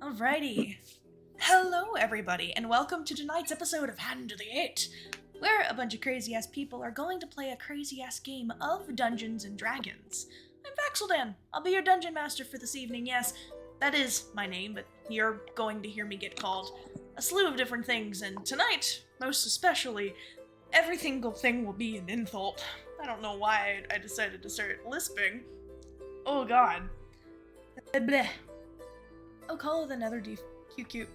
Alrighty. Hello, everybody, and welcome to tonight's episode of Hand to the Eight, where a bunch of crazy-ass people are going to play a crazy-ass game of Dungeons and Dragons. I'm Vaxeldan. I'll be your dungeon master for this evening, yes. That is my name, but you're going to hear me get called a slew of different things, and tonight, most especially, every single thing will be an insult. I don't know why I decided to start lisping. Oh god. Bleh. Oh, call it another QQ.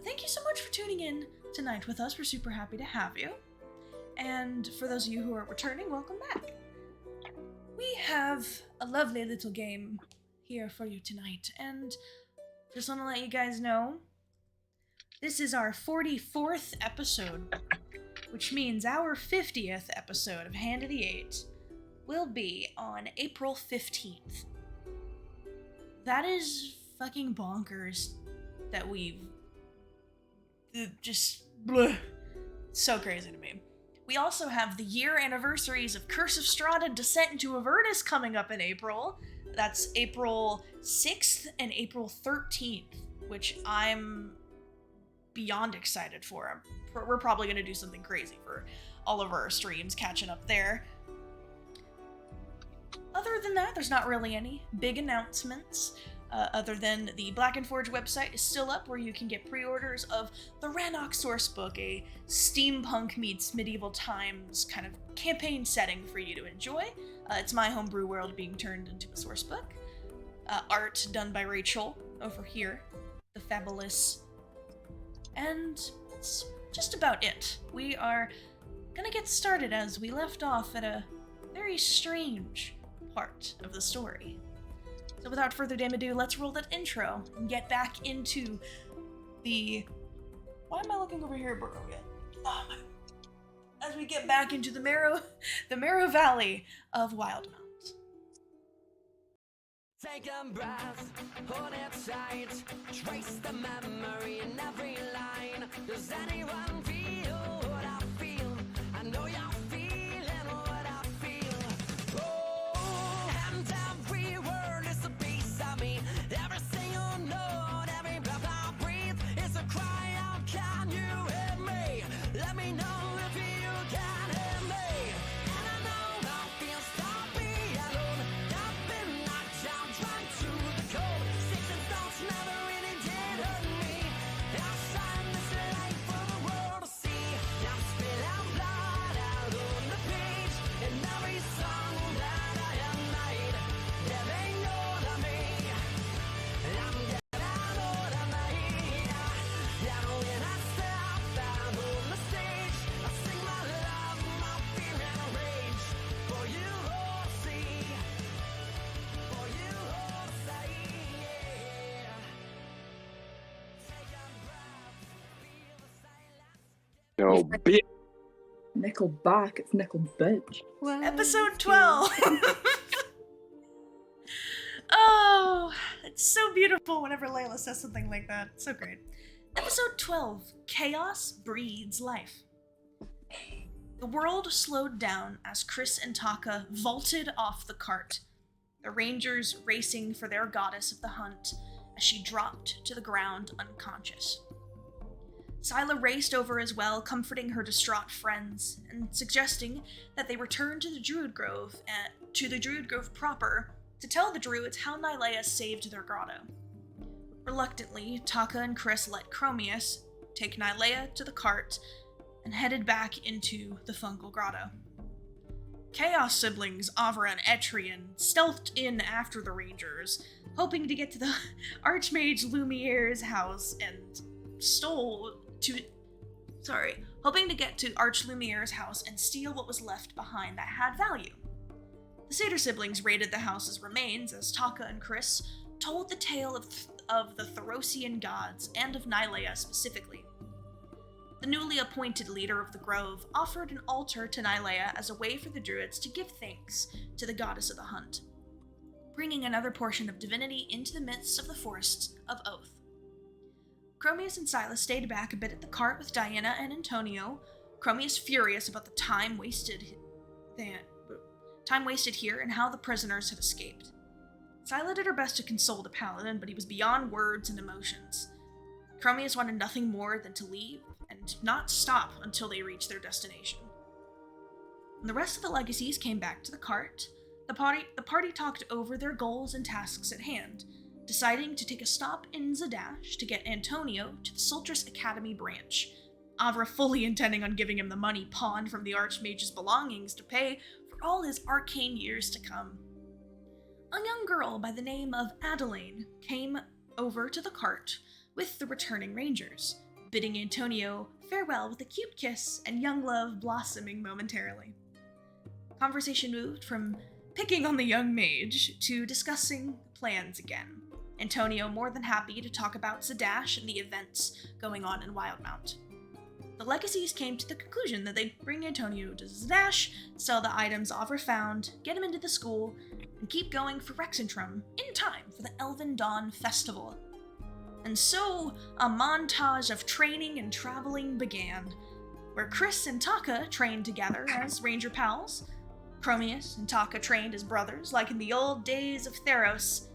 Thank you so much for tuning in tonight with us. We're super happy to have you. And for those of you who are returning, welcome back. We have a lovely little game here for you tonight, and just want to let you guys know, this is our 44th episode, which means our 50th episode of Hand of the Eight will be on April 15th. That is fucking bonkers that we've just bleh. So crazy to me. We also have the year anniversaries of Curse of Strahd and Descent into Avernus coming up in April. That's April 6th and April 13th, which I'm beyond excited for. We're probably going to do something crazy for all of our streams catching up there. Other than that, there's not really any big announcements. Other than the Black and Forge website is still up, where you can get pre-orders of the Rannoch Sourcebook, a steampunk meets medieval times kind of campaign setting for you to enjoy. It's my homebrew world being turned into a sourcebook. Art done by Rachel over here, the fabulous. And that's just about it. We are gonna get started as we left off at a very strange part of the story. So without further ado, let's roll that intro and get back into the... Why am I looking over here, bro? As we get back into the Marrow Valley of Wildmount. Take a breath, hold it tight, trace the memory in every line. Does anyone feel what I feel? I know you're feeling what I feel. Oh, and every word is a piece of me. Every single note, every breath I breathe is a cry out, can you hear me? Let me know if you can hear me. And I know I feel sloppy alone. I've been knocked down, trying to the cold. Sticks and stones never really did hurt me. I shine this light for the world to see. I'm spilling blood out on the page. In every song that I have made, there ain't no to me. I'm getting out of me. Yeah, when I step out on the stage, I sing my love, my fear and rage. For you all to see, for you all to say, yeah. Take a breath, feel the silence. No, bitch. Nickel back, it's Nickel bitch. Episode 12! Oh, it's so beautiful whenever Layla says something like that. It's so great. Episode 12, Chaos Breeds Life. The world slowed down as Khrys and Taka vaulted off the cart, the rangers racing for their goddess of the hunt as she dropped to the ground unconscious. Syla raced over as well, comforting her distraught friends and suggesting that they return to the Druid Grove proper to tell the druids how Nylea saved their grotto. Reluctantly, Taka and Khrys let Khromius take Nylea to the cart and headed back into the fungal grotto. Chaos siblings Avra and Ettrian stealthed in after the rangers, hoping to get to the Archmage Lumiere's house and hoping to get to Arch Lumiere's house and steal what was left behind that had value. The Satyr siblings raided the house's remains as Taka and Khrys told the tale of the Therosian gods and of Nylea specifically. The newly appointed leader of the grove offered an altar to Nylea as a way for the druids to give thanks to the goddess of the hunt, bringing another portion of divinity into the midst of the forests of Oath. Khromius and Syla stayed back a bit at the cart with Diana and Antonio, Khromius furious about the time wasted here and how the prisoners had escaped. Syla did her best to console the paladin, but he was beyond words and emotions. Khromius wanted nothing more than to leave and not stop until they reached their destination. When the rest of the Legacies came back to the cart, the party talked over their goals and tasks at hand, deciding to take a stop in Zadash to get Antonio to the Sultrus Academy branch, Avra fully intending on giving him the money pawned from the Archmage's belongings to pay for all his arcane years to come. A young girl by the name of Adelaine came over to the cart with the returning rangers, bidding Antonio farewell with a cute kiss and young love blossoming momentarily. Conversation moved from picking on the young mage to discussing plans again. Antonio more than happy to talk about Zadash and the events going on in Wildmount. The Legacies came to the conclusion that they'd bring Antonio to Zadash, sell the items Avra found, get him into the school, and keep going for Rexentrum in time for the Elven Dawn Festival. And so, a montage of training and traveling began, where Khrys and Taka trained together as ranger pals, Khromius and Taka trained as brothers like in the old days of Theros.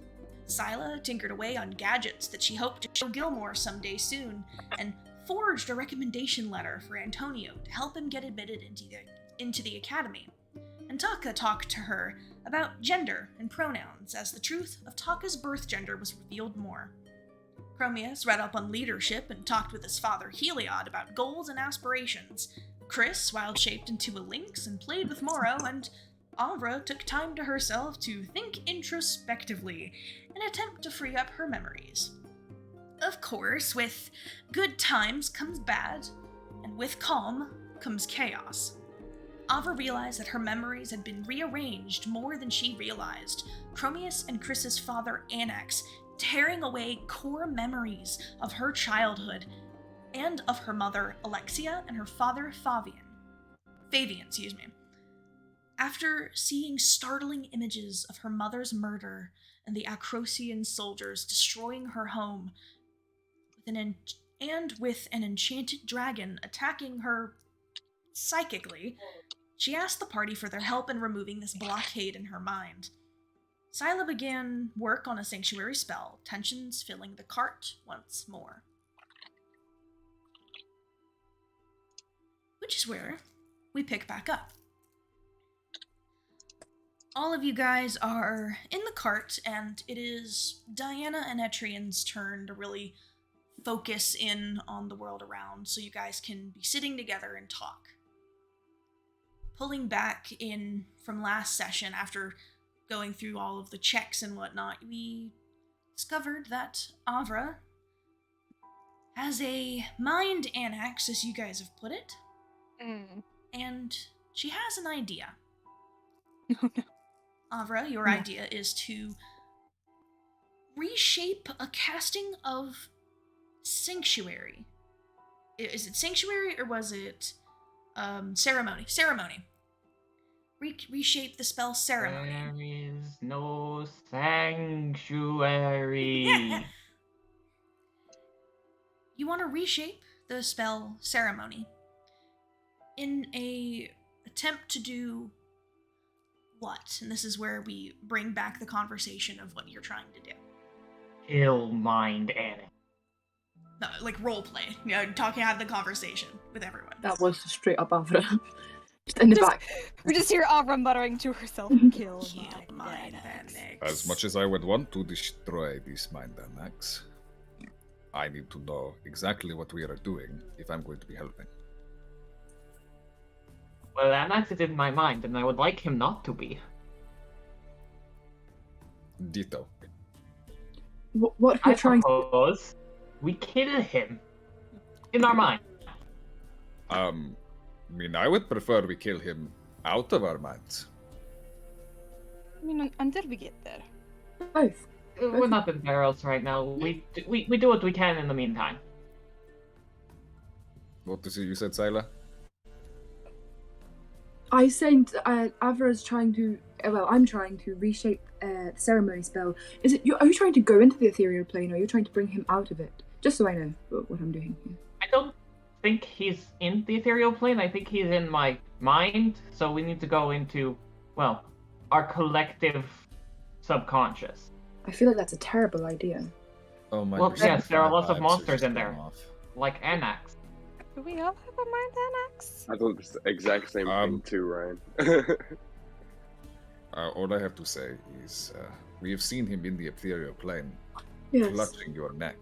Syla tinkered away on gadgets that she hoped to show Gilmore someday soon, and forged a recommendation letter for Antonio to help him get admitted into the academy. And Taka talked to her about gender and pronouns as the truth of Taka's birth gender was revealed more. Khromius read up on leadership and talked with his father Heliod about goals and aspirations. Khrys wild-shaped into a lynx and played with Moro, and Avra took time to herself to think introspectively and attempt to free up her memories. Of course, with good times comes bad, and with calm comes chaos. Avra realized that her memories had been rearranged more than she realized. Khromius and Khrys's father Anax tearing away core memories of her childhood and of her mother Alexia and her father Fabian. After seeing startling images of her mother's murder and the Acrosian soldiers destroying her home, with an enchanted dragon attacking her psychically, she asked the party for their help in removing this blockade in her mind. Syla began work on a sanctuary spell, tensions filling the cart once more. Which is where we pick back up. All of you guys are in the cart, and it is Diana and Ettrian's turn to really focus in on the world around, so you guys can be sitting together and talk. Pulling back in from last session, after going through all of the checks and whatnot, we discovered that Avra has a Mind Anax, as you guys have put it, and she has an idea. Oh no. Avra, your idea is to reshape a casting of Sanctuary. Is it Sanctuary or was it Ceremony? Ceremony. Reshape the spell Ceremony. There is no sanctuary. You want to reshape the spell Ceremony in a attempt to do what? And this is where we bring back the conversation of what you're trying to do. Kill Mind Anax. No, like roleplay. Have the conversation with everyone. That was straight up Avra. Just in the back. We just hear Avra muttering to herself, kill Mind Anax. Anax. As much as I would want to destroy this Mind Anax, I need to know exactly what we are doing if I'm going to be helping. Well, Anax is in my mind, and I would like him not to be. Ditto. What I we're trying to... propose we kill him. In our mind. I would prefer we kill him out of our minds. I mean, until we get there. Both. We're not in barrels right now. We do what we can in the meantime. What is it you said, Syla? I said Avra's trying to... I'm trying to reshape the ceremony spell. Are you trying to go into the ethereal plane, or are you trying to bring him out of it? Just so I know what I'm doing here. I don't think he's in the ethereal plane. I think he's in my mind. So we need to go into, well, our collective subconscious. I feel like that's a terrible idea. Oh my. Well, yes, there are lots of vibes monsters just in there. going off. Like Anax. Do we all have a Mind Anax? I thought the exact same thing too, Ryan. All I have to say is, we have seen him in the ethereal plane, Yes, clutching your neck.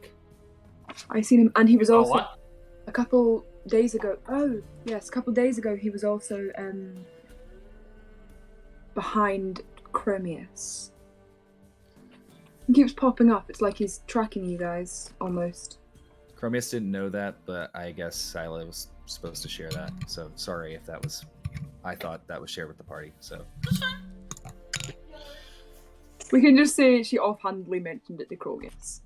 I seen him, and he was Oh, also what? a couple days ago. Oh, yes, a couple days ago he was also behind Khromius. He keeps popping up. It's like he's tracking you guys almost. Khromius didn't know that, but I guess Syla was supposed to share that. So sorry if that was. I thought that was shared with the party. So We can just say she offhandedly mentioned it to Khromius.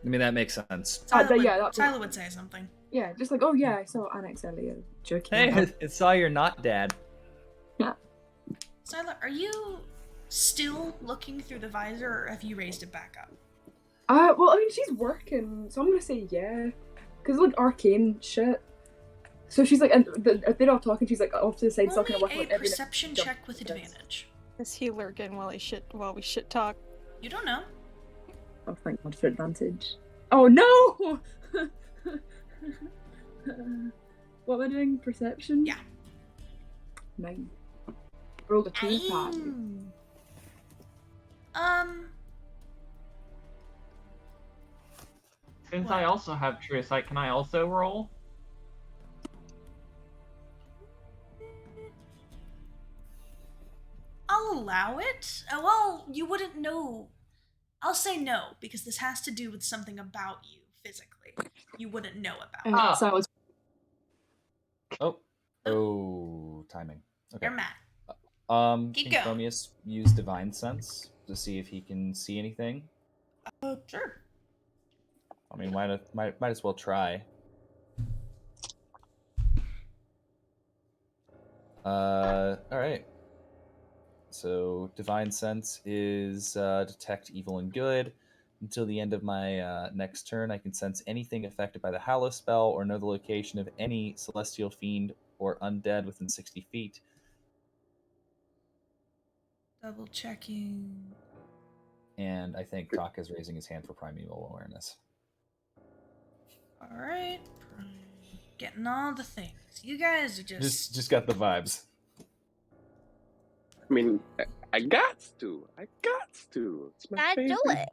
I mean that makes sense. Syla would say something. Yeah, just like, oh yeah, I saw Anax earlier. Joking. Hey, it's saw you're not dad. Syla, are you still looking through the visor, or have you raised it back up? Well, I mean, she's working, so I'm gonna say yeah, because like arcane shit. So she's like, and they're all talking. She's like off to the side, Roll talking me about a like every perception jump check with she does. advantage. Is healer again while we shit talk? You don't know. Oh, thank God for advantage. Oh no! What am I doing? Perception? Yeah. 9. Rolled a 2 5. Since What? I also have True Sight, can I also roll? I'll allow it. Well, you wouldn't know. I'll say no, because this has to do with something about you physically. You wouldn't know about. Ah. So I was. Oh, timing. Okay. You're mad. Keep Can going. Khromius use Divine Sense to see if he can see anything? Sure. I mean, might as well try. All right. So Divine Sense is detect evil and good. Until the end of my next turn, I can sense anything affected by the Hallow spell or know the location of any celestial fiend or undead within 60 feet. Double checking. And I think Taka's raising his hand for primeval awareness. All right. Getting all the things. You guys are Just got the vibes. I mean, I got to. It's my Gotta favorite. do it.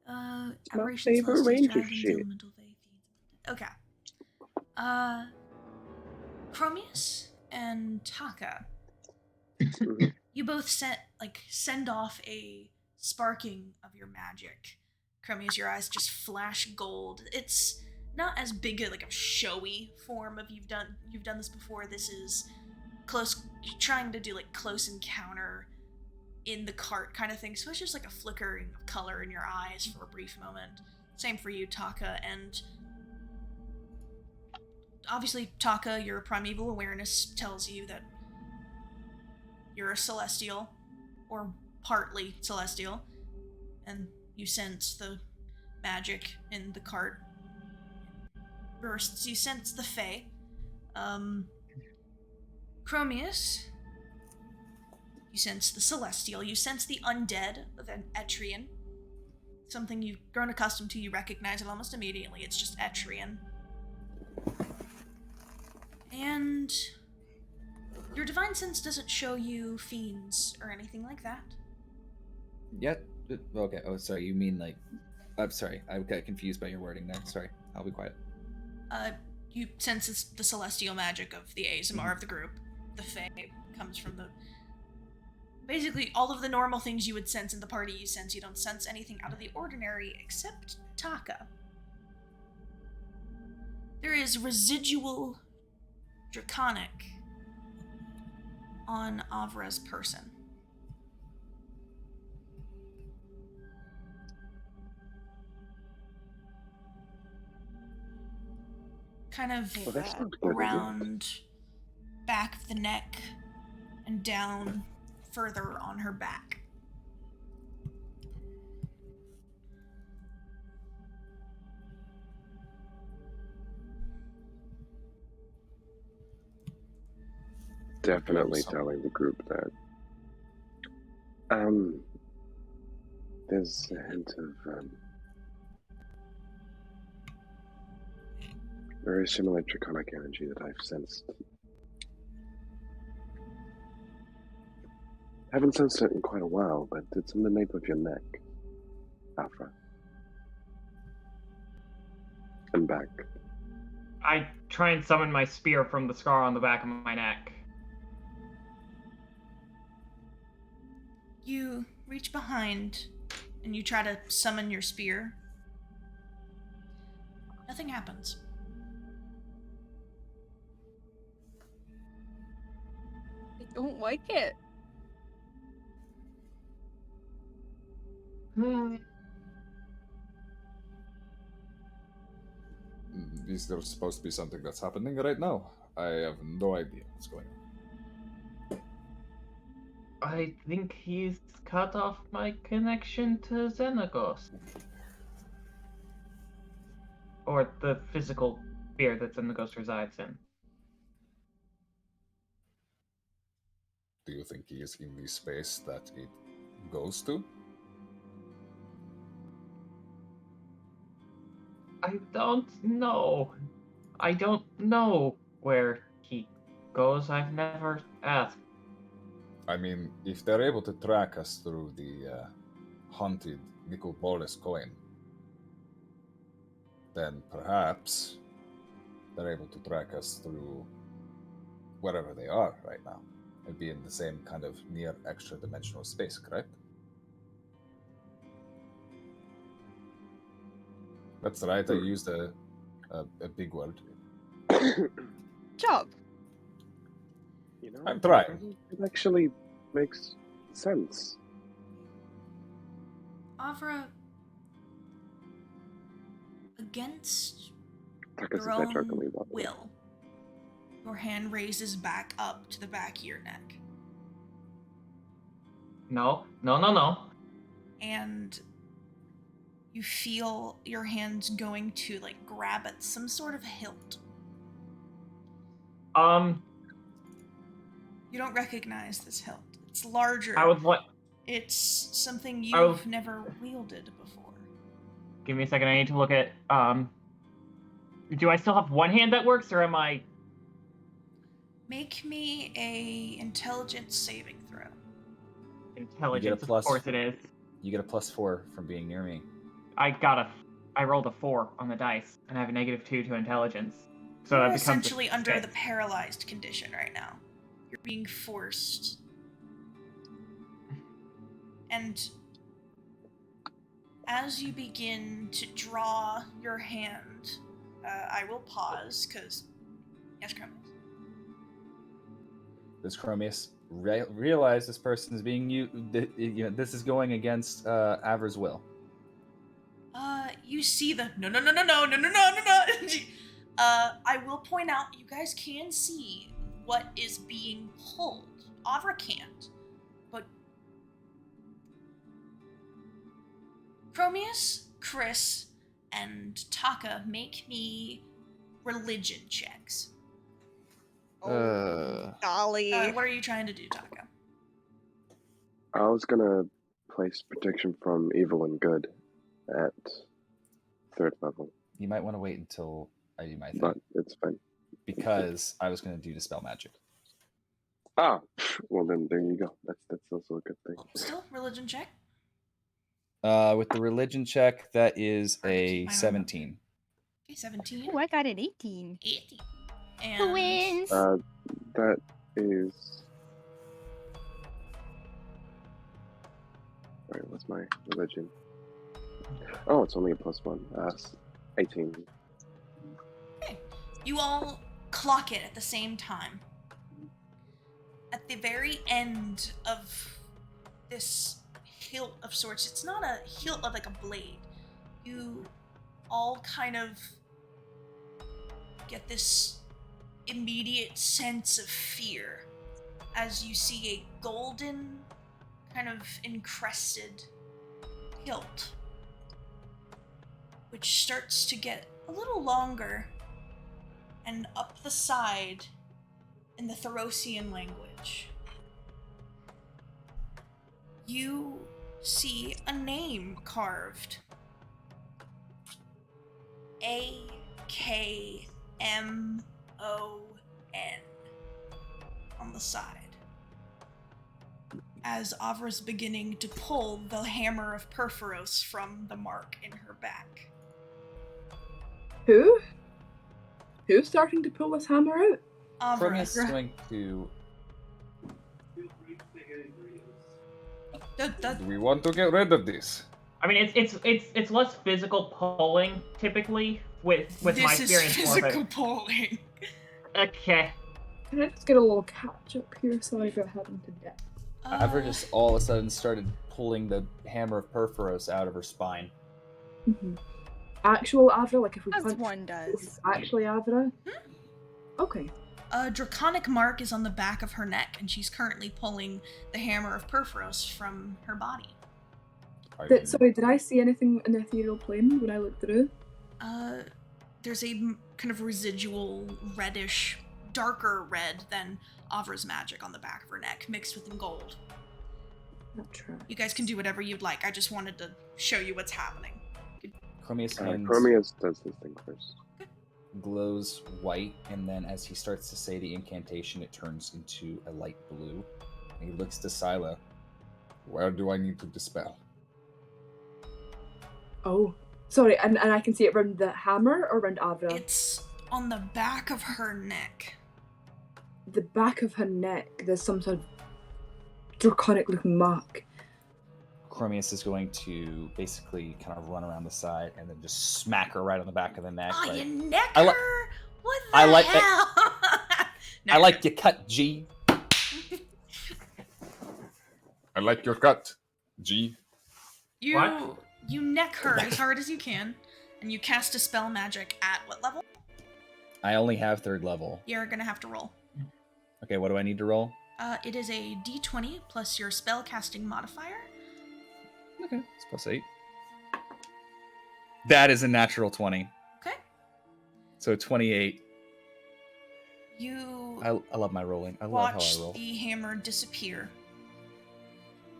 my Aberrations, favorite Celestials, ranger Dragons, shit. Elemental Fae, Fiends. Okay. Khromius and Taka, Mhm. you both send off a sparking of your magic. Khromius, your eyes just flash gold. It's not as big a showy form of you've done this before. This is close, trying to do close encounter in the cart kind of thing. So it's just like a flickering of color in your eyes for a brief moment. Same for you, Taka, and obviously, Taka, your primeval awareness tells you that you're a celestial, or partly celestial, and you sense the magic in the cart. Bursts, you sense the Fae. Khromius, you sense the celestial, you sense the undead of an Ettrian. Something you've grown accustomed to, you recognize it almost immediately, it's just Ettrian. And your divine sense doesn't show you fiends or anything like that. Yeah. Okay. Oh, sorry. You mean I'm sorry. I got confused by your wording there. Sorry. I'll be quiet. You sense the celestial magic of the ASMR of the group. The Fae comes from basically all of the normal things you would sense in the party you sense. You don't sense anything out of the ordinary except Taka. There is residual draconic on Avra's person. Kind of Well, that's not good, is it? around back of the neck and down further on her back. Definitely telling the group that. There's a hint of very similar draconic energy that I've sensed. Haven't sensed it in quite a while, but it's in the nape of your neck, Avra. And back. I try and summon my spear from the scar on the back of my neck. You reach behind and you try to summon your spear. Nothing happens. I don't like it. Is there supposed to be something that's happening right now? I have no idea what's going on. I think he's cut off my connection to Xenagos. Or the physical sphere that Xenagos resides in. Do you think he is in the space that it goes to? I don't know. I don't know where he goes. I've never asked. I mean, if they're able to track us through the haunted Nicol Bolas coin, then perhaps they're able to track us through wherever they are right now. And be in the same kind of near extra-dimensional space, correct? That's right, I used a big word. Job. You know, I'm trying. It actually makes sense. Avra, against Like your own will, your hand raises back up to the back of your neck. No. And you feel your hands going to, like, grab at some sort of hilt. You don't recognize this hilt. It's larger. I would like... It's something you've never wielded before. Give me a second, I need to look at, do I still have one hand that works, or am I... Make me a intelligence saving throw. Intelligence, of course it is. You get a +4 from being near me. I rolled a 4 on the dice, and I have a -2 to intelligence. So You're that becomes essentially under the paralyzed condition right now. You're being forced. And as you begin to draw your hand, I will pause, because... Yes, Khromius. Does Khromius realize this person is being this is going against Avra's will? You see the no. I will point out, you guys can see what is being pulled. Avra can't, but Khromius, Khrys, and Taka make me religion checks. Golly. What are you trying to do, Taka? I was gonna place protection from evil and good at 3rd level. You might want to wait until I do my thing. But it's fine. Because I was going to do Dispel Magic. Ah, well then there you go. That's also a good thing. Still, religion check? With the religion check, that is a 17. Okay, 17. Oh, I got an 18. 18. And Who wins? That is... Alright, what's my religion? Oh, it's only a +1. 18. Okay. You all clock it at the same time. At the very end of this hilt of sorts, it's not a hilt of like a blade. You all kind of get this immediate sense of fear as you see a golden, kind of encrusted hilt, which starts to get a little longer and up the side in the Therosian language. You see a name carved. AKMON on the side. As Avra's beginning to pull the hammer of Purphoros from the mark in her back. Who? Who's starting to pull this hammer out? Khromius is Avra. going to. Do we want to get rid of this? I mean, it's less physical pulling typically with my This is experience. More of physical it. pulling. Okay. Can I just get a little catch up here? Sorry for having to death. Avra just all of a sudden started pulling the hammer of Purphoros out of her spine. Mm-hmm. Actual Avra, like if we As punch one does. actually Avra? Okay. A draconic mark is on the back of her neck, and she's currently pulling the hammer of Purphoros from her body. Sorry, did I see anything in the ethereal plane when I looked through? There's a kind of residual reddish, darker red than Avra's magic on the back of her neck, mixed with gold. That tracks. You guys can do whatever you'd like. I just wanted to show you what's happening. Chromius hands Khromius does this thing first. glows white, and then as he starts to say the incantation, it turns into a light blue. And he looks to Syla. Where do I need to dispel? Oh. Sorry, and I can see it around the hammer or around Avra? It's on the back of her neck. The back of her neck, there's some sort of draconic looking mark. Khromius is going to basically kind of run around the side and then just smack her right on the back of the neck. Oh, like, you neck I her? li- What the I like hell? No, I you're like your cut, G. I like your cut, G. You What? you neck her as hard as you can, and you cast Dispel magic at what level? I only have 3rd level. You're gonna have to roll. Okay, what do I need to roll? It is a d20 plus your spell casting modifier. Okay, it's +8. That is a natural 20. Okay. So 28. You I love my rolling. I love how watch I roll. the hammer disappear.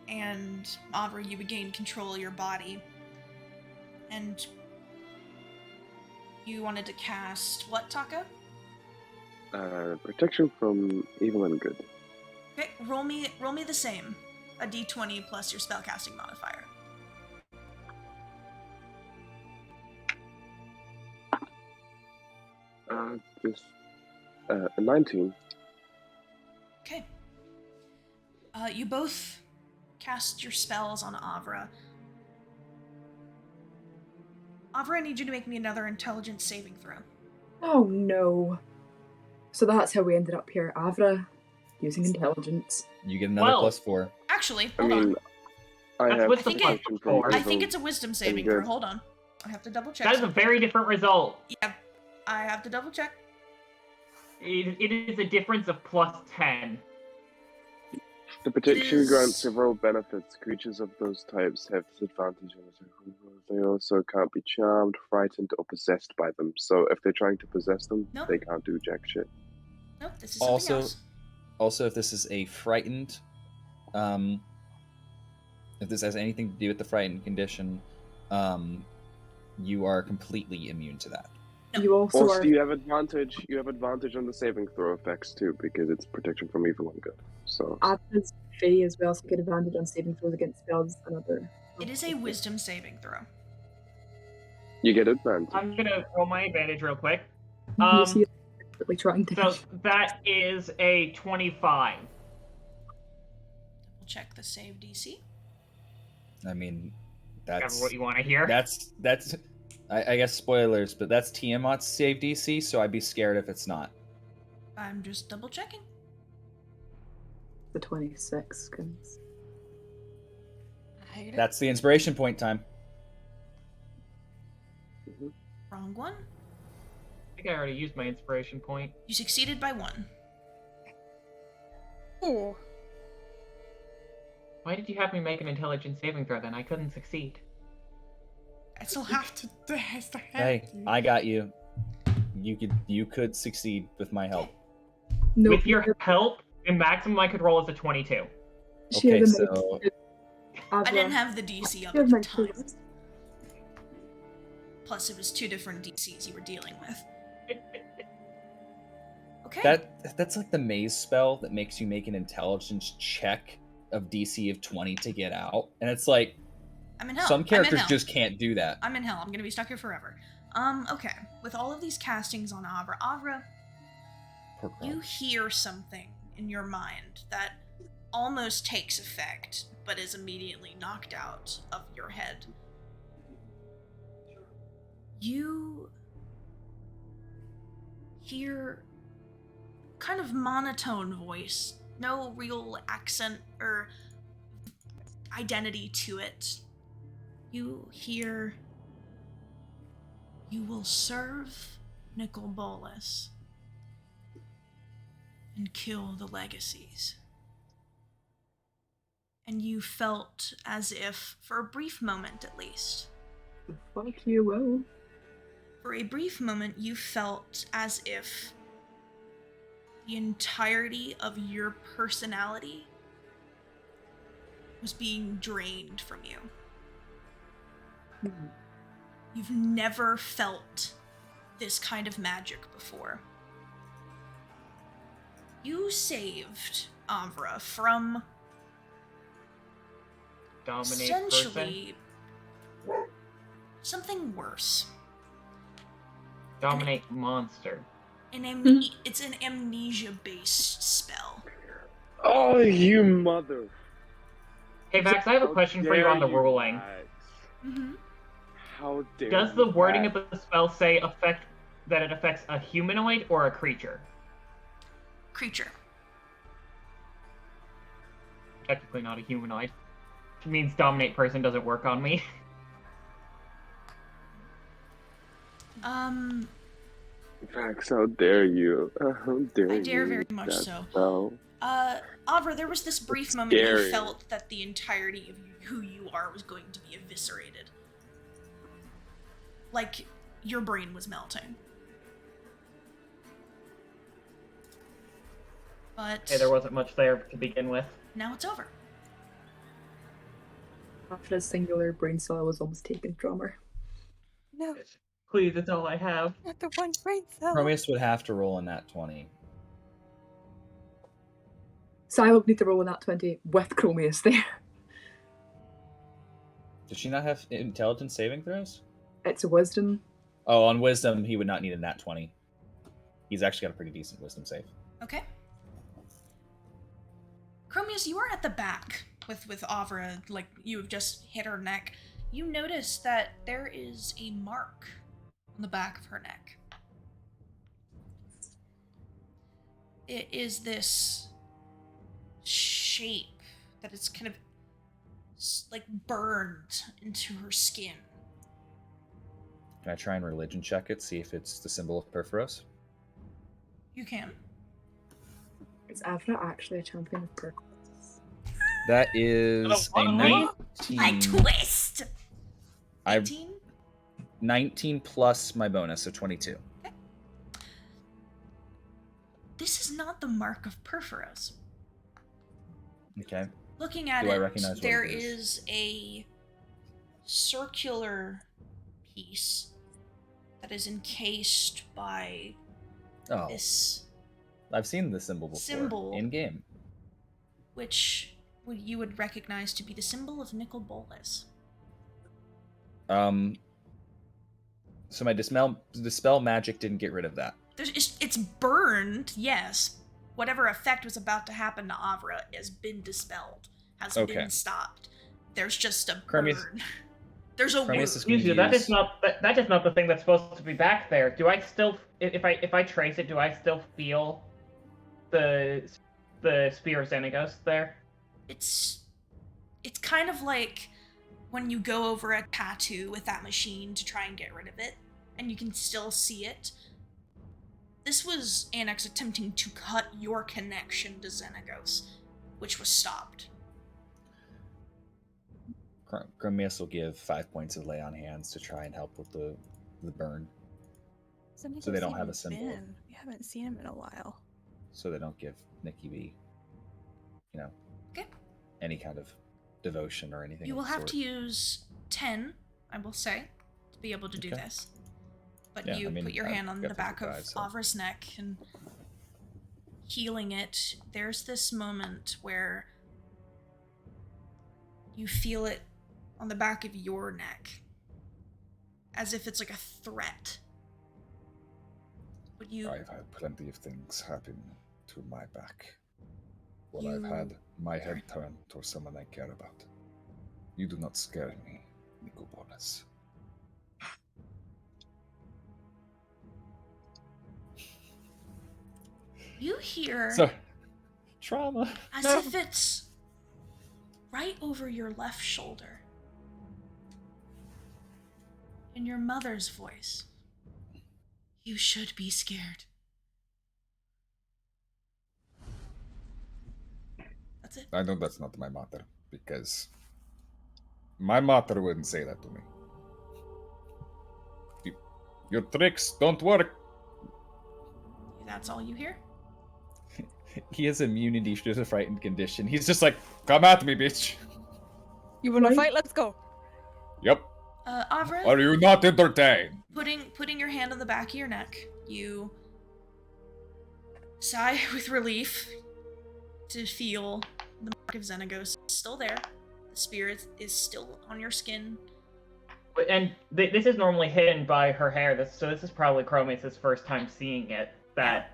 And Avra, you regain control of your body. And you wanted to cast what, Taka? Protection from evil and good. Okay, roll me the same. A d20 plus your spellcasting modifier. A 19. Okay. You both cast your spells on Avra. Avra, I need you to make me another intelligence saving throw. Oh no. So that's how we ended up here. Avra using intelligence. You get another Well- +4. Actually, I hold on. mean, I That's have with the protection from +4. I evil. think it's a wisdom saving good. throw. Hold on. I have to double check. That is a very different result. Yeah, I have to double check. It is a difference of +10. The protection is- grants several benefits. Creatures of those types have disadvantage on it. They also can't be charmed, frightened, or possessed by them. So if they're trying to possess them, Nope. they can't do jack shit. Nope, this is something Also, else. also, if this is a frightened, if this has anything to do with the frightened condition, you are completely immune to that. You also Also, are. you have advantage. You have advantage on the saving throw effects too, because it's protection from evil and good. So Avra's Fae as well, so get advantage on saving throws against spells and other. It is a wisdom saving throw. you get advantage. I'm gonna roll my advantage real quick. You see it desperately trying to. So that is a 25. Double check the save DC. I mean, Whatever that's what you want to hear. that's I guess spoilers, but that's Tiamat's save DC, so I'd be scared if it's not. I'm just double checking. The 26, guys. I hate it. That's the inspiration point time. Wrong one. I think I already used my inspiration point. You succeeded by 1. Oh, Why did you have me make an intelligence saving throw then? I couldn't succeed. I still have to. I still have Hey, to. I got you. You could succeed with my help. No, With your help, the maximum I could roll is a 22. she Okay, has a so I didn't Avra. have the DC up You at have the my time. clues. Plus, it was 2 different DCs you were dealing with. Okay. That's like the maze spell that makes you make an intelligence check of DC of 20 to get out, and it's like I'm in hell. some characters I'm in hell. just can't do that. I'm in hell. I'm gonna be stuck here forever. Okay. With all of these castings on Avra, you hear something in your mind that almost takes effect, but is immediately knocked out of your head. You hear kind of monotone voice, no real accent or identity to it. You hear, "You will serve Nicol Bolas and kill the Legacies." And you felt as if, for a brief moment at least, Fuck you, will. for a brief moment you felt as if the entirety of your personality was being drained from you. You've never felt this kind of magic before. You saved Avra from Dominate essentially something worse. Dominate monster. It's an amnesia-based spell. Oh, you mother! Hey, Vax, I have a question for you on the ruling. Mm-hmm. How dare Does the you, wording Vax. of the spell say that it affects a humanoid or a creature? Creature. Technically not a humanoid. It means dominate person doesn't work on me. Vax, how dare you? How dare you? I dare very much that so. spell. Avra, there was this brief moment you felt that the entirety of who you are was going to be eviscerated. Like, your brain was melting. But Hey, there wasn't much there to begin with. now it's over. After a singular brain cell was almost taken from her. No, Please, it's all I have. not the one brain cell. Khromius would have to roll in that 20. Syla would need to roll in that 20 with Khromius there. Does she not have intelligence saving throws? It's a wisdom. Oh, on wisdom, he would not need a nat 20. He's actually got a pretty decent wisdom save. Okay. Khromius, you are at the back with Avra, like you have just hit her neck. You notice that there is a mark on the back of her neck. It is this shape that is kind of like burned into her skin. Can I try and religion check it, see if it's the symbol of Purphoros? You can. Is Avra actually a champion of Purphoros? That is a 19. I twist! I 18? 19 plus my bonus, so 22. Okay. This is not the mark of Purphoros. Okay. Looking at Do I it, recognize what there it is a circular piece that is encased by Oh, this I've seen the symbol before. symbol. In game. which you would recognize to be the symbol of Nicol Bolas. So my dispel magic didn't get rid of that. It's burned, yes. Whatever effect was about to happen to Avra has been dispelled, has Okay. been stopped. There's just a Khromius- burn. There's a Khromius wound. is Excuse you, that confused. is not the thing that's supposed to be back there. Do I still, if I trace it, do I still feel the spear of Xenagos there? It's kind of like when you go over a tattoo with that machine to try and get rid of it, and you can still see it. This was Anax attempting to cut your connection to Xenagos, which was stopped. Khromius will give 5 points of lay on hands to try and help with the burn, So they don't have a symbol. We haven't seen him in a while. so they don't give Nikki B, Okay. any kind of devotion or anything. You of will the have sort. to use 10, I will say, to be able to do Okay. this. But Yeah, you I mean, put your I've hand on got the back of 55, so- Avra's neck and healing it. There's this moment where you feel it on the back of your neck, as if it's like a threat. But you I've had plenty of things happen to my back. While You- I've had my head Sorry. turned towards someone I care about. You do not scare me, Nicol Bolas. you hear So, trauma. as No. if it's right over your left shoulder. In your mother's voice. You should be scared. That's it. I know that's not my mother, because my mother wouldn't say that to me. Your tricks don't work. That's all you hear? He has immunity to the frightened condition. He's just like, come at me, bitch. You wanna Right? fight? Let's go. Yep. Avra, Are you not entertained? putting your hand on the back of your neck, you sigh with relief to feel the mark of Xenagos still there. The spirit is still on your skin. And this is normally hidden by her hair, so this is probably Khromius' first time seeing it. That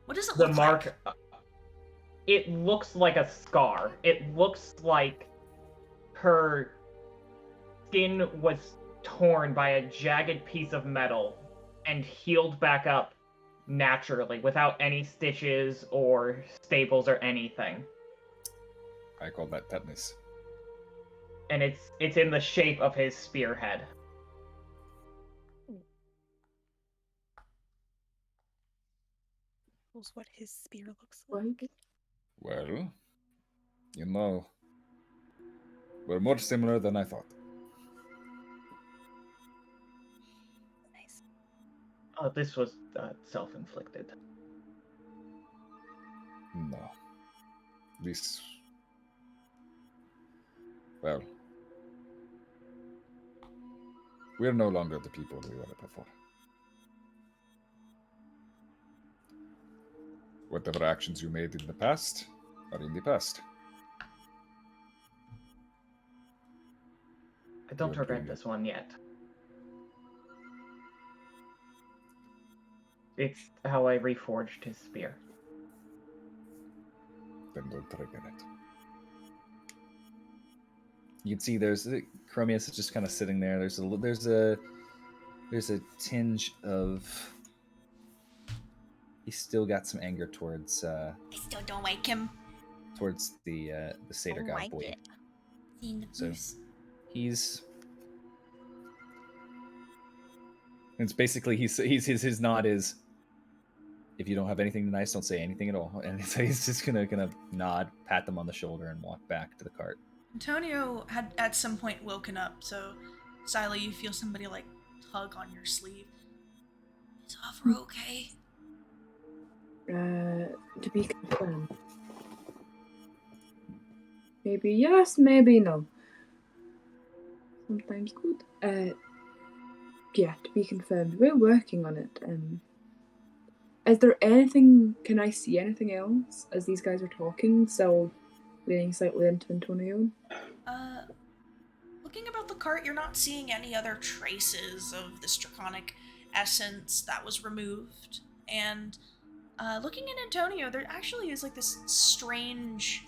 What does it the look mark, like? it looks like a scar. It looks like her skin was torn by a jagged piece of metal and healed back up naturally without any stitches or staples or anything. I call that tetanus. And it's in the shape of his spearhead. Knows what his spear looks like. Right? Well, you know, we're more similar than I thought. Nice. This was self-inflicted. No. This. Well. We're no longer the people we were before. Whatever actions you made in the past are in the past. I don't You're regret doing- this one yet. It's how I reforged his spear. Then don't trigger it. You can see Khromius is just kind of sitting there. There's a tinge of. He's still got some anger towards I still don't like him. the satyr god boy. So he's. It's basically his nod is. If you don't have anything nice, don't say anything at all. And so he's just gonna nod, pat them on the shoulder, and walk back to the cart. Antonio had at some point woken up, so Syla, you feel somebody like tug on your sleeve. Is Avra okay? To be confirmed. Maybe yes, maybe no. Sometimes good. Yeah, to be confirmed. We're working on it. Is there anything? Can I see anything else as these guys are talking? So, leaning slightly into Antonio. Looking about the cart, you're not seeing any other traces of this draconic essence that was removed. And looking at Antonio, there actually is like this strange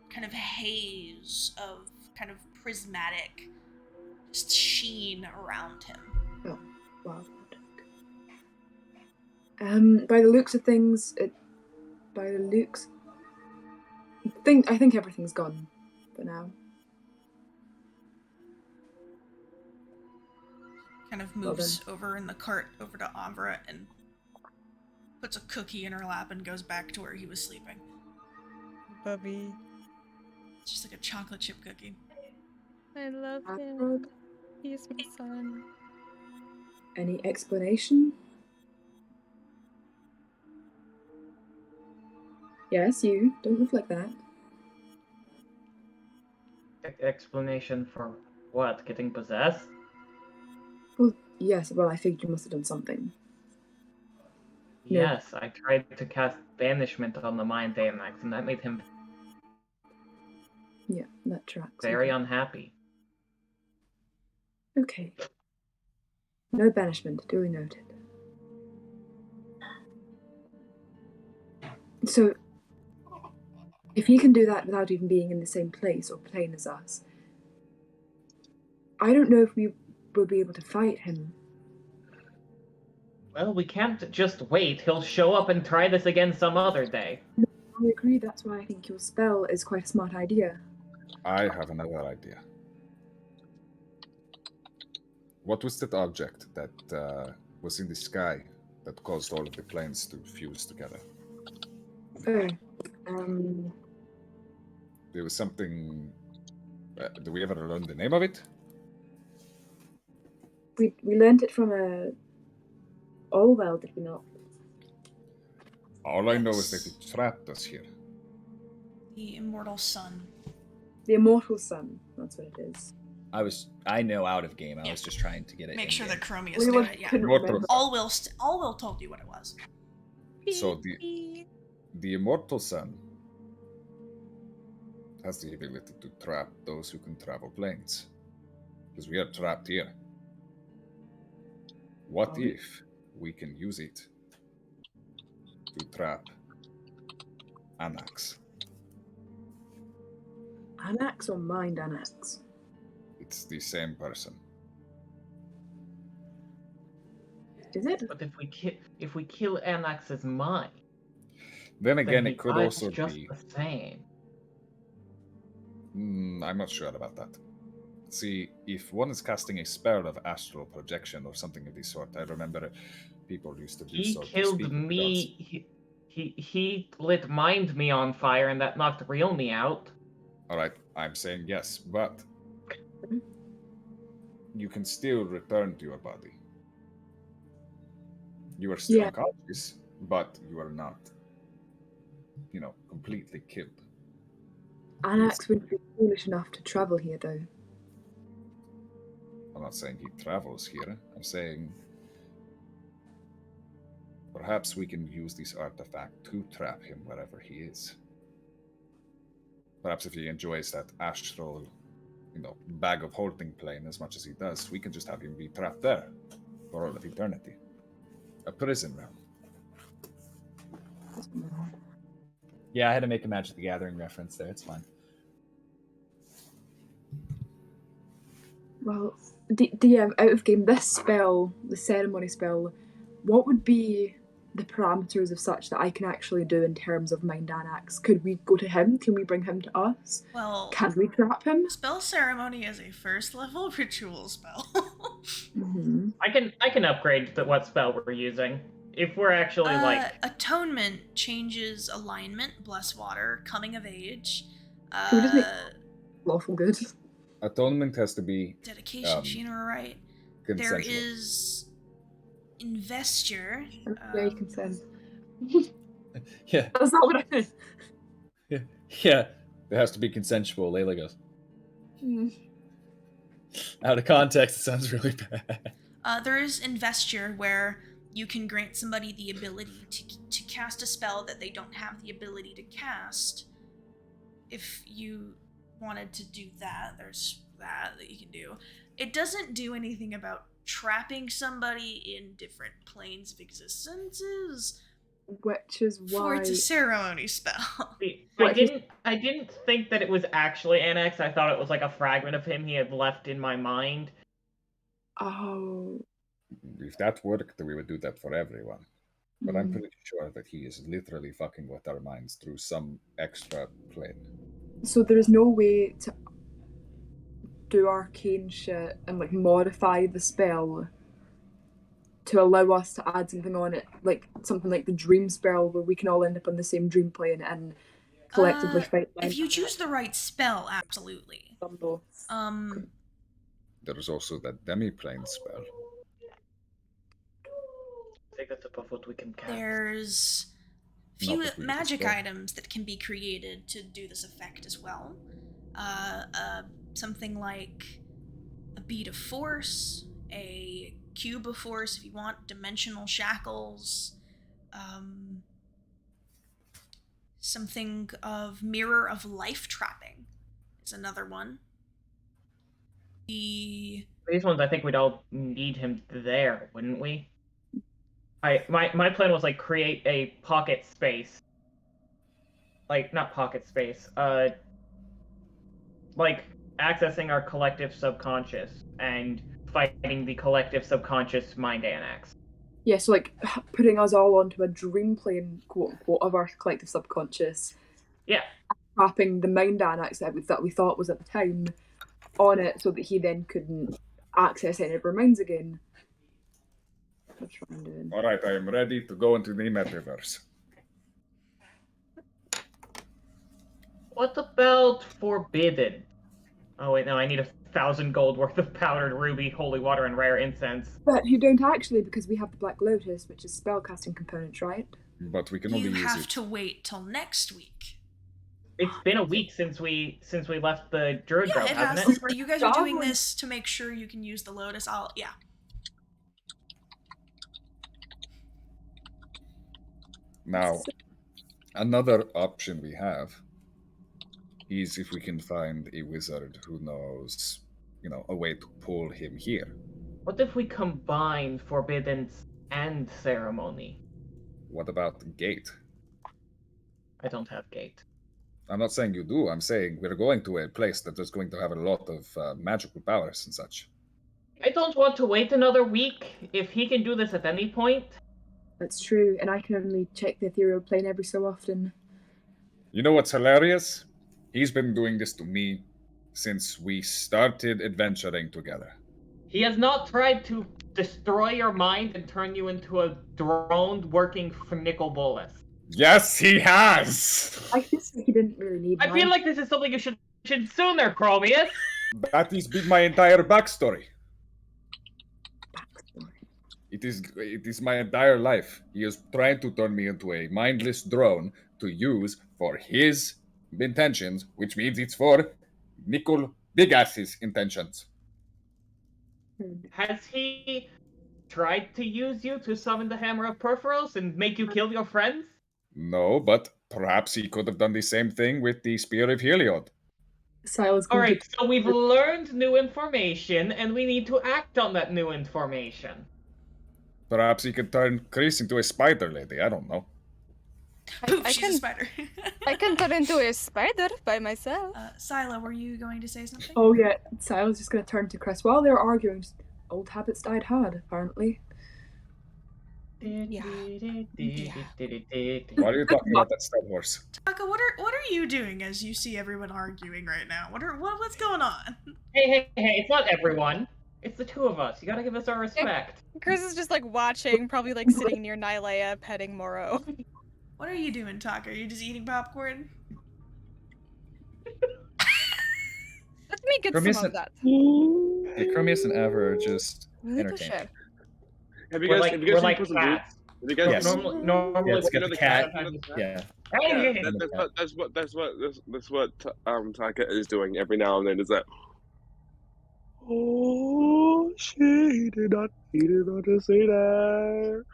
kind of haze of kind of prismatic just sheen around him. Oh, wow. By the looks of things, I think everything's gone for now. Kind of moves over in the cart over to Avra and puts a cookie in her lap and goes back to where he was sleeping. Bubby. It's just like a chocolate chip cookie. I love Avra, him. He's my son. any explanation? Yes, you. Don't look like that. Explanation for what? Getting possessed? Well, yes, well, I figured you must have done something. No. Yes, I tried to cast banishment on the Mind Anax, and that made him Yeah, that tracks. very okay. unhappy. Okay. No banishment, duly noted. So, if he can do that without even being in the same place or plane as us, I don't know if we will be able to fight him. Well, we can't just wait. He'll show up and try this again some other day. I agree, that's why I think your spell is quite a smart idea. I have another idea. What was that object that was in the sky that caused all of the planes to fuse together? Oh, There was something. Do we ever learn the name of it? we learned it from a Allwell, did we not? All I know is that it trapped us here. The immortal sun. The Immortal Sun, that's what it is. I know out of game. I Yeah. was just trying to get it. Make in sure game. that Khromius We knew would- it, yeah. couldn't Immortal- remember. Allwill told you what it was. So the Immortal Sun has the ability to trap those who can travel planes. Because we are trapped here. What if we can use it to trap Anax? Anax or Mind Anax? It's the same person. Is it? But if we kill Anax's mind, Then then again, he it could dies also just be. the same. I'm not sure about that. See, if one is casting a spell of astral projection or something of the sort, I remember people used to do He so. to killed speak with the gods. me. He lit mind me on fire, and that knocked real me out. All right, I'm saying yes, but you can still return to your body. You are still Yeah. unconscious, but you are not, completely killed. Anax wouldn't be foolish enough to travel here, though. I'm not saying he travels here. I'm saying perhaps we can use this artifact to trap him wherever he is. Perhaps if he enjoys that astral, bag of holding plane as much as he does, we can just have him be trapped there for all of eternity. A prison realm. Yeah, I had to make a Magic the Gathering reference there. It's fine. Well, DM, out of game, this spell, the ceremony spell, what would be the parameters of such that I can actually do in terms of Mind Anax? Could we go to him? Can we bring him to us? Well, Can we trap him? spell ceremony is a first level ritual spell. Mm-hmm. I can upgrade what spell we're using if we're actually Atonement changes alignment, bless water, coming of age, Can we just make lawful good? Atonement has to be dedication, Sheena, right? There consensual. is investure. Yeah, you can send. Yeah, That's not what I meant. yeah. It has to be consensual. Layla goes. Hmm. Out of context, it sounds really bad. There is investure where you can grant somebody the ability to cast a spell that they don't have the ability to cast. If you wanted to do that, there's that you can do. It doesn't do anything about trapping somebody in different planes of existences. Which is For why. it's a ceremony spell. I didn't think that it was actually Anax. I thought it was like a fragment of him he had left in my mind. Oh. If that worked, we would do that for everyone. But I'm Mm. pretty sure that he is literally fucking with our minds through some extra plane. So there is no way to do arcane shit and modify the spell to allow us to add something on it, like something like the dream spell where we can all end up on the same dream plane and collectively fight. If you choose the right spell, absolutely. There's also that demi-plane spell. I think that's above what we can cast. There's Not few that we magic dispel. items that can be created to do this effect as well. something like a bead of force, a cube of force if you want, dimensional shackles, something of mirror of life trapping is another one. These ones, I think we'd all need him there, wouldn't we? My plan was like create a pocket space. Like, not pocket space, like accessing our collective subconscious and fighting the collective subconscious Mind Anax. Yeah, so like putting us all onto a dream plane, quote unquote, of our collective subconscious. Yeah. Trapping the Mind Anax that we thought was at the time on it so that he then couldn't access any of our minds again. That's what I'm doing. Alright, I am ready to go into the metaverse. What about Forbidden? Oh wait, no, I need 1,000 gold worth of powdered ruby, holy water, and rare incense. But you don't actually, because we have the Black Lotus, which is spellcasting components, right? But we can only You use have it. to wait till next week. It's been a week since we left the Druid Yeah, Grove, it hasn't has. it? You guys are doing this to make sure you can use the Lotus. Yeah. Now, another option we have is if we can find a wizard who knows, a way to pull him here. What if we combine Forbidden and Ceremony? What about Gate? I don't have Gate. I'm not saying you do, I'm saying we're going to a place that is going to have a lot of magical powers and such. I don't want to wait another week. If he can do this at any point. That's true, and I can only check the ethereal plane every so often. You know what's hilarious? He's been doing this to me since we started adventuring together. He has not tried to destroy your mind and turn you into a drone working for Nicol Bolas. Yes, he has! I guess he didn't really need I feel like this is something you should sooner, Khromius. That is my entire backstory. It is my entire life. He is trying to turn me into a mindless drone to use for his intentions, which means it's for Nicol Big Ass's intentions. Has he tried to use you to summon the Hammer of Purphoros and make you kill your friends? No, but perhaps he could have done the same thing with the Spear of Heliod. Alright, so we've learned new information, and we need to act on that new information. Perhaps he could turn Khrys into a spider lady, I don't know. She's a spider. I can turn into a spider by myself. Syla, were you going to say something? Oh yeah, Syla's just going to turn to Chris. While they're arguing, old habits died hard, apparently. Yeah. Why are you talking about that Star Wars? Taka, what are you doing as you see everyone arguing right now? What's going on? Hey, it's not everyone. It's the two of us. You gotta give us our respect. Chris is just like watching, probably like sitting near Nylea, petting Moro. What are you doing, Taka? Are you just eating popcorn? Let me get Khromius some of that. Yeah, Khromius and Avra are just entertaining. Have you guys We're like seen cats. Have you guys Yes. Normally, Yeah, it's you got know the the cat. cat? Yeah. Hey, That's what Taka is doing every now and then. Is that? Oh, he did not say that.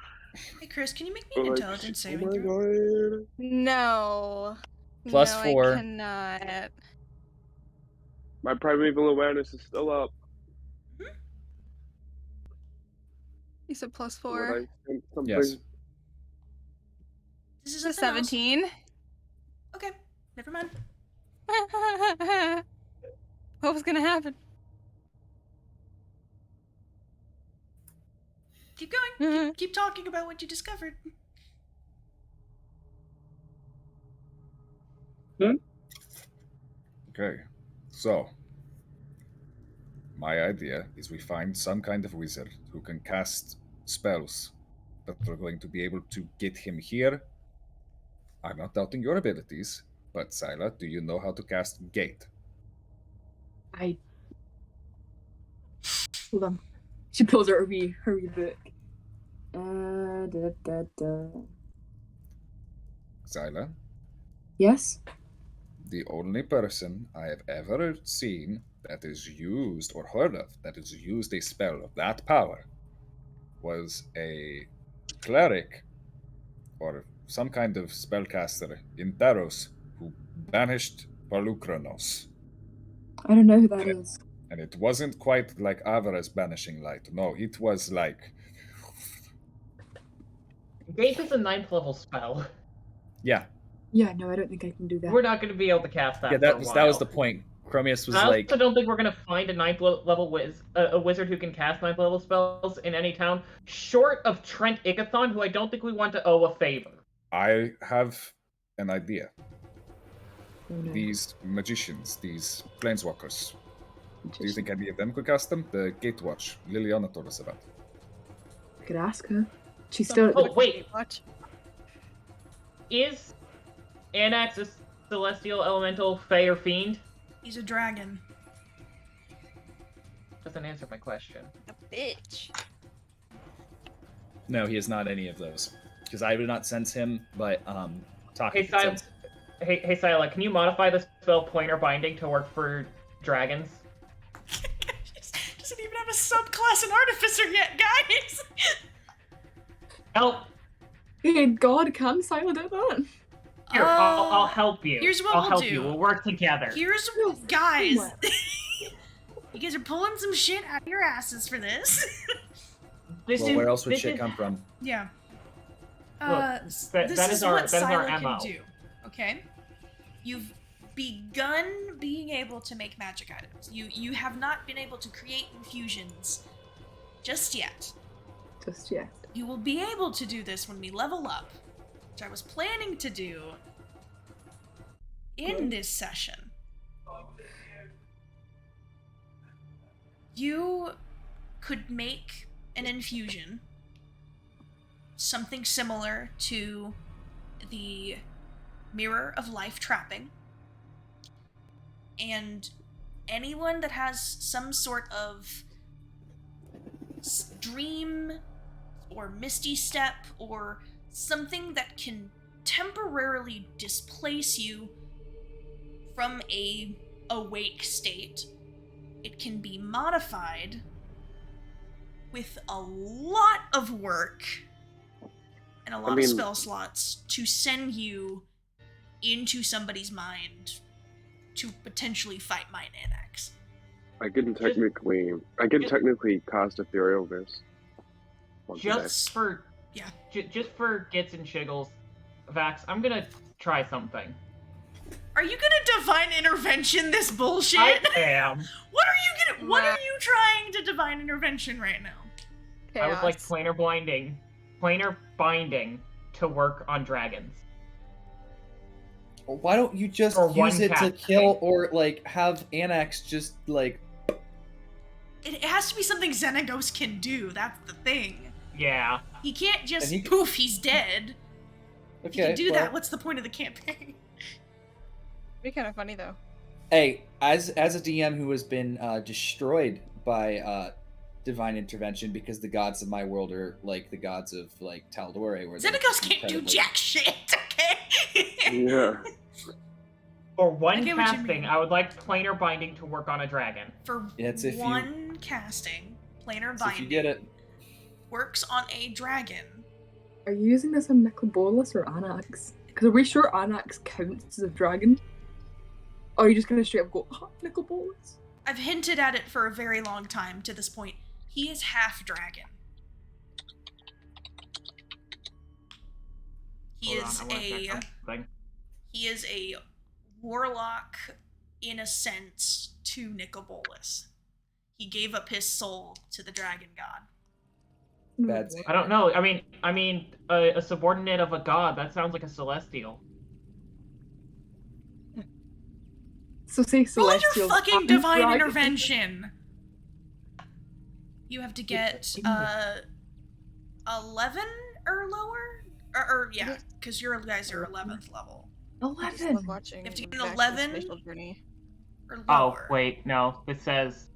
Hey, Chris, can you make me an intelligence saving oh my throw? God. No. Plus no, 4. I cannot. My primeval awareness is still up. You said plus Would 4. I sent something? Yes. This is It's a 17. Okay, never mind. What was gonna happen? Keep going. Keep talking about what you discovered. Okay, so my idea is we find some kind of wizard who can cast spells that are going to be able to get him here. I'm not doubting your abilities, but Syla, do you know how to cast Gate? Hold on. She pulls out her wee book. Syla, Yes? The only person I have ever seen that is used or heard of that has used a spell of that power was a cleric or some kind of spellcaster in Taros who banished Palukranos. I don't know who that is. And it wasn't quite like Avra's banishing light. No, it was like... Gape is a 9th level spell. Yeah. Yeah, no, I don't think I can do that. We're not going to be able to cast that. Yeah, for a that was while. the point. Khromius was I like, also don't think we're going to find a 9th level a wizard who can cast 9th level spells in any town, short of Trent Ickathon, who I don't think we want to owe a favor. I have an idea. Oh, no. These magicians, these planeswalkers, do you think any of them could cast them? The Gatewatch, Liliana told us about. I could ask her. She's still. Oh, wait. What? Is Anax a celestial elemental, fae, or fiend? He's a dragon. Doesn't answer my question. A bitch. no, he is not any of those. Because I would not sense him, but talking Hey, can Syla, sense. hey, Syla, can you modify the spell Planar Binding to work for dragons? Doesn't even have a subclass in Artificer yet, guys! Help! Hey, God, can Syla do that? Here, I'll help you. Here's what I'll we'll help do. you. We'll work together. Here's guys. You guys are pulling some shit out of your asses for this. Well, where else would shit come from? Yeah. Look, This that is is our- what that is our Syla MO. can do. Okay? You've begun being able to make magic items. You have not been able to create infusions just yet. Just yet. You will be able to do this when we level up, which I was planning to do in this session. You could make an infusion, something similar to the Mirror of Life trapping, and anyone that has some sort of dream or misty step or something that can temporarily displace you from a awake state, it can be modified with a lot of work and a lot of spell slots to send you into somebody's mind to potentially fight Mind Anax. I can technically cast Ethereal Mist. Just for Yeah. Just for gits and shiggles, Vax, I'm gonna try something. Are you gonna divine intervention this bullshit? I am. What are you trying to divine intervention right now? I would like planar binding to work on dragons. Why don't you just Or use one it to cat. kill or like have Anax just like It has to be something Xenagos can do. That's the thing. Yeah. He can't just And he- poof, he's dead. If he okay, can do well, that, what's the point of the campaign? Be kind of funny though. Hey, as a DM who has been destroyed by divine intervention because the gods of my world are like the gods of like Taldore, where they're Xenagos can't do incredibly- jack shit, okay? Yeah. For I one get what you casting, mean. I would like planar binding to work on a dragon. For It's if you- one casting, planar So if binding you get it, works on a dragon. Are you using this on Nicol Bolas or Anax? Because are we sure Anax counts as a dragon? Or are you just gonna straight up go, Nicol Bolas? I've hinted at it for a very long time to this point. He is half dragon. He Hold is on, I wanna check a something. he is a warlock in a sense to Nicol Bolas. He gave up his soul to the dragon god. Bad. I don't know. I mean, a subordinate of a god. That sounds like a celestial. So say Roll your celestial. fucking and divine dragon. intervention. You have to get 11 or lower, or yeah, because your guys are 11th level I just 11. love watching You have to get Max's 11. spatial journey. or Oh, lower. wait, no. It says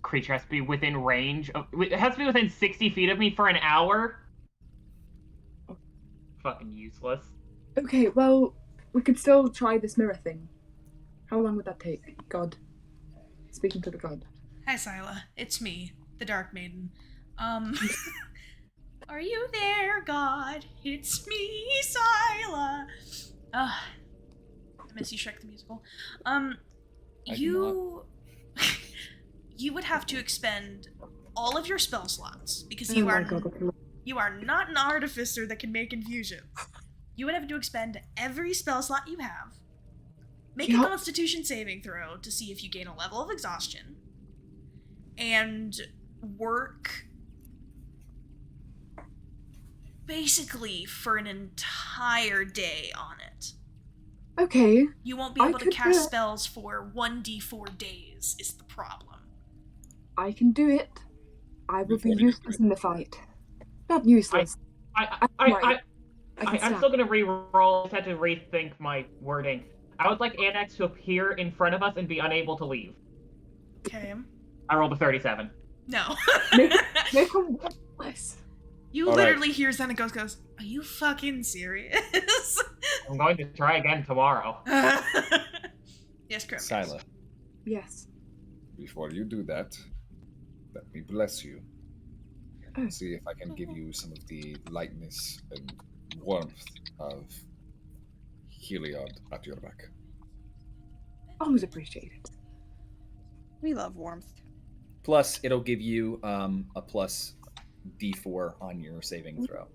creature has to be within range of. It has to be within 60 feet of me for an hour. Fucking useless. Okay, well, we could still try this mirror thing. How long would that take? God. Speaking to the god. Hi, Syla. It's me, the Dark Maiden. Are you there, God? It's me, Syla. I miss you, Shrek the Musical. You would have to expend all of your spell slots because you are not an artificer that can make infusions. You would have to expend every spell slot you have. Make a Constitution saving throw to see if you gain a level of exhaustion. And work basically for an entire day on it. Okay. You won't be able to cast spells for 1d4 days is the problem. I can do it. I will be useless in the fight. Not useless. I'm still gonna re-roll. I just had to rethink my wording. I would like Anax to appear in front of us and be unable to leave. Okay. I rolled a 37. No. Make him worthless. You literally hear Xenagos goes, are you fucking serious? I'm going to try again tomorrow. Yes, Khromius. Syla. Yes. Before you do that, let me bless you. See if I can give you some of the lightness and warmth of Heliod at your back. Always appreciated. We love warmth. Plus, it'll give you a plus D4 on your saving throw.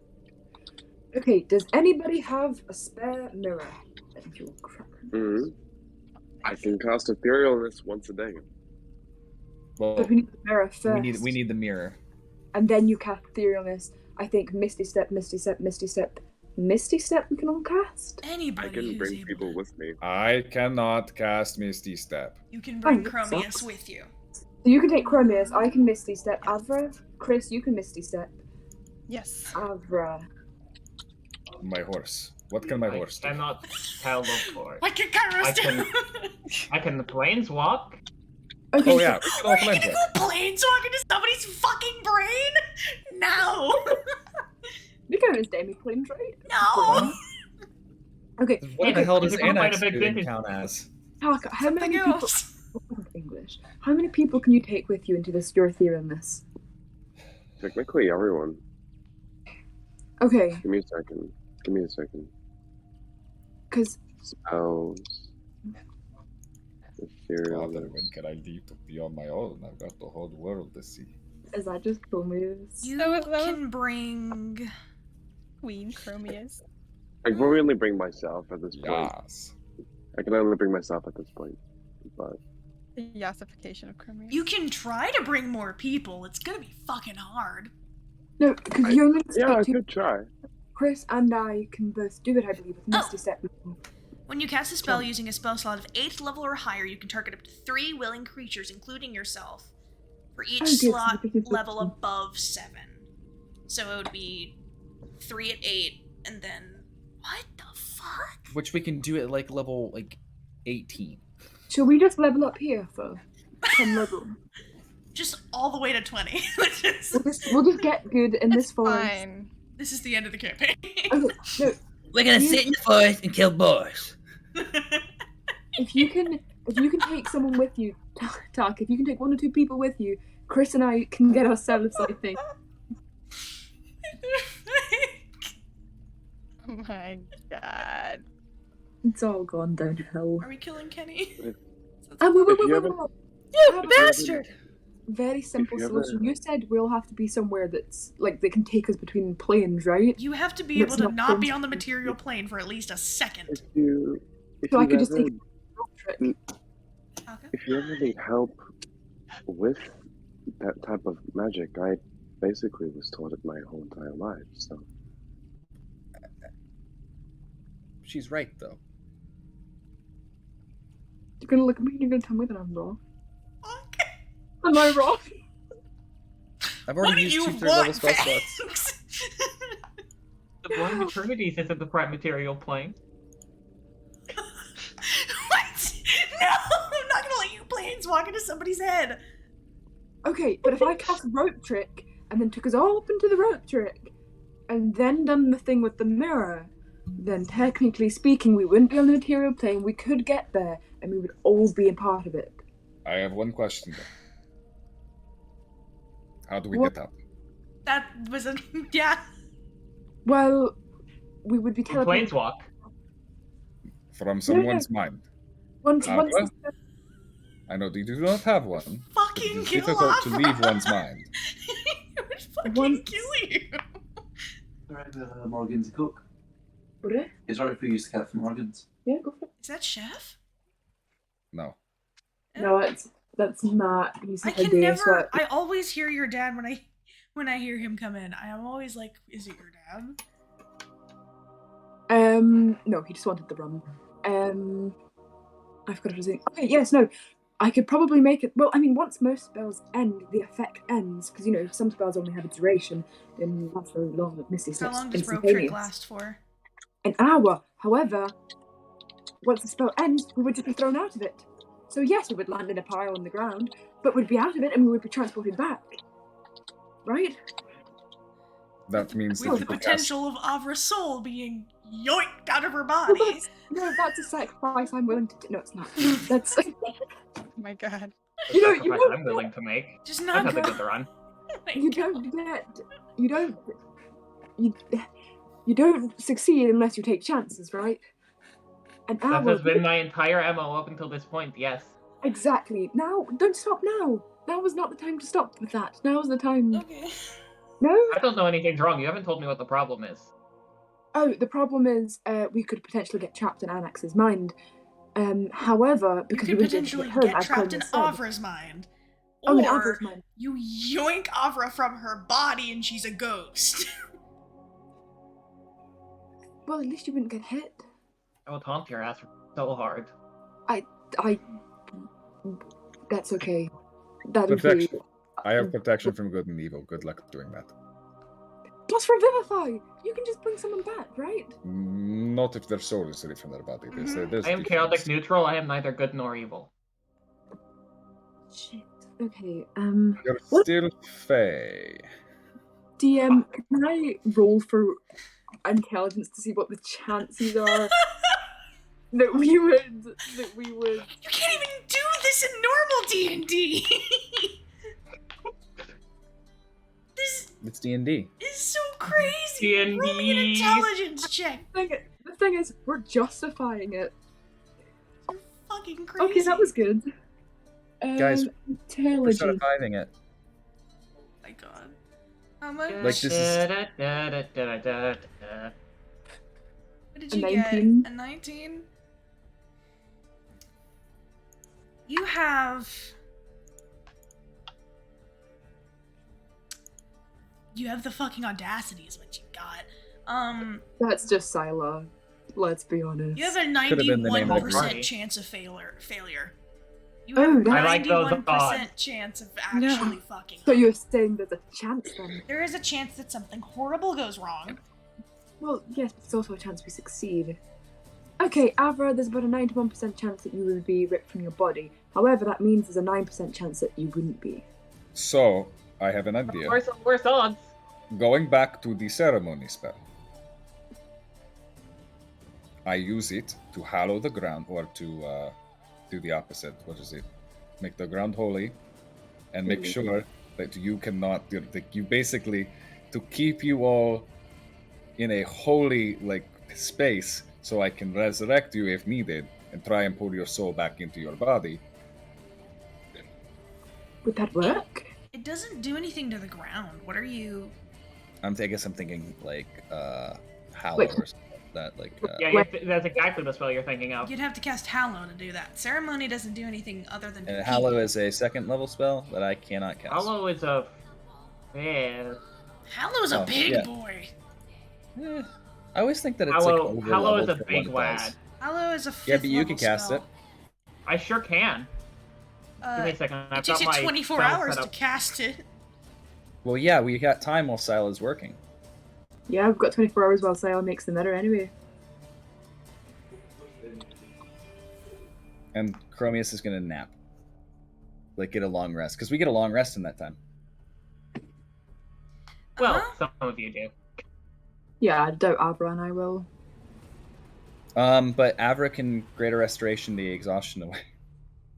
Okay, does anybody have a spare mirror? I can cast Etherealness once a day. Well, But we need the mirror first. we need the mirror. And then you cast Etherealness. I think Misty Step, Misty Step, Misty Step. Misty Step we can all cast? Anybody I can who's bring able people to. with me. I cannot cast Misty Step. You can bring Oh, Khromius sucks. with you. So you can take Khromius, I can Misty Step. Avra, Khrys, you can Misty Step. Yes. Avra. My horse. What can my horse do? I cannot teleport. What can Kairos do? I can planeswalk. Okay, Oh yeah, we can all Are you blend gonna it. go planeswalk into somebody's fucking brain? No! you can just Demi Plane trade. No! Okay, What the hell does Is it quite a Anax big doing difference? count as? Taka, how many Something people... else. English. How many people can you take with you into this, your Etherealness? Technically, everyone. Okay, Give me a second. because Spells. Father, Etherealness. when can I leave to be on my own? I've got the whole world to see. is that just Khromius? You That was- can bring... Queen Khromius. I can probably only bring myself at this point. Yes. I can only bring myself at this point. But The yassification of Khromius. You can try to bring more people. It's gonna be fucking hard. No, because you only yeah, I take could try. Khrys and I can both do it, I believe, with Misty Step. When you cast a spell using a spell slot of 8th level or higher, you can target up to 3 willing creatures, including yourself, for each Oh, dear, slot this is level awesome. above 7. So it would be 3 at 8, and then... What the fuck? Which we can do at like level 18. Shall we just level up here for 10 level? Just all the way to 20. We'll just get good in this forest. Fine. This is the end of the campaign. Okay, no, We're gonna sit in the forest and kill boars. if you can take someone with you, Tak, if you can take 1 or 2 people with you, Khrys and I can get ourselves, I think. Oh my god. It's all gone downhill. Are we killing Kenny? Wait. You Bastard! Very simple If you ever- solution. You said we'll have to be somewhere that's like they can take us between planes, right? You have to be Let's able to not not be go- on the material plane for at least a second. If you So I ever, could just take a road trip. Okay. if you ever need help with that type of magic, I basically was taught it my whole entire life. So She's right though. You're gonna look at me and you're gonna tell me that I'm wrong. Okay. Am I wrong? I've What already do used you 2 third level want, spell slots. Fangs? The Blind Eternities isn't the prime material plane. What? No! I'm not gonna let you planeswalk into somebody's head. Okay, but if I cast rope trick and then took us all up into the rope trick and then done the thing with the mirror, then technically speaking, we wouldn't be on the material plane. We could get there, and we would all be a part of it. I have one question though. How do we What? get up? That was a yeah. Well, we would be teleported. Planeswalk. From someone's mind. Once Avra? I know you do not have one. But it Fucking is kill difficult to Avra. leave one's mind. It would fucking Once- kill you. Alright, Morgan's a cook. Would it? It's right if we use the cat from Morgan's. Yeah, go for it. Is that Chef? No. No, that's Matt. He's I a can day, never. so I always hear your dad when I hear him come in. I am always like, is it your dad? No, he just wanted the rum. I forgot what I was saying. Okay, yes, no. I could probably make it. Well, I mean, once most spells end, the effect ends because some spells only have a duration and not very long. Like Misty How Steps, long does rope trick instantaneous. last for? An hour. However, once the spell ends, we would just be thrown out of it. So yes, we would land in a pile on the ground, but we'd be out of it and we would be transported back. Right? That means that With you the could cast. potential of Avra's soul being yoinked out of her Well, body. that's a sacrifice I'm willing to do. No, it's not. That's Oh my god. you know Sacrifice don't I'm willing to make. Just I've not had the good. good run. you don't succeed unless you take chances, right? An That hour. has been my entire MO up until this point, yes. Exactly. Now, don't stop now. Now is not the time to stop with that. Now is the time. Okay. No. I don't know anything's wrong. You haven't told me what the problem is. Oh, the problem is we could potentially get trapped in Anax's mind. However, You because could we wouldn't be able potentially to get home, get as trapped in Khromius said. Avra's mind. Oh, in Or Avra's mind. you yoink Avra from her body and she's a ghost. Well, at least you wouldn't get hit. I will taunt your ass so hard. That's okay. That would be. Protection. I have protection from good and evil. Good luck doing that. Plus Revivify! You can just bring someone back, right? Not if their soul is ripped from their body. There's I am difference. chaotic neutral. I am neither good nor evil. Shit. Okay, You're What? still Fae. DM, can I roll for intelligence to see what the chances are that we would You can't even do this in normal D&D. This It's D&D. is so crazy. D&D. Roll me an intelligence check. The thing is, we're justifying it. Fucking crazy. Okay, that was good. Guys, We're Intelligence. surviving it. Oh my god. How much? Like, this is- What did you A get? 19. A 19? You have... You have the fucking audacity is what you got. That's just Syla. Let's be honest. You have a Could've been the name of the 91% party. chance of failure. You Oh, have a that- I like those 91% odds. chance of actually fucking. So you're saying there's a chance then? There is a chance that something horrible goes wrong. Well, yes, but there's also a chance we succeed. Okay, Avra, there's about a 91% chance that you will be ripped from your body. However, that means there's a 9% chance that you wouldn't be. So, I have an idea. Worse odds. Going back to the ceremony spell. I use it to hallow the ground, or to do the opposite. What is it? Make the ground holy, and make sure that you cannot. That you basically, to keep you all in a holy space, so I can resurrect you if needed, and try and pull your soul back into your body. Would that work? It doesn't do anything to the ground. What are you? I guess I'm thinking Hallow Wait. or something like that. Yeah, that's exactly the spell you're thinking of. You'd have to cast Hallow to do that. Ceremony doesn't do anything other than. And Hallow is a second level spell that I cannot cast. Hollow is a... Yeah. Hallow's a Oh, big yeah. boy. I always think that it's Hallow is over-leveled a for big what it does. lad. Hallow is a fifth Yeah, but you level can cast spell. it. I sure can. Give me a second. It I've takes got you my 24 spell hours set to up. cast it. Well, yeah, we got time while Syla's working. Yeah, I've got 24 hours while Syla makes the mirror anyway. And Khromius is gonna nap. Get a long rest. Because we get a long rest in that time. Well, Uh-huh. some of you do. Yeah, I doubt Avra and I will. But Avra can greater restoration the exhaustion away.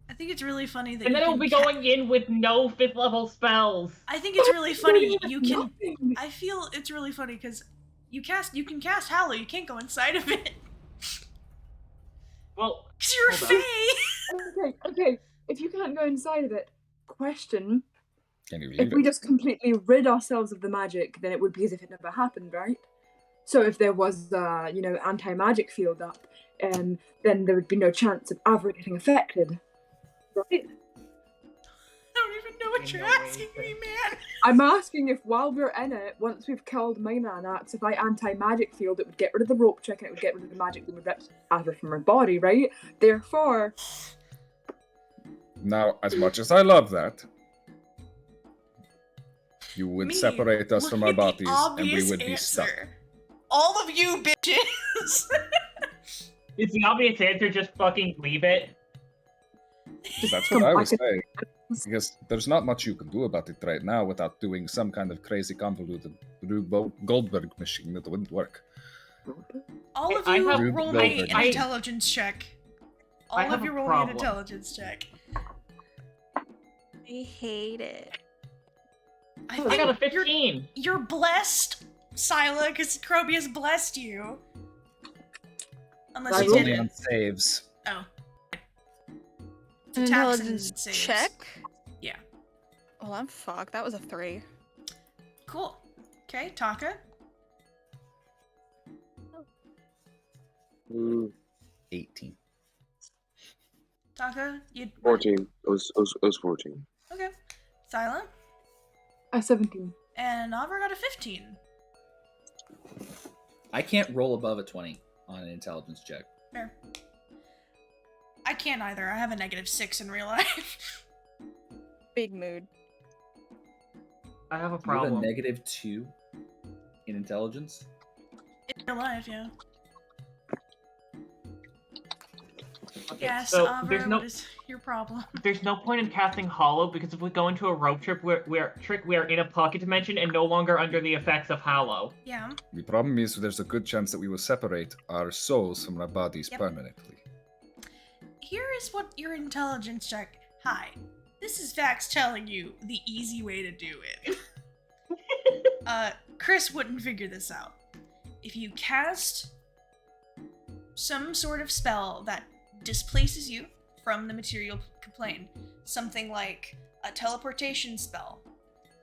I think it's really funny that And you then can we'll be going in with no 5th level spells. I think it's really funny you can. Nothing. I feel it's really funny because you can cast Hallow. You can't go inside of it. Well, Cause you're a hold on. fae. Okay. If you can't go inside of it, question: Can you if leave we it? just completely rid ourselves of the magic, then it would be as if it never happened, right? So if there was, anti-magic field up, then there would be no chance of Avra getting affected, right? I don't even know what you're asking me, man. I'm asking if while we're in it, once we've killed Mind Anax, if I anti-magic field, it would get rid of the rope trick and it would get rid of the magic that would rip Avra from her body, right? Therefore... Now, as much as I love that, you would Me, separate us from look our at the bodies and we obvious would be stuck. answer. All of you bitches. Is the obvious answer just fucking leave it? That's what I was saying. Because there's not much you can do about it right now without doing some kind of crazy convoluted Goldberg machine that wouldn't work. All of I you have- roll me an I- intelligence check. All I of have you a roll me an problem. intelligence check. I hate it. I I got a 15. You're blessed, Syla, because Khromius blessed you. Unless I you rolled Only on didn't. saves. Oh. It's An attacks intelligence and saves. check? Yeah. Well, I'm fucked. That was a 3. Cool. Okay, Taka. 18. Taka, you. 14. It was 14. Okay. Syla. A 17. And Avra got a 15. I can't roll above a 20 on an intelligence check. Fair. I can't either. I have a -6 in real life. Big mood. I have a You have a problem. -2 in intelligence? In real life, yeah. Okay, Yes, so Avra, what is your problem? there's no point in casting Hollow because if we go into a road trip, we're in a pocket dimension and no longer under the effects of Hollow. Yeah. The problem is there's a good chance that we will separate our souls from our bodies Yep. permanently. Here is what your intelligence check. Hi. This is Vax telling you the easy way to do it. Chris wouldn't figure this out. If you cast some sort of spell that displaces you from the material plane, something like a teleportation spell,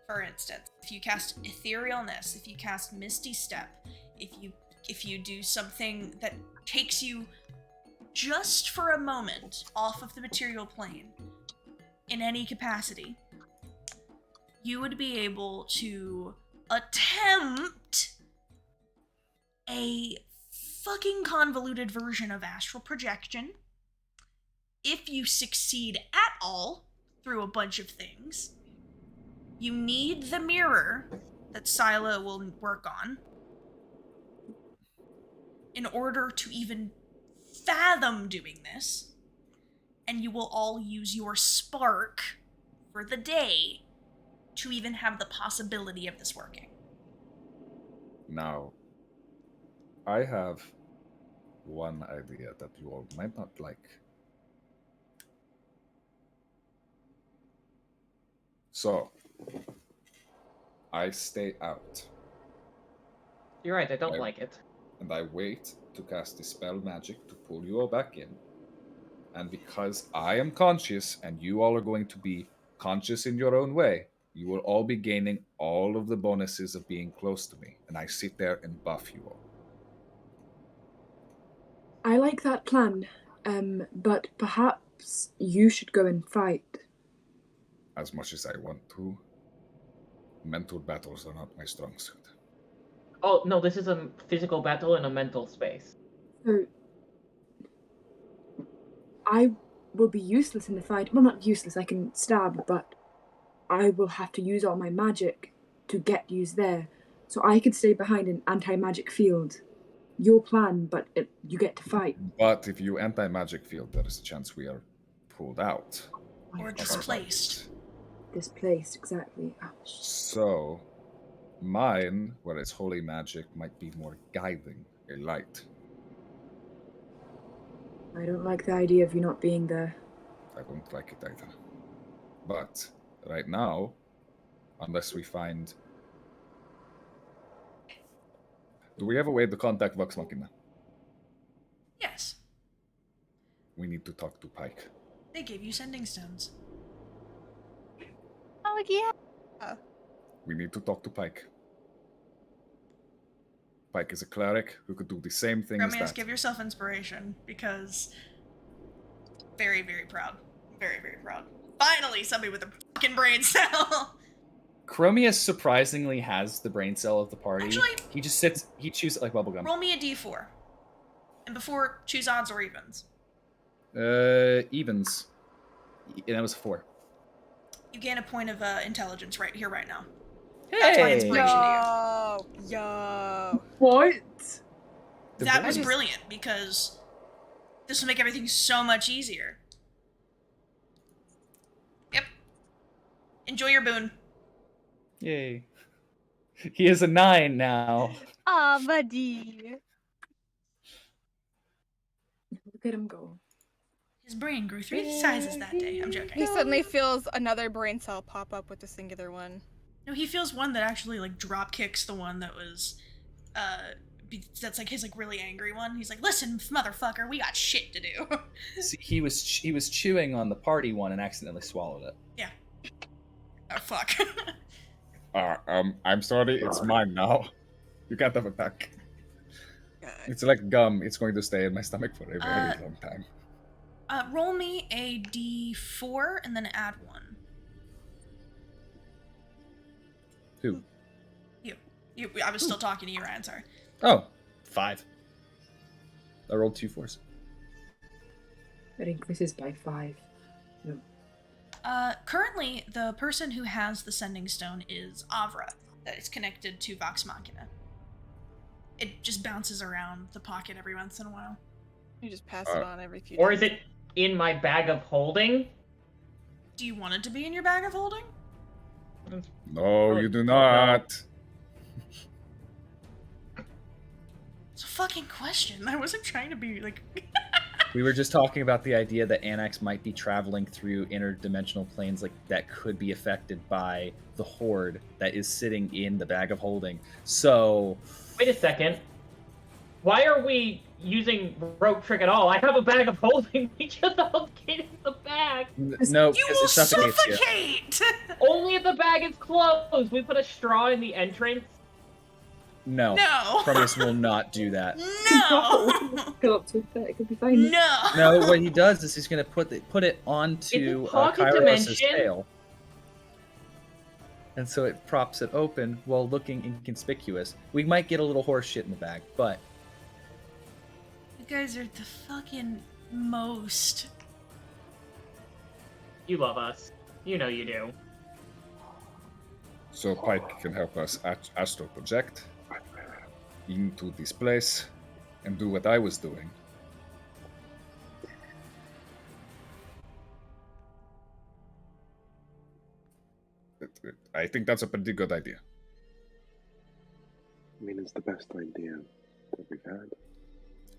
for instance, if you cast etherealness, if you cast misty step, if you do something that takes you just for a moment off of the material plane in any capacity, you would be able to attempt a fucking convoluted version of astral projection. If you succeed at all through a bunch of things, you need the mirror that Syla will work on in order to even fathom doing this, and you will all use your spark for the day to even have the possibility of this working. Now, I have one idea that you all might not like. So, I stay out, You're right, I don't Okay. like it. and I wait to cast Dispel Magic to pull you all back in. And because I am conscious, and you all are going to be conscious in your own way, you will all be gaining all of the bonuses of being close to me, and I sit there and buff you all. I like that plan, but perhaps you should go and fight. As much as I want to, mental battles are not my strong suit. Oh, no, this is a physical battle in a mental space. So, I will be useless in the fight. Well, not useless, I can stab, but I will have to use all my magic to get used there. So I could stay behind an anti-magic field. Your plan, but you get to fight. But if you anti-magic field, there is a chance we are pulled out. Or of our displaced. bodies. Displaced, exactly. So, mine, where it's holy magic, might be more guiding, a light. I don't like the idea of you not being there. I don't like it either. But right now, unless we find... Do we have a way to contact Vox Machina? Yes, We need to talk to Pike. they gave you sending stones. Oh yeah. We need to talk to Pike. Pike is a cleric who could do the same thing as Khromius, that. give yourself inspiration, because very, very proud. Very, very proud. Finally, somebody with a fucking brain cell! Khromius surprisingly has the brain cell of the party. Actually- he just sits. He chews it like bubblegum. Roll me a d4. And before, choose odds or evens. Evens. And that was 4. You gain a point of intelligence right here, right now. Hey! That's my inspiration to you. Yo. What? That was just- brilliant, because this will make everything so much easier. Yep. Enjoy your boon. Yay. He is a 9 now. Aw, buddy. Look at him go. His brain grew 3 sizes that day. I'm joking. He suddenly feels another brain cell pop up with the singular one. No, he feels one that actually like drop kicks the one that was, that's like his like really angry one. He's like, "Listen, motherfucker, we got shit to do." See, he was chewing on the party one and accidentally swallowed it. Yeah. Oh fuck. I'm sorry, it's mine now. You can't have it back. God. It's like gum. It's going to stay in my stomach for a very long time. Roll me a d4 and then add 1. Who? You. I was still talking to you, Ryan. Sorry. Oh, 5. I rolled 2 4s. That increases by 5. No. Currently, the person who has the sending stone is Avra, that is connected to Vox Machina. It just bounces around the pocket every once in a while. You just pass it on every few Or days. is it in my bag of holding? Do you want it to be in your bag of holding? no, you do not. It's a fucking question. I wasn't trying to be like... We were just talking about the idea that Anax might be traveling through interdimensional planes like that could be affected by the horde that is sitting in the bag of holding. So Wait a second. Why are we using rope trick at all? I have a bag of holding. We just all get in the bag. no, You because will it suffocates you. suffocate! Only if the bag is closed. We put a straw in the entrance. No. No! Khromius will not do that. No! Fill up to it, it could be fine. No! No, what he does is he's going to put it onto It's a pocket Kairos' dimension. tail. And so it props it open while looking inconspicuous. We might get a little horse shit in the bag, but You guys are the fucking most. You love us. You know you do. So Pike can help us astral project into this place and do what I was doing. I think that's a pretty good idea. I mean, it's the best idea that we've had.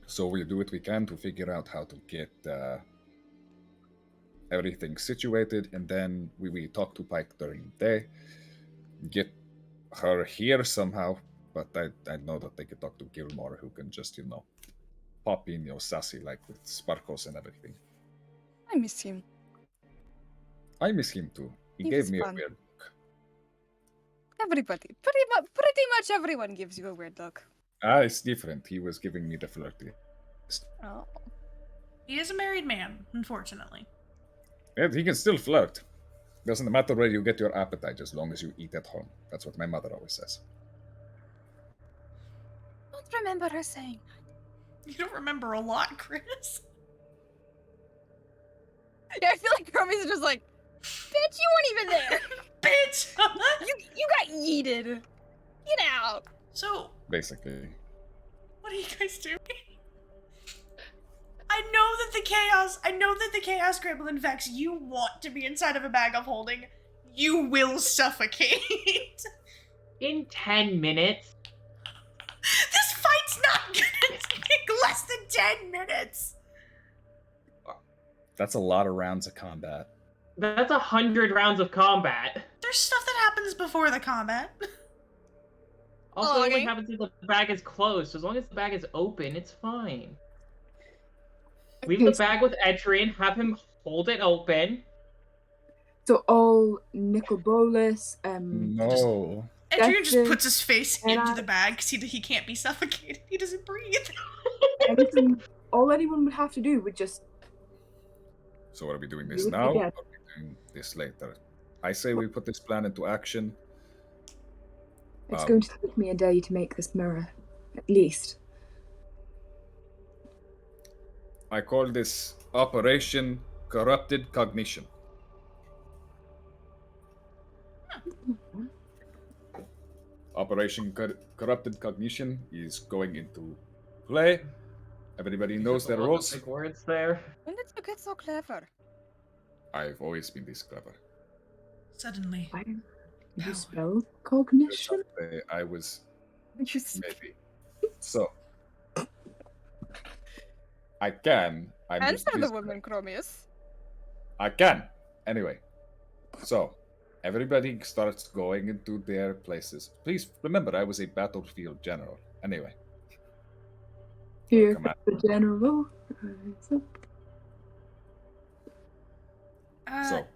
So we'll do what we can to figure out how to get everything situated, and then we talk to Pike during the day, get her here somehow, but I know that they can talk to Gilmore, who can just, pop in your sassy, like with sparkles and everything. I miss him. I miss him too. He He gave was me fun. a weird look. Everybody. Pretty much everyone gives you a weird look. It's different. He was giving me the flirty. Oh. He is a married man, unfortunately. Yeah, he can still flirt. Doesn't matter where you get your appetite as long as you eat at home. That's what my mother always says. Don't remember her saying. You don't remember a lot, Chris. Yeah, I feel like Khromius is just like, bitch, you weren't even there. Bitch! You got yeeted. Get out. So, Basically. what are you guys doing? I know that the Chaos Gremlin Vex, you want to be inside of a bag of holding. You will suffocate. In 10 minutes. This fight's not gonna take less than 10 minutes. That's a lot of rounds of combat. That's 100 rounds of combat. There's stuff that happens before the combat. Also, it only Okay. happens if the bag is closed. So as long as the bag is open, it's fine. Leave the bag with Ettrian, have him hold it open. So all Nicol Bolas, No. Ettrian just That's puts his face and into I- the bag because he can't be suffocated. He doesn't breathe. anything, all anyone would have to do would just. So are we doing You this would be now? Or dead. are we doing this later? I say we put this plan into action. It's going to take me a day to make this mirror, at least. I call this Operation Corrupted Cognition. Operation Corrupted Cognition is going into play. Everybody knows their roles. Big words there. When did you get so clever? I've always been this clever. Suddenly. Why did you spell cognition? I was You sp- maybe. So I can. I'm just Answer the busy. woman, Khromius. I can. Anyway, so everybody starts going into their places. Please remember, I was a battlefield general. Anyway, Here, Command. the general. So.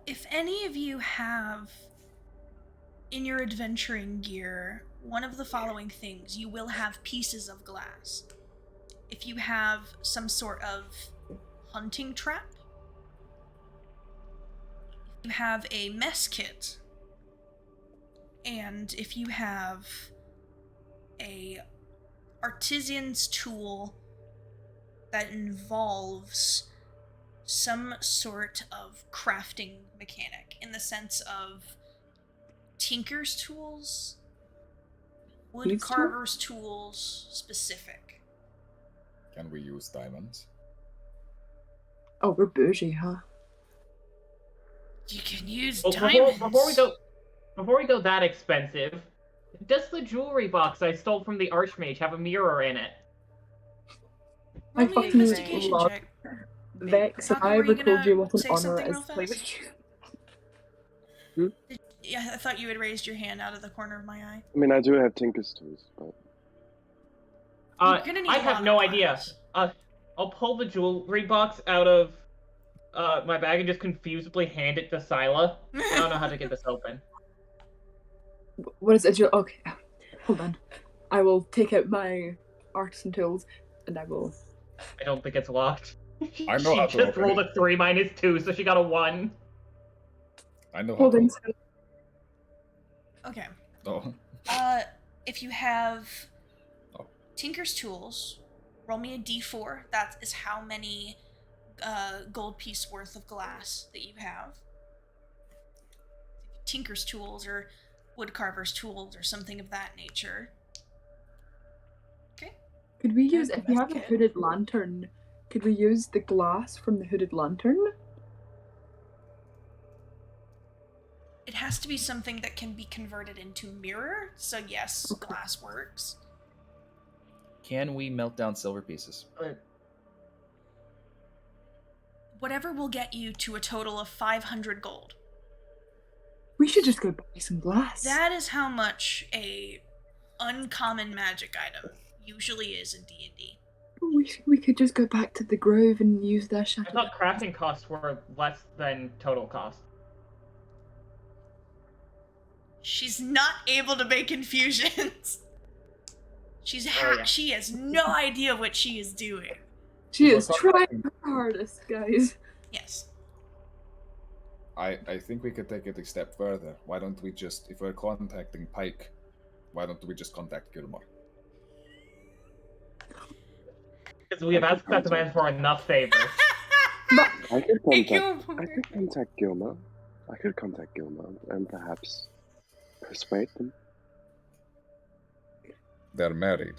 If any of you have in your adventuring gear one of the following things, you will have pieces of glass. If you have some sort of hunting trap, if you have a mess kit, and if you have a artisan's tool that involves some sort of crafting mechanic, in the sense of tinker's tools, wood These carver's tools specific. Can we use diamonds? Oh, we're bougie, huh? You can use Well, diamonds. before we go that expensive, does the jewelry box I stole from the Archmage have a mirror in it? Roll I me an fucking investigation love check. Vex, if Taco, I were you ever told gonna you what an say honor something it real is to play fast? with you. Yeah, I thought you had raised your hand out of the corner of my eye. I mean, I do have Tinker's tools, but You're gonna need I a have lot no of idea. glass. I'll pull the jewelry box out of my bag and just confusedly hand it to Syla. I don't know how to get this open. What is it? Okay, hold on. I will take out my artisan tools, and I will. I don't think it's locked. I know how She to just open rolled it. a 3 minus 2, so she got a 1. I know how Holding. to. Okay. Oh. If you have Oh. Tinker's tools, roll me a d4. That is how many gold piece worth of glass that you have. Tinker's tools or woodcarver's tools or something of that nature. Okay. Could we use, That's if you have a good. hooded lantern, could we use the glass from the hooded lantern? It has to be something that can be converted into mirror, so yes, Okay. glass works. Can we melt down silver pieces? Whatever will get you to a total of 500 gold. We should just go buy some glass. That is how much a uncommon magic item usually is in D&D. We could just go back to the grove and use their I shadow. thought crafting costs were less than total cost. She's not able to make infusions. She has no idea what she is doing. She is We're trying talking- her hardest, guys. Yes. I think we could take it a step further. Why don't we just, if we're contacting Pike, why don't we just contact Gilmore? Because we have asked that man for enough favors. But I could Thank contact. you. I could contact Gilmer. I could contact Gilmer and perhaps persuade them. They're married.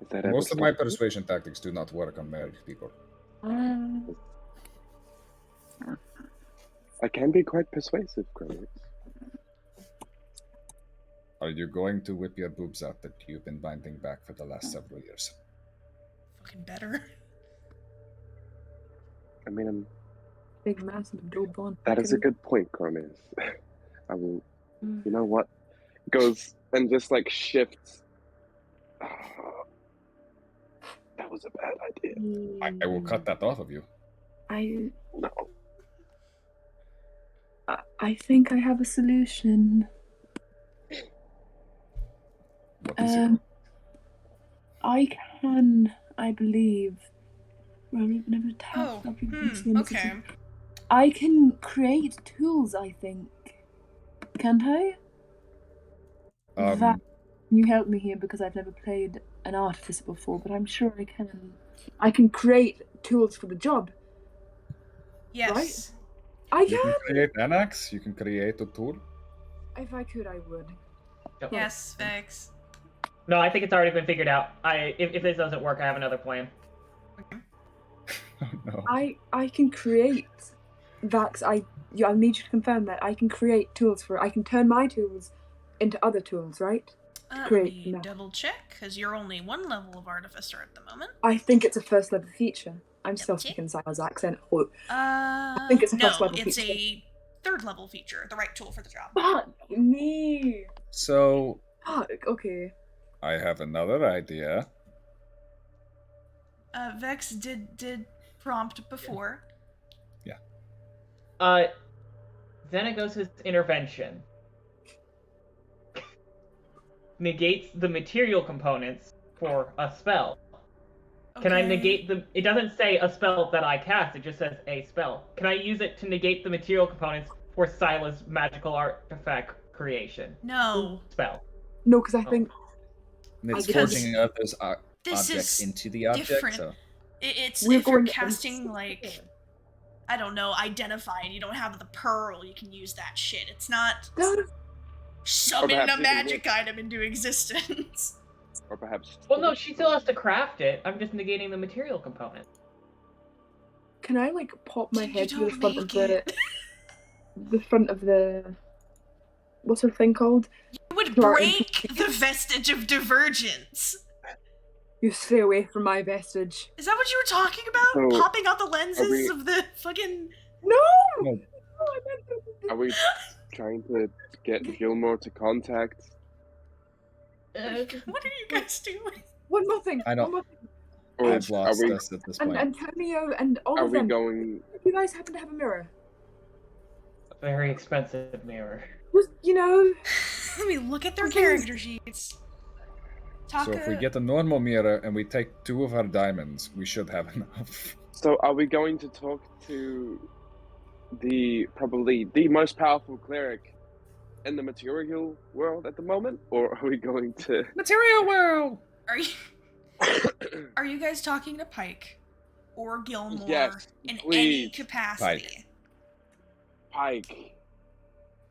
If that Most ever of my stops me. persuasion tactics do not work on married people. I can be quite persuasive, Khromius. Are you going to whip your boobs out that you've been binding back for the last several years? fucking better. I mean, Big massive dual bond. that is a good point, Khromius. I will. You know what? Goes and just like shifts. That was a bad idea. I will cut that off of you. No. I think I have a solution. What is it? I believe. Okay. I can create tools, I think. Can't I? Can you help me here because I've never played an artificer before, but I'm sure I can. I can create tools for the job. Yes. Right? I You can. can create Anax. You can create a tool. If I could, I would. Yes, thanks. No, I think it's already been figured out. If this doesn't work, I have another plan. Oh, no. I can create. Vax, I need you to confirm that. I can create tools I can turn my tools into other tools, right? Let Great, me no. double check, because you're only one level of artificer at the moment. I think it's a first level feature. I'm still speaking Syla's accent. I think it's a first level it's feature. a third level feature, the right tool for the job. Fuck me. So, Fuck, okay. I have another idea. Vex did prompt before. Xenagos' intervention negates the material components for a spell. Can I negate the... It doesn't say a spell that I cast, it just says a spell. Can I use it to negate the material components for Syla's magical artifact creation? No. Spell. No, because I think... And it's Because forging others this objects is into the object, different. so... It's We're if you're going casting, like, I don't know, identify, and you don't have the pearl, you can use that shit. It's not summoning a perhaps magic item into existence. Or perhaps. Well, no, she still has to craft it. I'm just negating the material component. Can I, like, pop my You head to the don't front of make the... it. The front of the... What's her thing called? You would Right. break the vestige of divergence. You stay away from my vestige. Is that what you were talking about? So, Popping out the lenses we- of the fucking... No! No. Are we trying to get Gilmore to contact? What are you guys doing? One more thing. I know. One more thing. Or I've lost are we, us at this point. And Cameo and all are of we them. going? You guys happen to have a mirror? A very expensive mirror. Just, Let me look at their character sheets. So if we get a normal mirror and we take 2 of our diamonds, we should have enough. So are we going to talk to probably the most powerful cleric in the material world at the moment, or are we going to Material world! Are you guys talking to Pike or Gilmore Yes, in please. any capacity? Pike?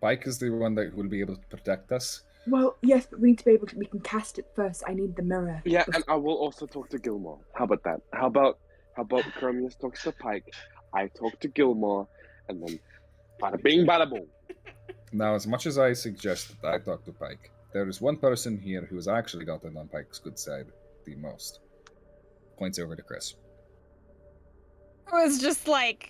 Pike is the one that will be able to protect us. Well, yes, but we need to be able to. We can cast it first. I need the mirror. Yeah, and I will also talk to Gilmore. How about that? How about Khromius talks to Pike, I talk to Gilmore, and then bada bing, bada boom. Now, as much as I suggest that I talk to Pike, there is one person here who has actually gotten on Pike's good side the most. Points over to Khrys. It was just like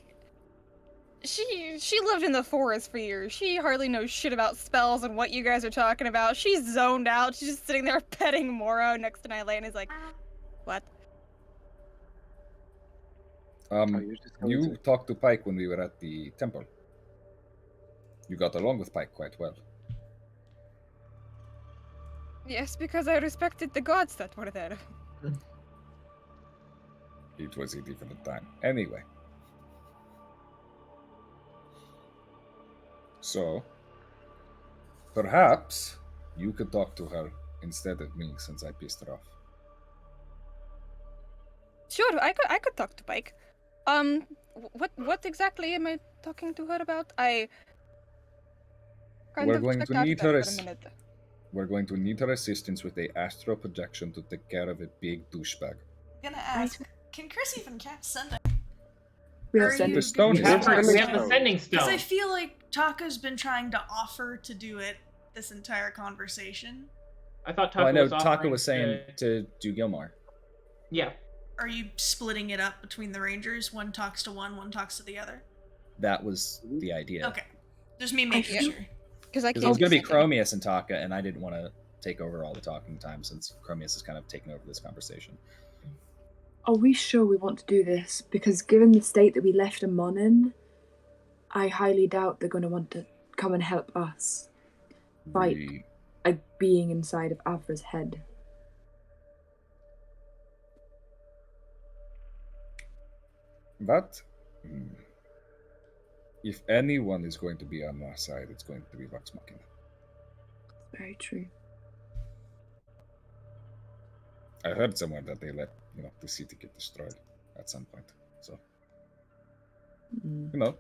she lived in the forest for years. She hardly knows shit about spells and what you guys are talking about. She's zoned out. She's just sitting there petting Moro next to Nyla, and he's like, "What?" You talked to Pike when we were at the temple. You got along with Pike quite well. Yes, because I respected the gods that were there. It was a different time. Anyway. So, perhaps you could talk to her instead of me, since I pissed her off. Sure, I could talk to Pike. What exactly am I talking to her about? I kind We're of going checked to out need of that her for a minute. We're going to need her assistance with a astral projection to take care of a big douchebag. I'm gonna ask, can Khrys even cast sending? We have Are sent you The stone gonna- is We have the sending Because I stone. feel like Taka's been trying to offer to do it this entire conversation. I thought Taka Well, I know was Taka offering was saying to do Gilmore. Yeah. Are you splitting it up between the rangers? One talks to one talks to the other? That was the idea. Okay. Just me making feel- sure. Because I Because can't. it was going to be second. Khromius and Taka, and I didn't want to take over all the talking time since Khromius has kind of taken over this conversation. Are we sure we want to do this? Because given the state that we left them on in, I highly doubt they're going to want to come and help us fight We, a being inside of Avra's head. that, if anyone is going to be on our side, it's going to be Vox Machina. Very true. I heard somewhere that they let the city get destroyed at some point. So Mm.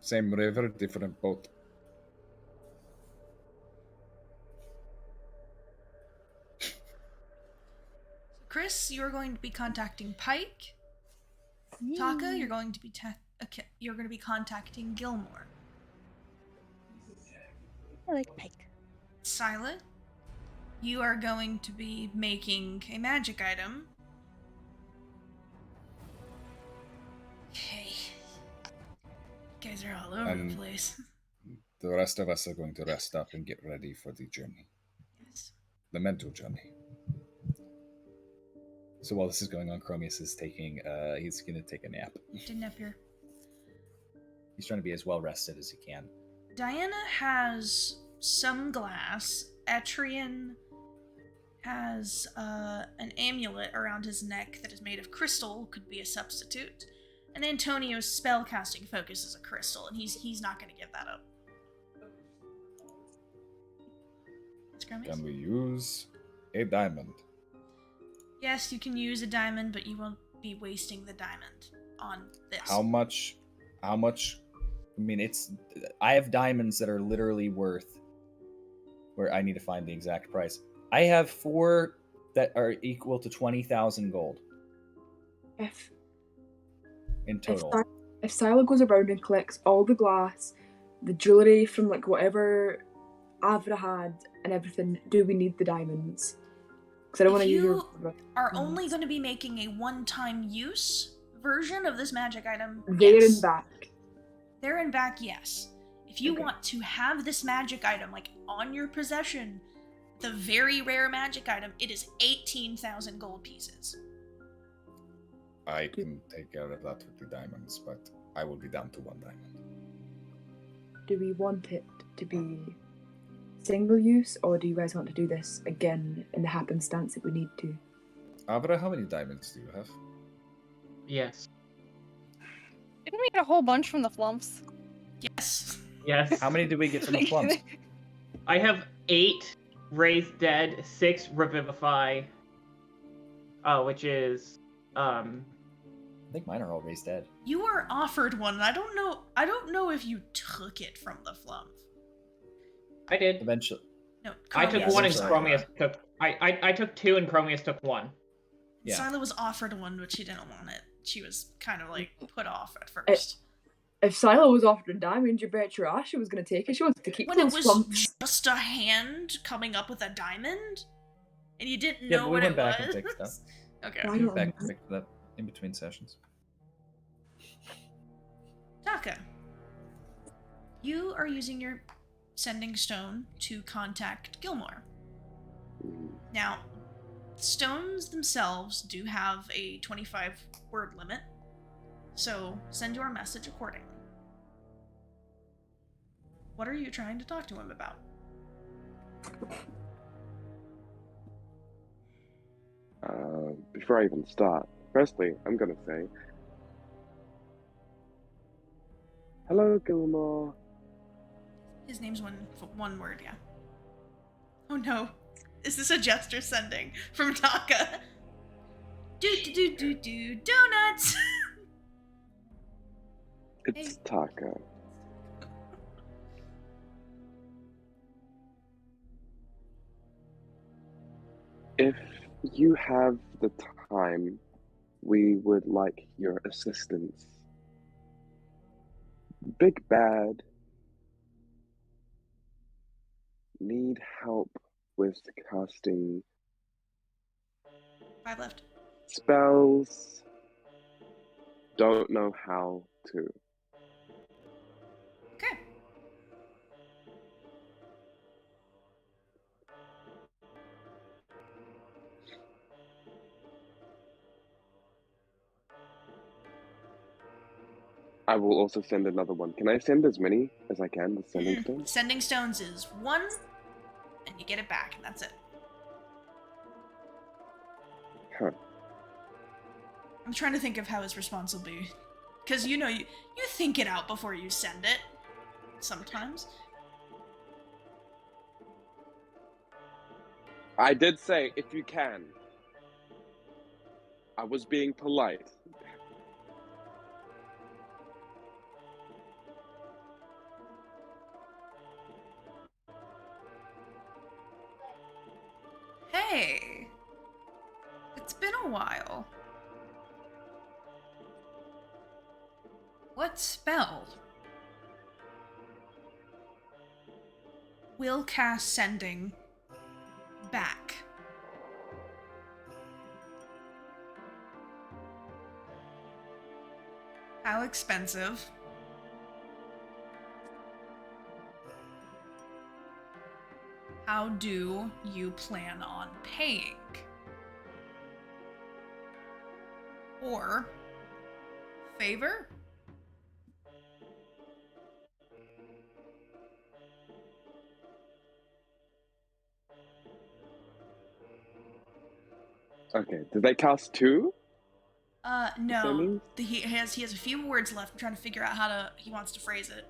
same river, different boat. Chris, you're going to be contacting Pike. Taka, you're going to be contacting Gilmore. I like Pike. Syla, you are going to be making a magic item. Okay. You guys are all over the place. The rest of us are going to rest up and get ready for the journey. Yes. The mental journey. So while this is going on, Khromius is he's going to take a nap. Didn't appear. He's trying to be as well rested as he can. Diana has some glass. Ettrian has an amulet around his neck that is made of crystal, could be a substitute. And Antonio's spellcasting focus is a crystal, and he's not going to give that up. Can we use a diamond? Yes, you can use a diamond, but you won't be wasting the diamond on this. How much? I mean, I have diamonds that are literally worth, where I need to find the exact price. I have 4 that are equal to 20,000 gold in total. If Syla goes around and collects all the glass, the jewellery from whatever Avra had and everything, do we need the diamonds? Because I don't want to use your... are only going to be making a one-time use version of this magic item. There Yes. and back. There and back, yes. If you want to have this magic item, on your possession, the very rare magic item, it is 18,000 gold pieces. I can take care of that with the diamonds, but I will be down to 1 diamond. Do we want it to be single use, or do you guys want to do this again in the happenstance that we need to? Avra, how many diamonds do you have? Yes. Didn't we get a whole bunch from the flumps? Yes. Yes. How many did we get from the plums? I have 8 raise dead, 6 revivify, which is I think mine are all raised dead. You were offered one, and I don't know if you took it from the flump. I did. Eventually. No, I took Khromius 1 and took Khromius took. I took 2 and Khromius took 1. Yeah. Syla was offered one, but she didn't want it. She was kind of put off at first. If Syla was offered a diamond, you bet your ass she was going to take it. She wanted to keep When it those was flumps. just a hand coming up with a diamond, and you didn't Yeah, know but we what went it back was. and picked stuff. Okay. We went back and picked it up in between sessions. Taka, you are using your sending stone to contact Gilmore. Now, stones themselves do have a 25 word limit, so send your message accordingly. What are you trying to talk to him about? Before I even start, firstly, I'm gonna say, hello, Gilmore. His name's one word, yeah. Oh no. Is this a gesture sending from Taka? Do donuts! It's Taka. If you have the time, we would like your assistance. Big Bad need help with casting 5 left. Spells. Don't know how to. Okay. I will also send another one. Can I send as many as I can with sending stones? Sending stones is 1, and you get it back, and that's it. Huh. I'm trying to think of how his response will be. Because, you think it out before you send it. Sometimes. I did say, if you can. I was being polite. Hey! It's been a while. What spell will cast sending back? How expensive? How do you plan on paying? Or favor? Okay, did they cast 2? No. Sending? He has a few words left. I'm trying to figure out how he wants to phrase it.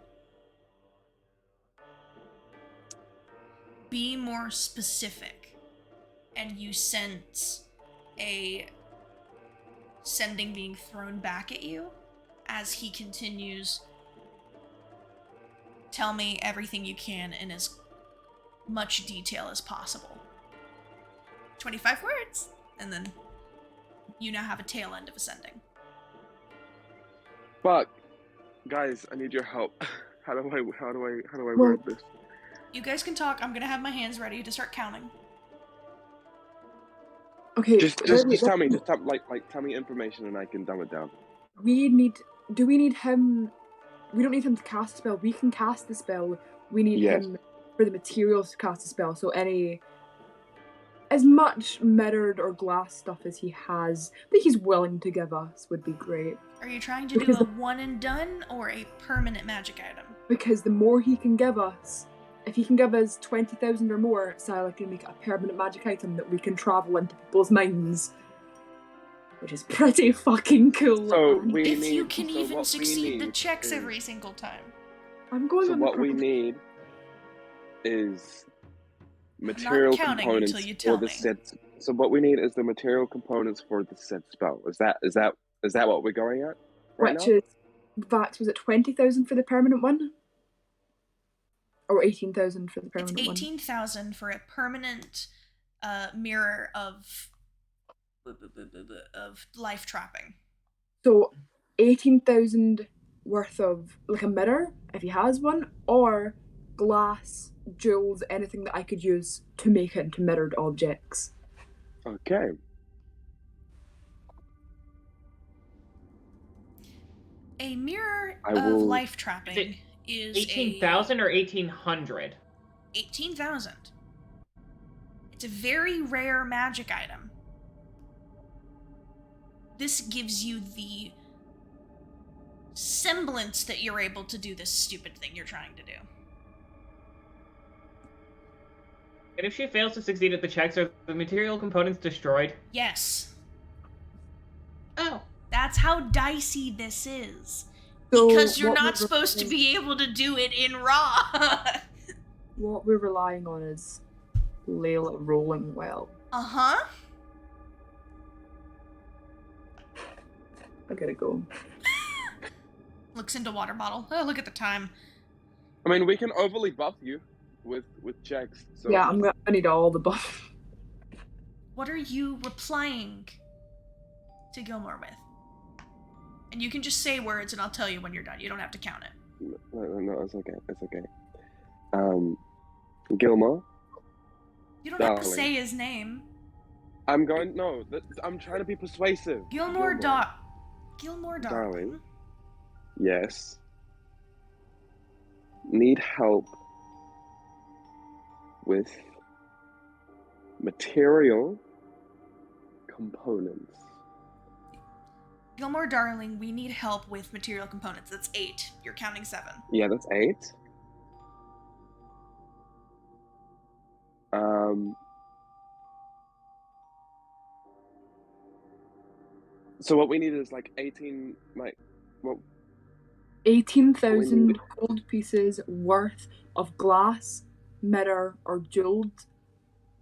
Be more specific. And you sense a sending being thrown back at you as he continues. Tell me everything you can in as much detail as possible. 25 words, and then you now have a tail end of ascending. But, guys, I need your help. How do I word this? You guys can talk. I'm gonna have my hands ready to start counting. Okay. Just tell me. Just tell me information and I can dumb it down. Do we need him? We don't need him to cast a spell. We can cast the spell. We need him for the materials to cast a spell. So as much mirrored or glass stuff as he has that he's willing to give us would be great. Are you trying to do a one and done or a permanent magic item? Because the more he can give us, if he can give us 20,000 or more, Syla can make it a permanent magic item that we can travel into people's minds. Which is pretty fucking cool. So if you can even succeed the checks every single time. I'm going so on what we need is material components for the set. So what we need is the material components for the said spell. Is that what we're going at right Which now? is Vax, was it 20,000 for the permanent one? Or 18,000 for the permanent one? It's 18,000 for a permanent mirror of life trapping. So 18,000 worth of like a mirror, if he has one, or glass, jewels, anything that I could use to make it into mirrored objects. Okay. A mirror of life trapping is 18,000 or 1,800? 18,000. It's a very rare magic item. This gives you the semblance that you're able to do this stupid thing you're trying to do. And if she fails to succeed at the checks, are the material components destroyed? Yes. Oh. That's how dicey this is. So because you're not supposed to be able to do it in raw. What we're relying on is Layla rolling well. Uh-huh. I gotta go. Looks into water bottle. Oh, look at the time. I mean, we can overly buff you with checks. So Yeah, I need all the buff. What are you replying to Gilmore with? And you can just say words and I'll tell you when you're done. You don't have to count it. No, it's okay. It's okay. Gilmore? You don't have to say his name. I'm going. No, I'm trying to be persuasive. Gilmore Darling. Yes. Need help with material components. Gilmore Darling, we need help with material components. That's 8. You're counting 7. Yeah, that's 8. So what we need is like 18, like, well, 18,000 gold pieces worth of glass, mirror, or jeweled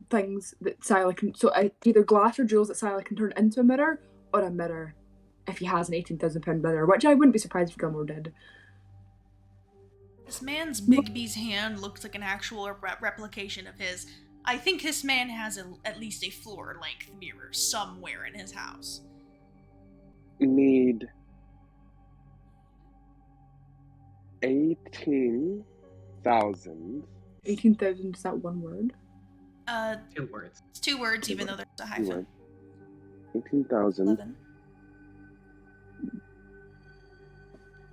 things that Syla can. So either glass or jewels that Syla can turn into a mirror, or a mirror if he has an £18,000 mirror, which I wouldn't be surprised if Gilmore did. This man's Bigby's hand looks like an actual replication of his. I think this man has at least a floor-length mirror somewhere in his house. Need 18,000. 18,000, is that one word? 2 words. It's 2 words, even though there's a hyphen. 18,000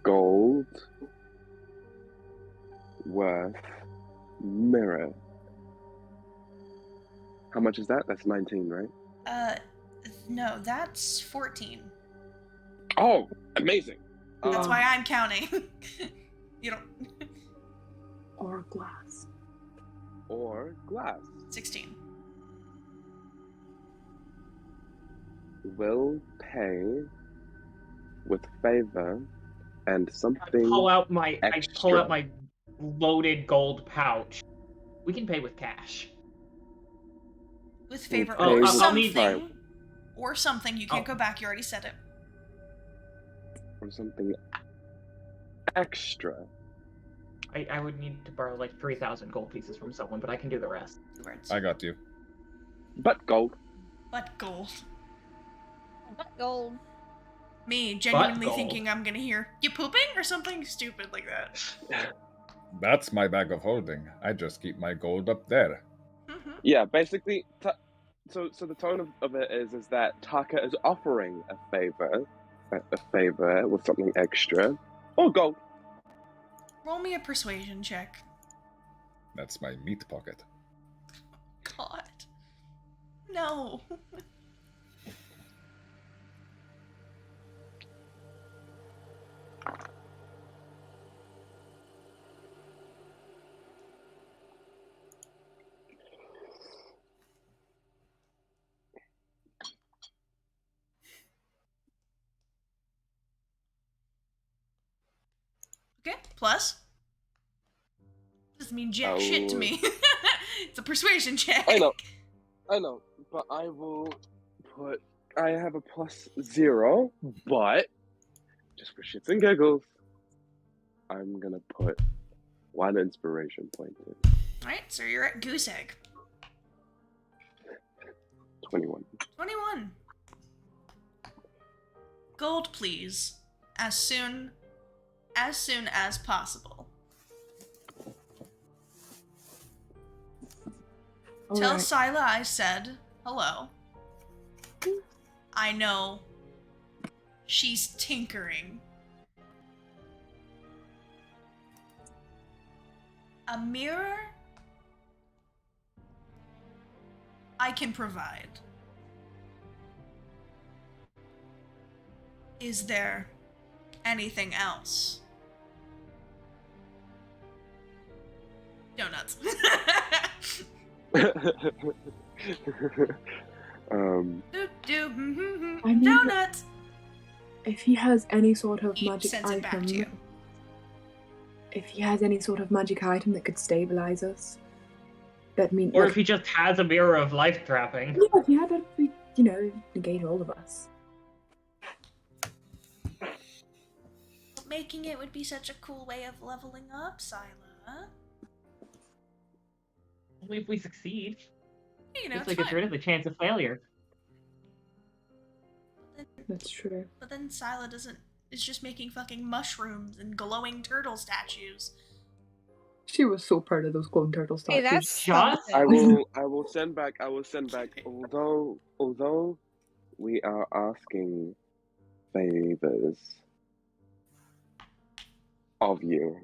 gold worth mirror. How much is that? That's 19, right? No, that's 14. Oh, amazing. That's why I'm counting. You don't... Or glass. Or glass. 16. Will pay with favor and something I pull out my extra. loaded gold pouch. We can pay with cash. With favor We'll or pay something. with- Or something. You can't go back. You already said it. Or something extra. I would need to borrow like 3,000 gold pieces from someone, but I can do the rest. 2 words. I got you. But gold. But gold. But gold. Me genuinely gold. thinking I'm gonna hear, you pooping? Or something stupid like that. That's my bag of holding. I just keep my gold up there. Yeah, basically, so the tone of it is that Taka is offering a favor with something extra, or gold. Roll me a persuasion check. That's my meat pocket. God. No. Okay, plus. Doesn't mean jack shit to me. It's a persuasion check. I know, but I will put. I have a +0, but just for shits and giggles, I'm gonna put 1 inspiration point in. Alright, so you're at goose egg. 21. 21. Gold, please. As soon as possible. Tell Syla I said hello. I know she's tinkering. A mirror I can provide. Is there anything else? Donuts. I mean, Donuts. If he has any sort of magic sends it back to item, you. if he has any sort of magic item that could stabilize us, that means. Or if he just has a mirror of life trapping. Yeah, if he had to, negate all of us. Making it would be such a cool way of leveling up, Syla. Only if we succeed. You know, It's it's like it's fine. rid of the chance of failure. That's true. But then Syla is just making fucking mushrooms and glowing turtle statues. She was so proud of those golden turtle statues. Hey, that's Just- I will send back. Although we are asking favors of you,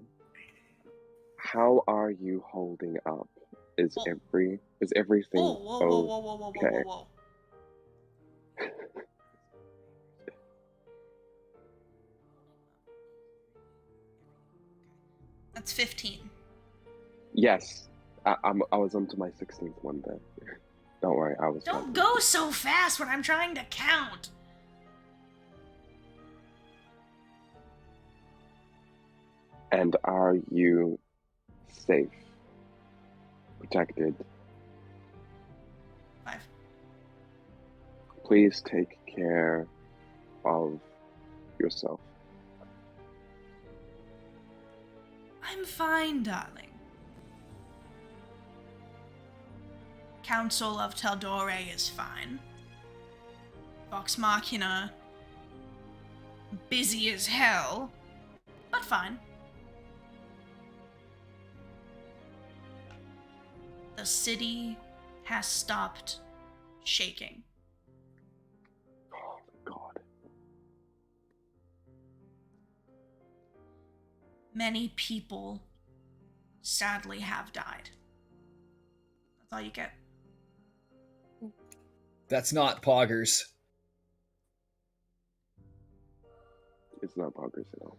how are you holding up? Is everything Whoa. okay? That's 15. Yes, I was on to my 16th one day. Don't worry, I was. Don't go so fast when I'm trying to count. And are you safe, protected? 5. Please take care of yourself. I'm fine, darling. Council of Taldore is fine. Vox Machina, busy as hell, but fine. The city has stopped shaking. Oh, God. Many people sadly have died. That's all you get. That's not poggers. It's not poggers at all.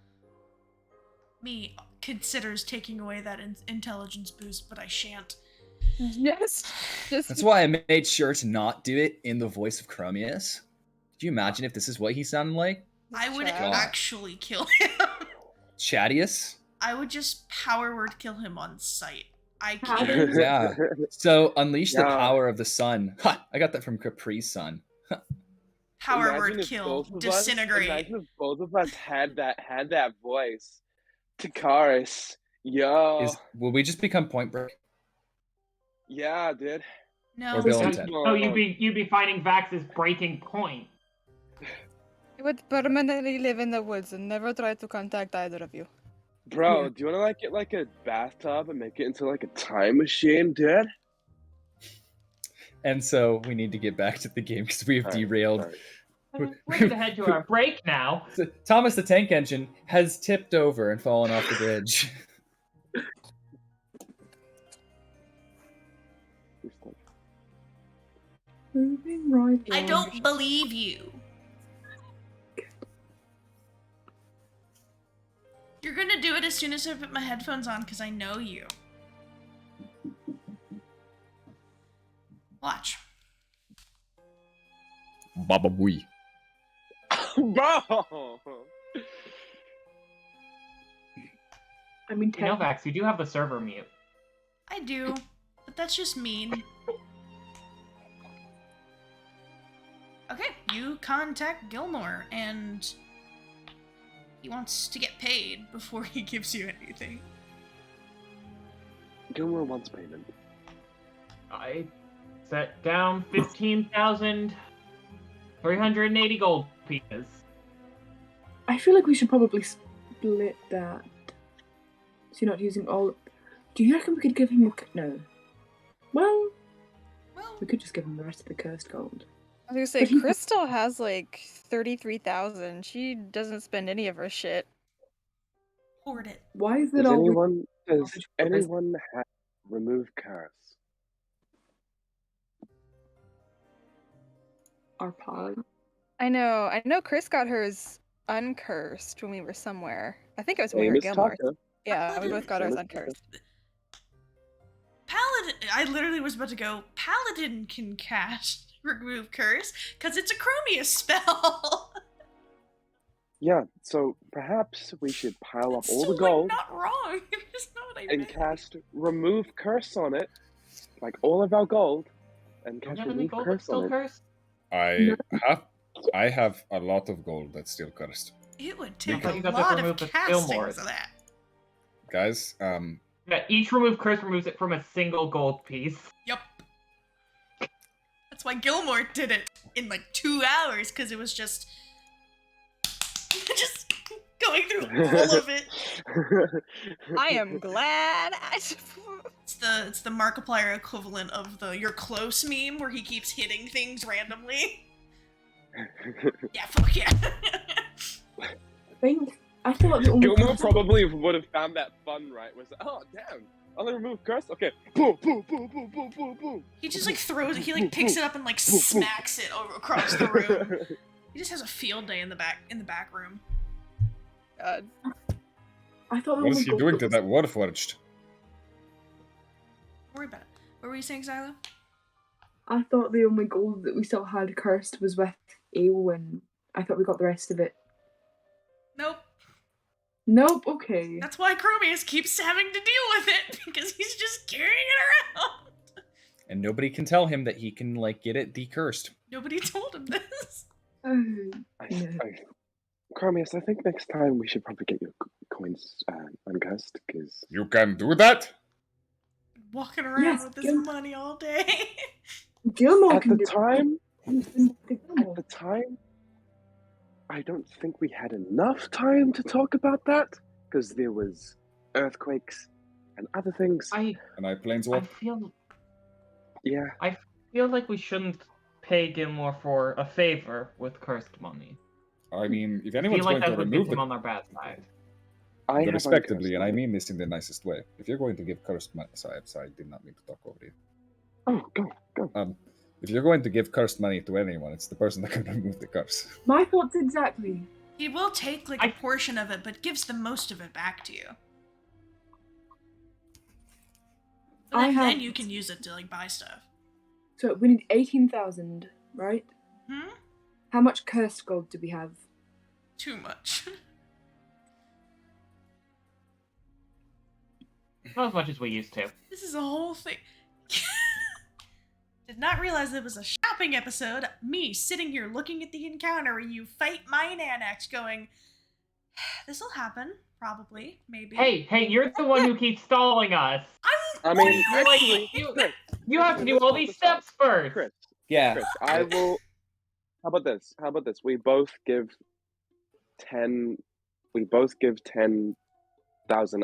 Me considers taking away that intelligence boost, but I shan't. Yes. That's why I made sure to not do it in the voice of Khromius. Could you imagine if this is what he sounded like? I would God. actually kill him. Chattius? I would just power word kill him on sight. I How can't. does- Yeah. So unleash the Yeah. power of the sun. Ha! I got that from Capri's son. Power Imagine word if kill. both of us- Disintegrate. Imagine if both of us had that voice. Takaris. Yo. Will we just become Point Break? Yeah, dude. No. Or Bill and Ted? No, you'd be fighting Vax's breaking point. I would permanently live in the woods and never try to contact either of you. Bro, Yeah. do you want to like get like a bathtub and make it into like a time machine, dude? And so we need to get back to the game because we have Alright, derailed. alright. We're gonna head to our break now. So Thomas the Tank Engine has tipped over and fallen off the bridge. Moving right I along. don't believe you. You're gonna do it as soon as I put my headphones on because I know you. Watch. Baba Booey. Bro! I mean, You know, Vax, you do have the server mute. I do, but that's just mean. Okay, you contact Gilmore, and he wants to get paid before he gives you anything. Gilmore wants payment. I set down 15,380 gold pieces. I feel like we should probably split that. So you're not using all. Do you reckon we could give him no? Well, Well, we could just give him the rest of the cursed gold. I was gonna say, But he- Crystal has like 33,000. She doesn't spend any of her shit. hoard it. Why is it Does all anyone There's- have remove curse? our pod? I know Chris got hers uncursed when we were somewhere. I think it was when we were Famous Gilmore. Taco. Yeah, we both got ours Famous Taco. uncursed. Paladin. I literally was about to go. Paladin can cast remove curse because it's a Khromius spell. Yeah, so perhaps we should pile up It's all still, the gold Like, not wrong. It's not what I and meant. cast remove curse on it, like all of our gold, and Don't cast you have any remove gold curse that's still on it. cursed? I have a lot of gold that's still cursed. It would take thought a you got that lot of removed with castings Gilmore's. of that. Guys, Yeah, each remove curse removes it from a single gold piece. Yep. That's why Gilmore did it in like 2 hours, because it was just go going through all of it. I am glad. It's the Markiplier equivalent of the "you're close" meme where he keeps hitting things randomly. Yeah, fuck yeah. I thought the only Gilmore probably would have found that fun, right? Was oh damn, I'll remove curse. Okay, boom, boom, boom, boom, boom, boom, boom. He just like throws it. He like picks it up and like smacks it over across the room. He just has a field day in the back room. God. I thought What is he doing to that Warforged? Don't worry about it. What were you saying, Syla? I thought the only gold that we still had cursed was with Ale, and I thought we got the rest of it. Nope. Nope, okay. That's why Khromius keeps having to deal with it, because he's just carrying it around. And nobody can tell him that he can, like, get it decursed. Nobody told him this. Khromius, I think next time we should probably get your coins uncursed, because... You can do that? Walking around with this money all day. Gilmore At the time, I don't think we had enough time to talk about that, because there was earthquakes and other things. And I planeswalk. I feel like we shouldn't pay Gilmore for a favor with cursed money. I mean, if anyone's going to remove him on our bad side. Respectively, and I mean this in the nicest way. If you're going to give cursed money, sorry, I did not mean to talk over you. Oh, go. If you're going to give cursed money to anyone, it's the person that can remove the curse. My thoughts exactly. He will take like a portion of it, but gives the most of it back to you. Then you can use it to like buy stuff. So we need 18,000, right? Hmm? How much cursed gold do we have? Too much. Not as much as we used to. This is a whole thing. Did not realize it was a shopping episode. Me sitting here looking at the encounter where you fight Mind Anax going, this'll happen, probably, maybe. Hey, you're the one who keeps stalling us. You have to do all these steps first. Chris, yeah. Chris, I will... How about this? We both give 10... We both give 10,000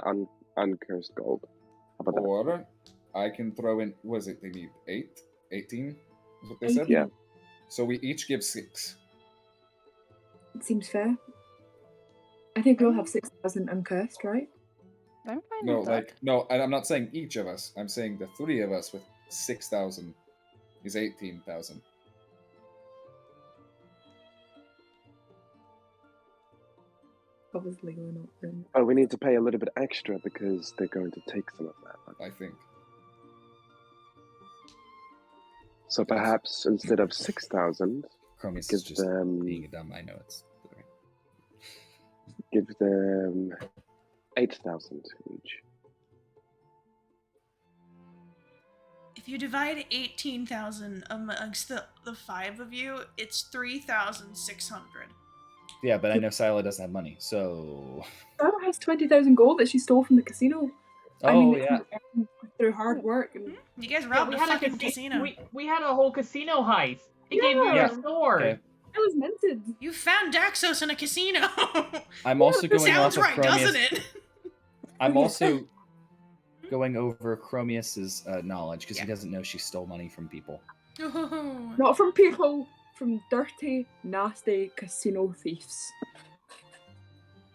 uncursed gold. How about that? Or I can throw in, they need 18? Is what they said? Yeah. So we each give 6. It seems fair. I think we all have 6,000 uncursed, right? I'm fine No, with that. no, and I'm not saying each of us. I'm saying the 3 of us with 6,000 is 18,000. Obviously we're not then. Oh, we need to pay a little bit extra because they're going to take some of that. I think. So perhaps instead of 6,000, Khromius give is just them... being dumb, I know it's... Give them 8,000 each. If you divide 18,000 amongst the 5 of you, it's 3,600. Yeah, but I know Syla doesn't have money, so... Syla has 20,000 gold that she stole from the casino. Yeah. Through hard work. And... You guys robbed a fucking casino. We had a whole casino heist. He gave me your sword. Okay. It was minted. You found Daxos in a casino. I'm also going Sounds off right, of Khromius. doesn't it? I'm also going over Khromius's knowledge because he doesn't know she stole money from people. Not from people, from dirty, nasty casino thieves.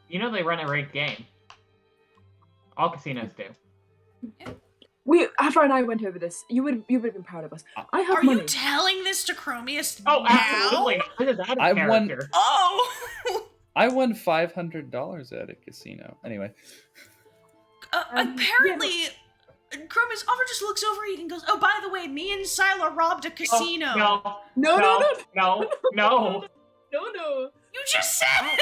You know they run a rigged game. All casinos do. Avra and I went over this. You would have been proud of us. I have money. Are you telling this to Khromius now? Oh, absolutely. This is out of character. I won $500 at a casino. Anyway. Apparently, Khromius Avra just looks over and goes, "Oh, by the way, me and Syla robbed a casino." No. You just said it.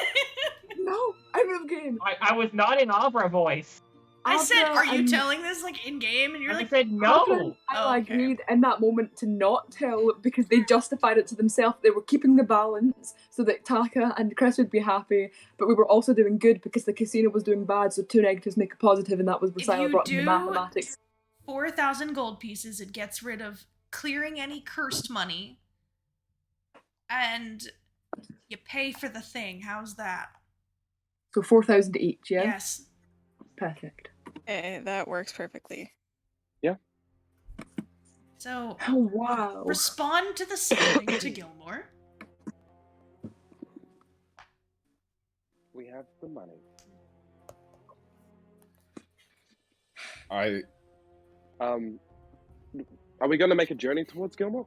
No, I'm in game. I was not in Avra voice. I said, "Are you telling this like in game?" And you're like, "I said no." I agreed in that moment to not tell because they justified it to themselves. They were keeping the balance so that Taka and Chris would be happy, but we were also doing good because the casino was doing bad. So 2 negatives make a positive, and that was where Syla brought in the mathematics. 4,000 gold pieces. It gets rid of clearing any cursed money, and you pay for the thing. How's that? So 4,000 each, yeah? Yes. Perfect. Okay, that works perfectly. Yeah. So, Oh, wow. respond to the sending to Gilmore. We have the money. Are we gonna make a journey towards Gilmore?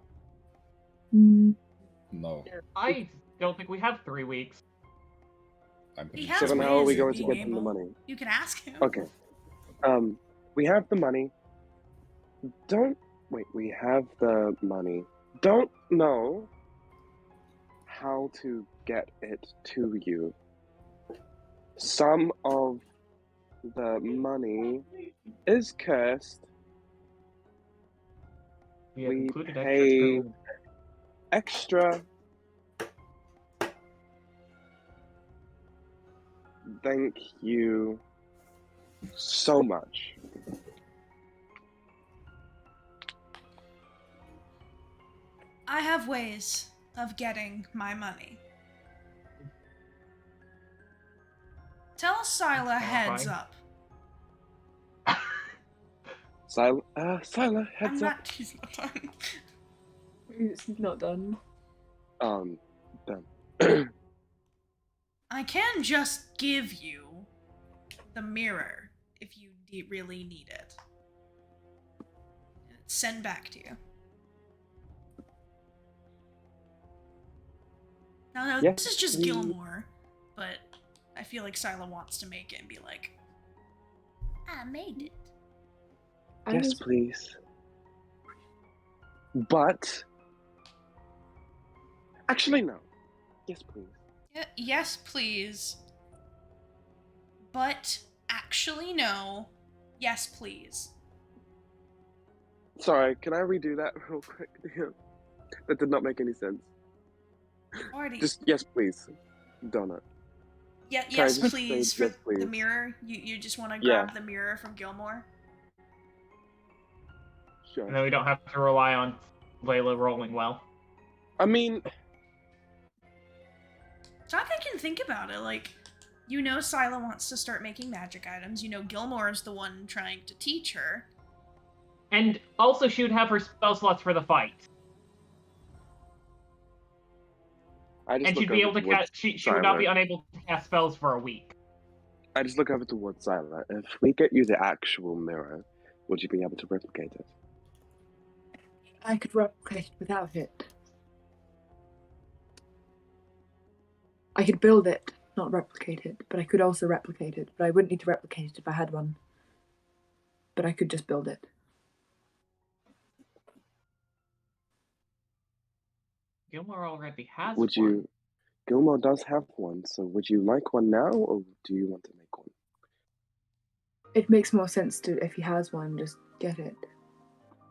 No. I don't think we have 3 weeks. He So has then how are we ways of going to being get them the able- money? You can ask him. Okay. We have the money. We have the money. Don't know how to get it to you. Some of the money is cursed. We included pay extra. Thank you so much. I have ways of getting my money. Tell Syla heads up. Syla, heads up. He's not done. He's not done. Done. I can just give you the mirror if you really need it. Send back to you. No, Yes, this is just please. Gilmore, but I feel like Syla wants to make it and be like, I made it. Yes, please. But actually, no. Yes, please. Yes, please. But actually, no. Yes, please. Sorry, can I redo that real quick? That did not make any sense. Already. Just yes, please. Donut. Yeah, Can I yes, just please. say For yes, please? the mirror, you just want to Yeah. grab the mirror from Gilmore. Sure. And then we don't have to rely on Layla rolling well. I mean, Talk, I can think about it. Like, you know, Syla wants to start making magic items. You know, Gilmore is the one trying to teach her. And also, she would have her spell slots for the fight. And she'd be able to cast. She would not be unable to cast spells for a week. I just look over towards Syla. If we get you the actual mirror, would you be able to replicate it? I could replicate it without it. I could build it, not replicate it, but I could also replicate it. But I wouldn't need to replicate it if I had one. But I could just build it. Gilmore already has Would one. you? Gilmore does have one, so would you like one now, or do you want to make one? It makes more sense to, if he has one, just get it.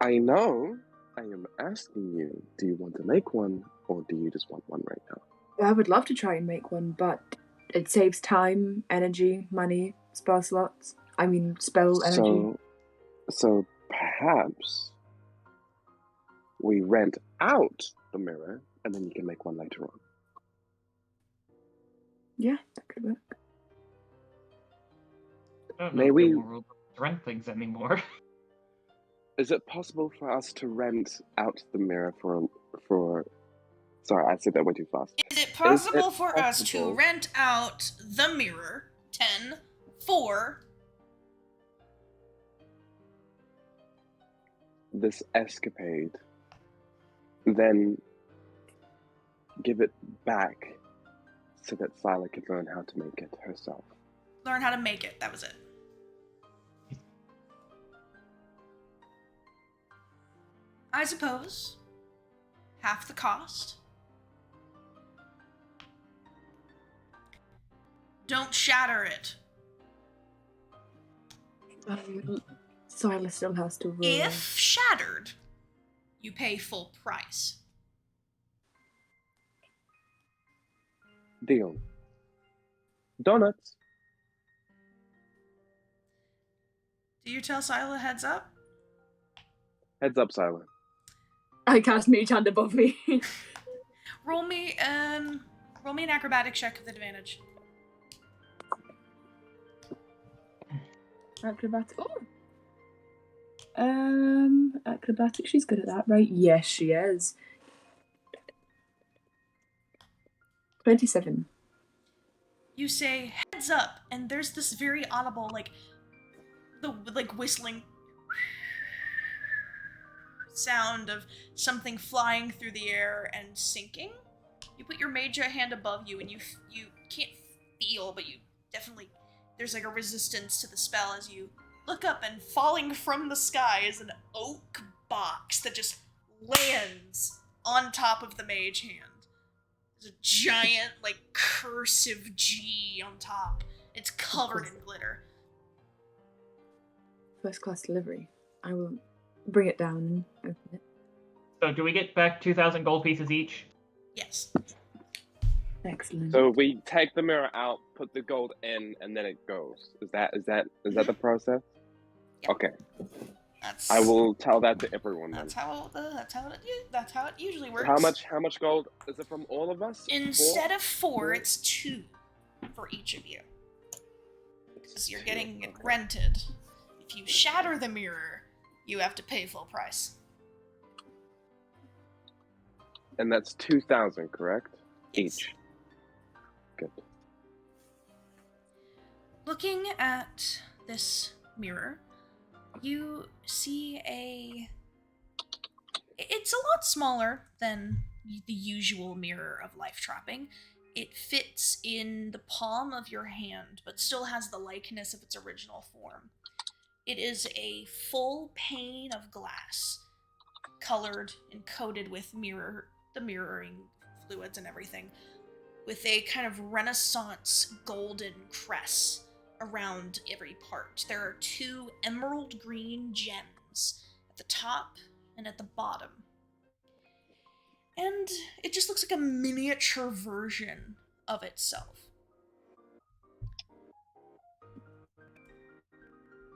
I know. I am asking you, do you want to make one, or do you just want one right now? I would love to try and make one, but it saves time, energy, money, spell slots. I mean, spell energy. So perhaps we rent out the mirror, and then you can make one later on. Yeah, that could work. I don't know May if we- Gilmore will rent things anymore. Is it possible for us to rent out the mirror for? Sorry, I said that way too fast. Is it possible it for us to possible- rent out the mirror 10 for This escapade, then give it back so that Syla can learn how to make it herself? learn how to make it? That was it. I suppose half the cost. Don't shatter it. Syla still has to roll. If shattered, you pay full price. Deal. Donuts. Do you tell Syla heads up? Heads up, Syla. I cast Mage Hand above me. Roll me an acrobatic check with advantage. Acrobatics. Acrobatics. She's good at that, right? Yes, she is. 27. You say, heads up, and there's this very audible, whistling sound of something flying through the air and sinking. You put your mage hand above you, and you can't feel, but you definitely, there's like a resistance to the spell as you look up, and falling from the sky is an oak box that just lands on top of the mage hand. There's a giant, cursive G on top. It's covered in glitter. First class delivery. I will bring it down and open it. So do we get back 2,000 gold pieces each? Yes. Excellent. So we take the mirror out, put the gold in, and then it goes. Is that the process? Yep. Okay. That's, I will tell that to everyone. That's how it usually works. How much gold is it from all of us? Instead of 4, it's 2 for each of you. Because you're getting it rented. If you shatter the mirror, you have to pay full price. And that's 2,000, correct? Yes. Each. Good. Looking at this mirror, you see it's a lot smaller than the usual mirror of life trapping. It fits in the palm of your hand, but still has the likeness of its original form. It is a full pane of glass, colored and coated with the mirroring fluids and everything, with a kind of Renaissance golden crest around every part. There are 2 emerald green gems at the top and at the bottom. And it just looks like a miniature version of itself.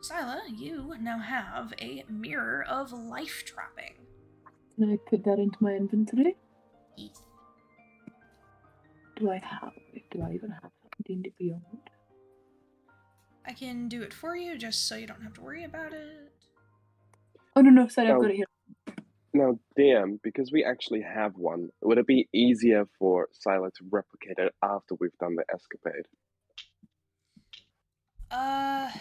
Syla, you now have a mirror of life trapping. Can I put that into my inventory? Yes. Do I even have D&D Beyond? I can do it for you just so you don't have to worry about it. Oh no, sorry, I've got it here. Now, DM, because we actually have one, would it be easier for Syla to replicate it after we've done the escapade? I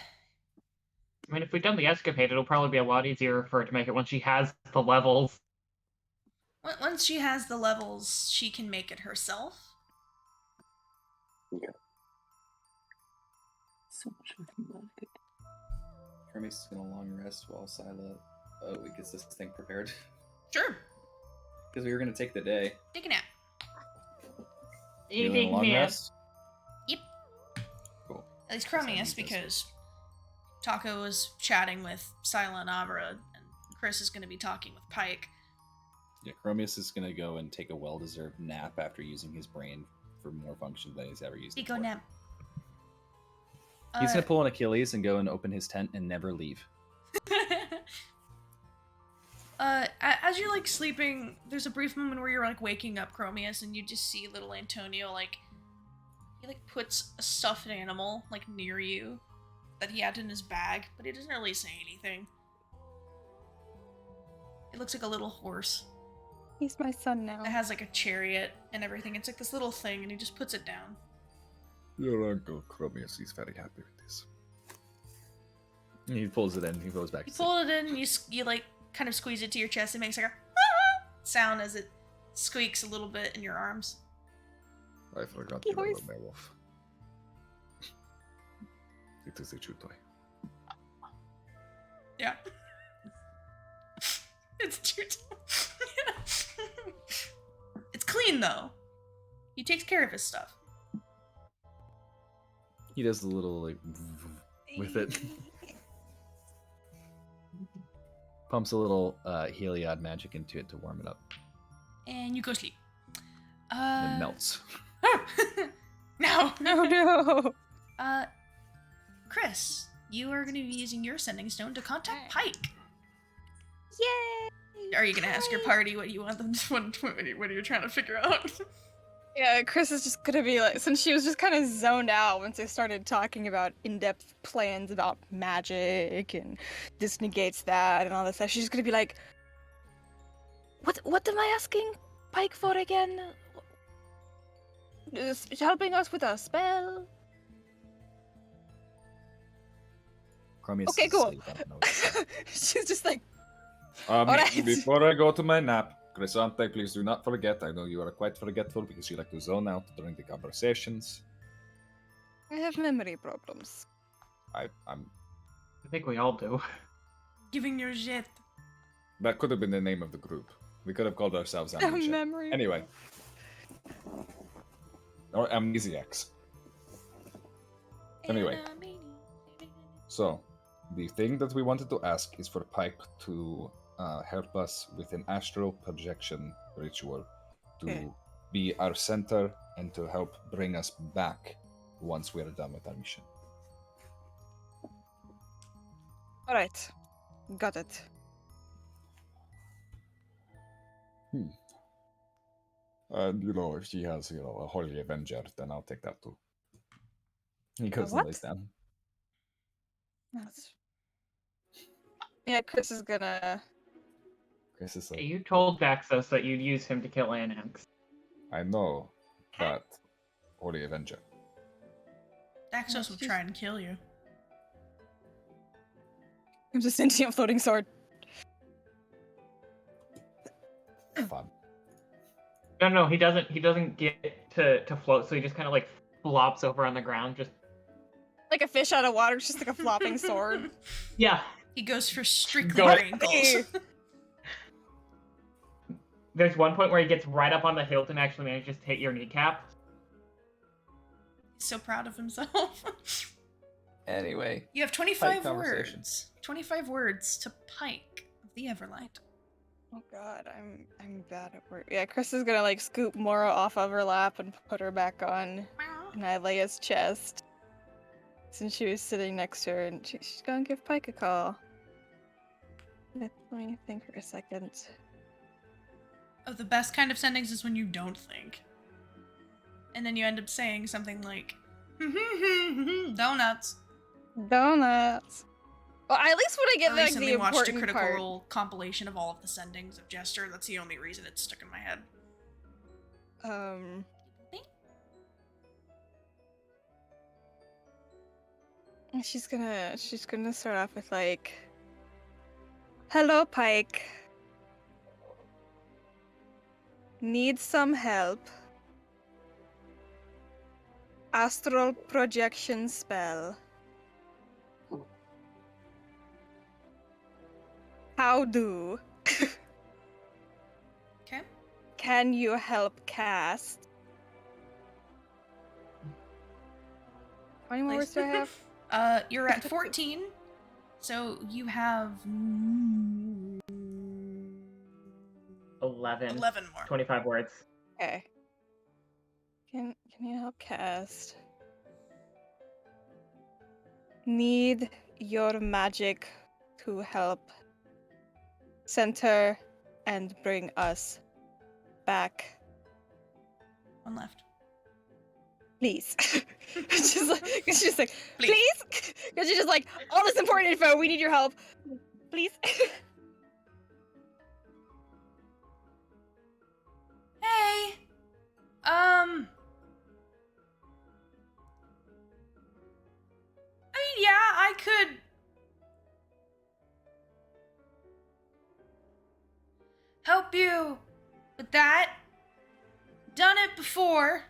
mean, if we've done the escapade, it'll probably be a lot easier for her to make it once she has the levels. Once she has the levels, she can make it herself. Okay. So much looking like it. Khromius is gonna long rest while Syla gets this thing prepared. Sure. Because we were gonna take the day. Take a nap. You doing a long rest? Yep. Cool. At least Khromius, because Taco was chatting with Syla and Avra, and Khrys is going to be talking with Pike. Yeah, Khromius is going to go and take a well-deserved nap after using his brain for more function than he's ever used it for. Nap. He's going to pull an Achilles and go and open his tent and never leave. As you're sleeping, there's a brief moment where you're waking up, Khromius, and you just see little Antonio he puts a stuffed animal near you that he had in his bag, but he doesn't really say anything. It looks like a little horse. He's my son now. It has a chariot and everything. It's this little thing, and he just puts it down. Your uncle Khromius is very happy with this. He pulls it in. He goes back. You pull it in. You kind of squeeze it to your chest. It makes a sound as it squeaks a little bit in your arms. I forgot you were a werewolf. It is a chew toy. Yeah. It's a chew toy. It's clean though. He takes care of his stuff. He does the little with it. Pumps a little Heliod magic into it to warm it up. And you go sleep. It melts. No. Oh no. Khrys, you are going to be using your sending stone to contact Pike. Yay! Are you going to ask your party what you want them to, what are you trying to figure out? Yeah, Khryss is just gonna be like, since she was just kind of zoned out once they started talking about in-depth plans about magic and this negates that and all this stuff, she's just gonna be like, What am I asking Pike for again? Is helping us with a spell? Khromius Okay, cool. asleep, I don't know this. She's just like, Alright. Before I go to my nap, Chrysante, please do not forget. I know you are quite forgetful because you like to zone out during the conversations. I have memory problems. I'm. I think we all do. Giving your shit. That could have been the name of the group. We could have called ourselves Amnesia. Memory. Anyway. Or Amnesiacs. Anyway. So, the thing that we wanted to ask is for Pike to help us with an astral projection ritual to be our center and to help bring us back once we're done with our mission. Alright. Got it. And, if she has, a Holy Avenger, then I'll take that too. He goes and lays down. Yeah, Khryss is gonna... Chris is like, You told Daxos that you'd use him to kill Anax. I know, but Holy Avenger. Daxos will try and kill you. I'm just sentient floating sword. Fun. No, he doesn't get to float, so he just kind of like flops over on the ground, just Like a fish out of water, it's just like a flopping sword. yeah. He goes for strictly wrinkles. There's one point where he gets right up on the hilt and actually manages to hit your kneecap. He's so proud of himself. Anyway. You have 25 words. 25 words to Pike of the Everlight. Oh god, I'm bad at work. Yeah, Khryss is gonna like scoop Mora off of her lap and put her back on Nylea's chest. Since she was sitting next to her, and she's gonna give Pike a call. Let me think for a second. Oh, the best kind of sendings is when you don't think. And then you end up saying something like, donuts. Donuts. Well, at least when I get I like recently the watched a important Critical part. Role compilation of all of the sendings of Jester. That's the only reason it's stuck in my head. She's gonna start off with like, "Hello, Pike. Need some help. Astral projection spell. How do? Okay. Can you help cast?" How many more words do I have? You're at 14, so you have 11 more. 25 words. Okay. Can you help cast? Need your magic to help center and bring us back. One left. Please. she's like, please? Because she's just like, all this important info, we need your help. Please. Hey! I mean, yeah, I could... help you with that. Done it before.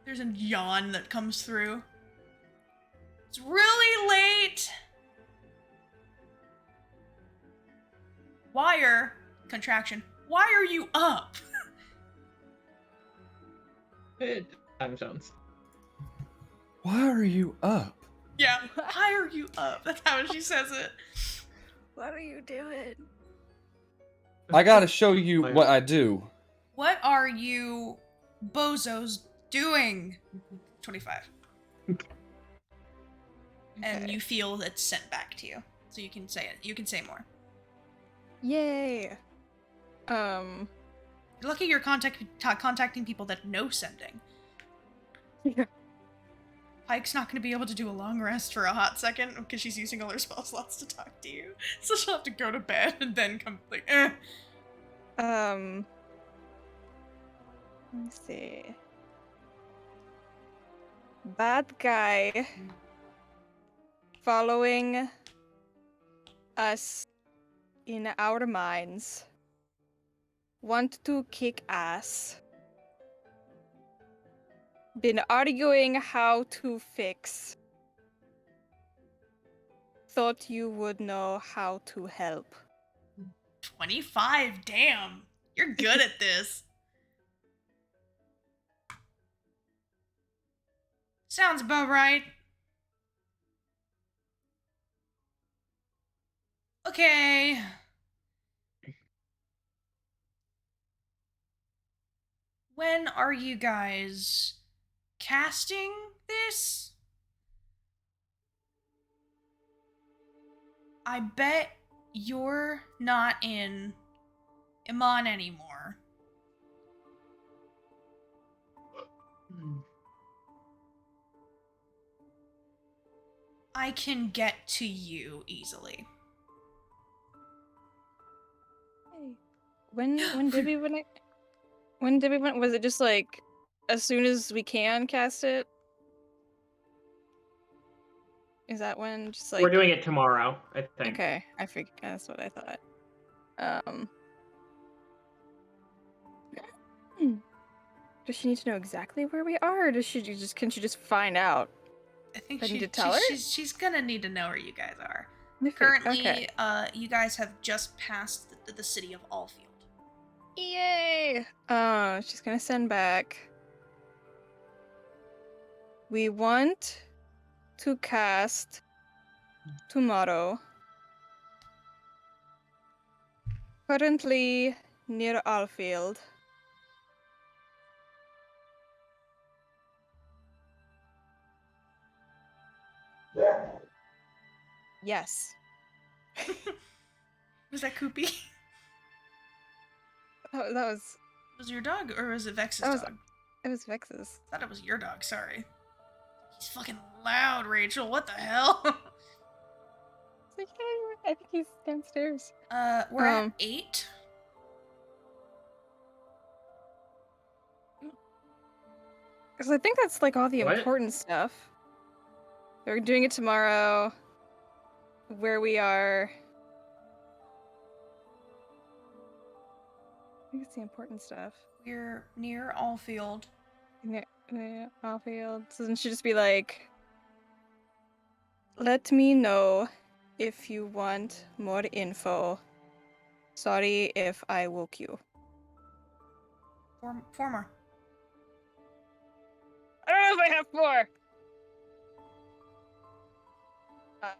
There's a yawn that comes through. It's really late. Contraction. Why are you up? Time zones. Why are you up? Yeah, why are you up? That's how she says it. What are you doing? I gotta show you what I do. What are you bozos doing? 25. And you feel it's sent back to you. So you can say it. You can say more. Yay. You're lucky you're contacting people that know sending. Yeah. Pike's not going to be able to do a long rest for a hot second because she's using all her spell slots to talk to you. So she'll have to go to bed and then come, like, Let me see. Bad guy following us in our minds. Want to kick ass. Been arguing how to fix. Thought you would know how to help. 25, damn. You're good at this. Sounds about right. Okay. When are you guys casting this? I bet you're not in Iman anymore. I can get to you easily. Hey. When did we win it? When did we win? Was it just like as soon as we can cast it? Is that when? Just like We're doing it tomorrow, I think. Okay, I figured that's what I thought. Does she need to know exactly where we are, or can she just find out? I think I need to tell her? she's gonna need to know where you guys are. Okay, Currently, okay. You guys have just passed the city of Allfield. Yay! She's gonna send back. We want to cast tomorrow. Currently near Allfield. Yes. Was that Koopy? That was Was it your dog, or was it Vex's dog? It was Vex's. I thought it was your dog, sorry. He's fucking loud, Rachel, what the hell? It's like, hey, I think he's downstairs. We're at 8. Because I think that's like all the What? important stuff. We're doing it tomorrow. Where we are. I think it's the important stuff. We're near Allfield. Near Allfield. So then she'd just be like, let me know if you want more info. Sorry if I woke you. Former. I don't know if I have 4. I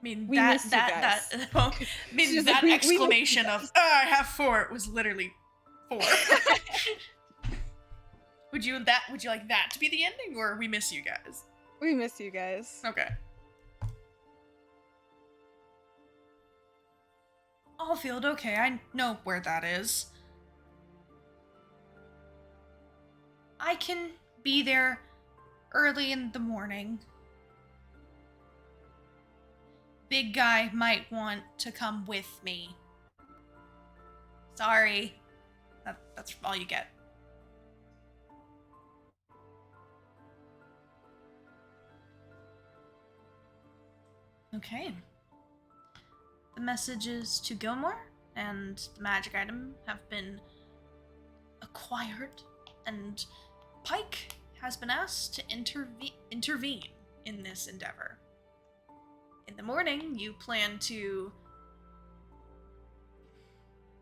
mean, We missed you guys. that like, we exclamation of, I have 4, it was literally 4. Would you like that to be the ending, or we miss you guys? We miss you guys. Okay. Allfield, okay, I know where that is. I can be there early in the morning. Big guy might want to come with me. Sorry. That's all you get. Okay. The messages to Gilmore and the magic item have been acquired, and Pike has been asked to intervene in this endeavor. In the morning, you plan to...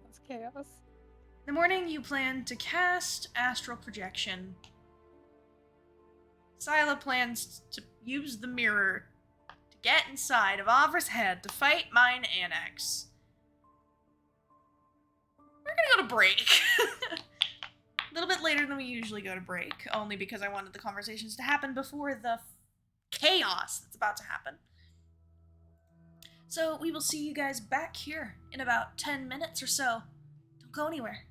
That's chaos. In the morning, you plan to cast Astral Projection. Syla plans to use the mirror to get inside of Avra's head to fight Mind Anax. We're gonna go to break. A little bit later than we usually go to break, only because I wanted the conversations to happen before the chaos that's about to happen. So we will see you guys back here in about 10 minutes or so. Don't go anywhere.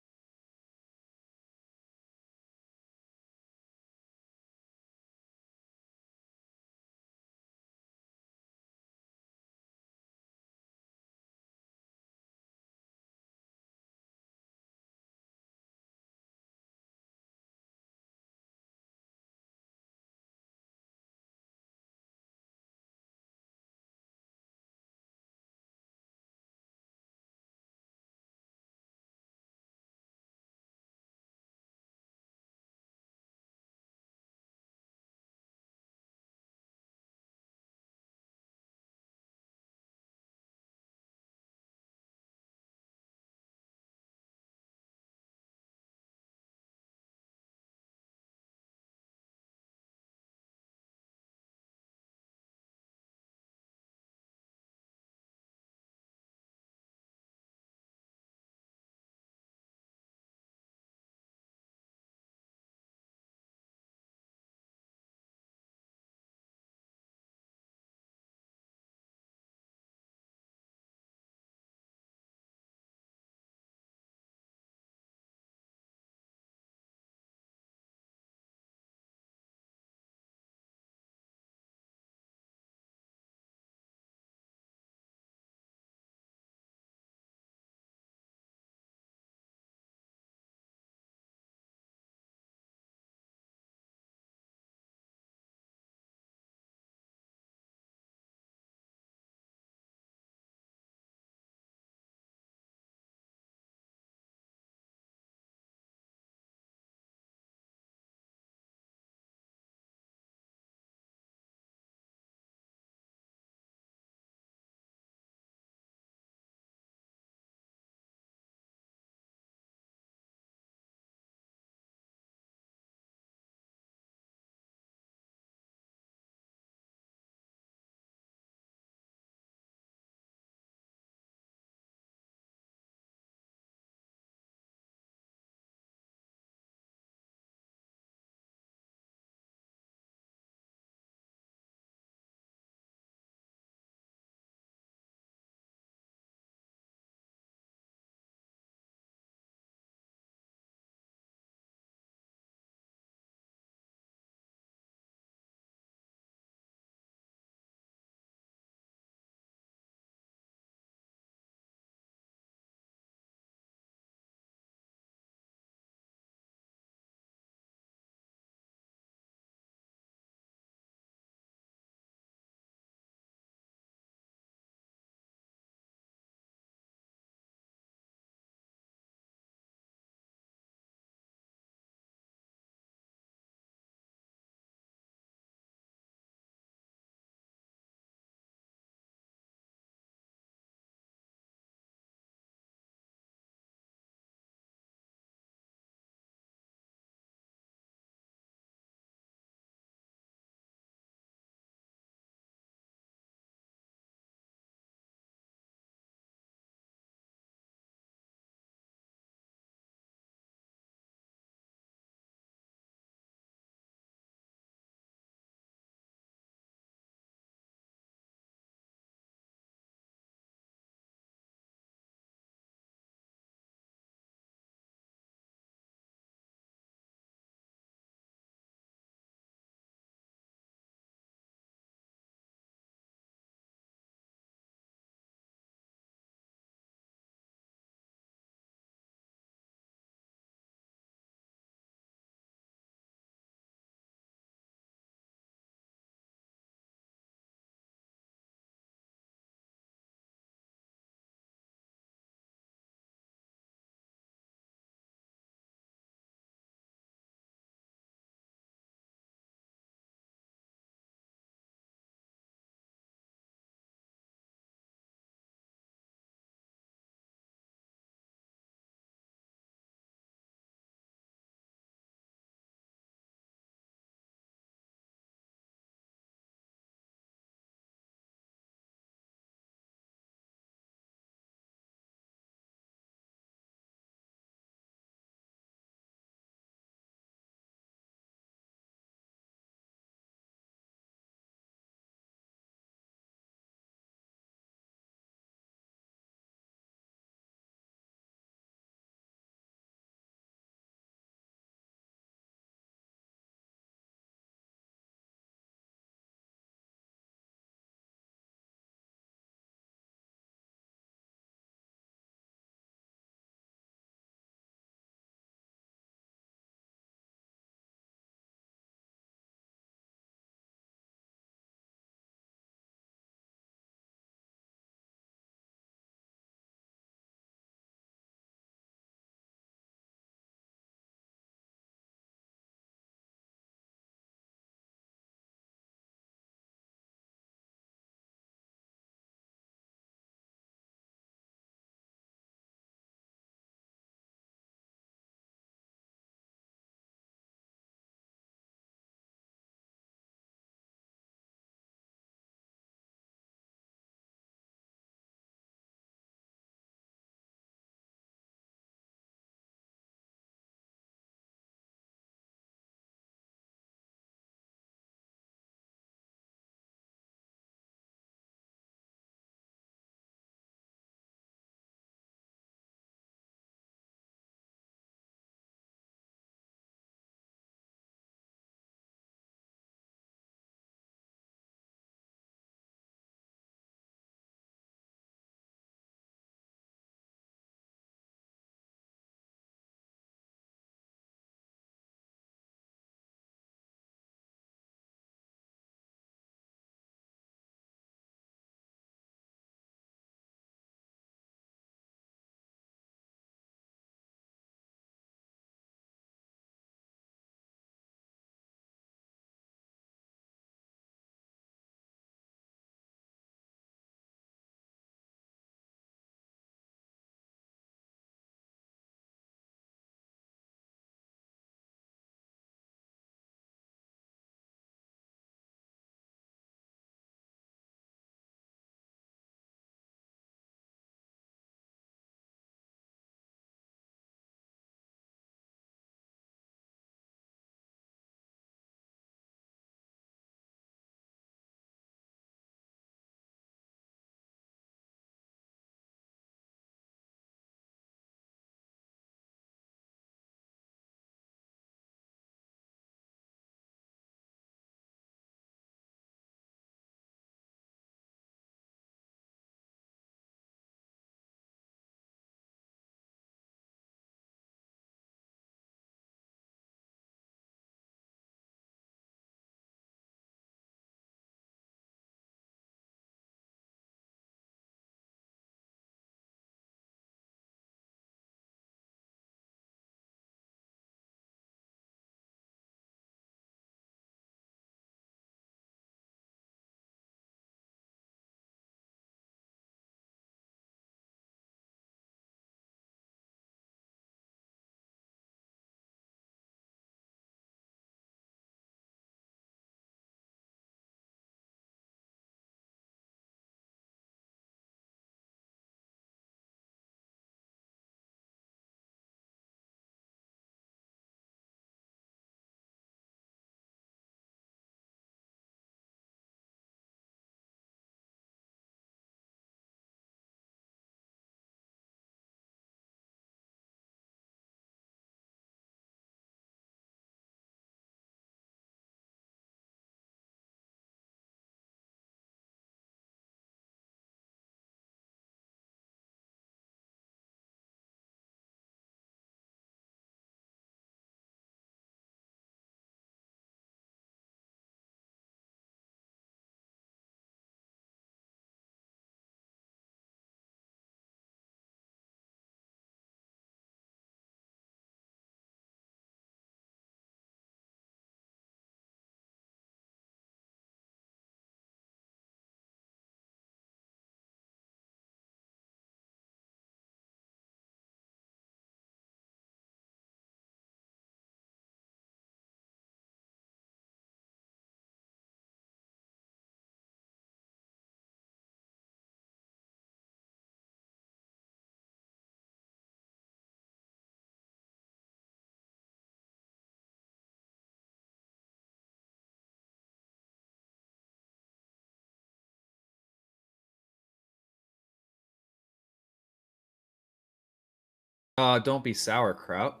Don't be sauerkraut.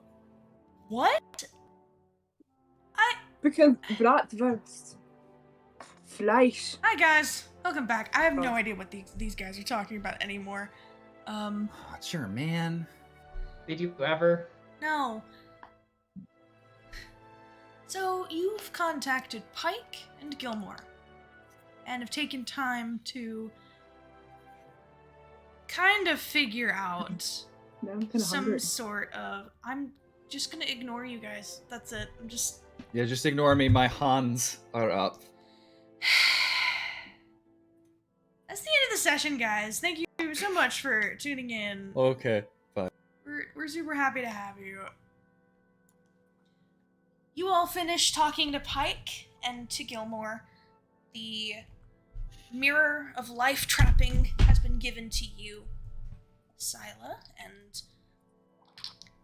What? Because Bratwurst. Fleisch. Hi guys, welcome back. I have no idea what these guys are talking about anymore. Sure, man. Did you ever? No. So you've contacted Pike and Gilmore, and have taken time to kind of figure out Now I'm kinda some hungry. sort of. I'm just gonna ignore you guys. That's it. I'm just. Yeah, just ignore me. My Hans are up. That's the end of the session, guys. Thank you so much for tuning in. Okay, fine. We're super happy to have you. You all finished talking to Pike and to Gilmore. The mirror of life trapping has been given to you, Syla, and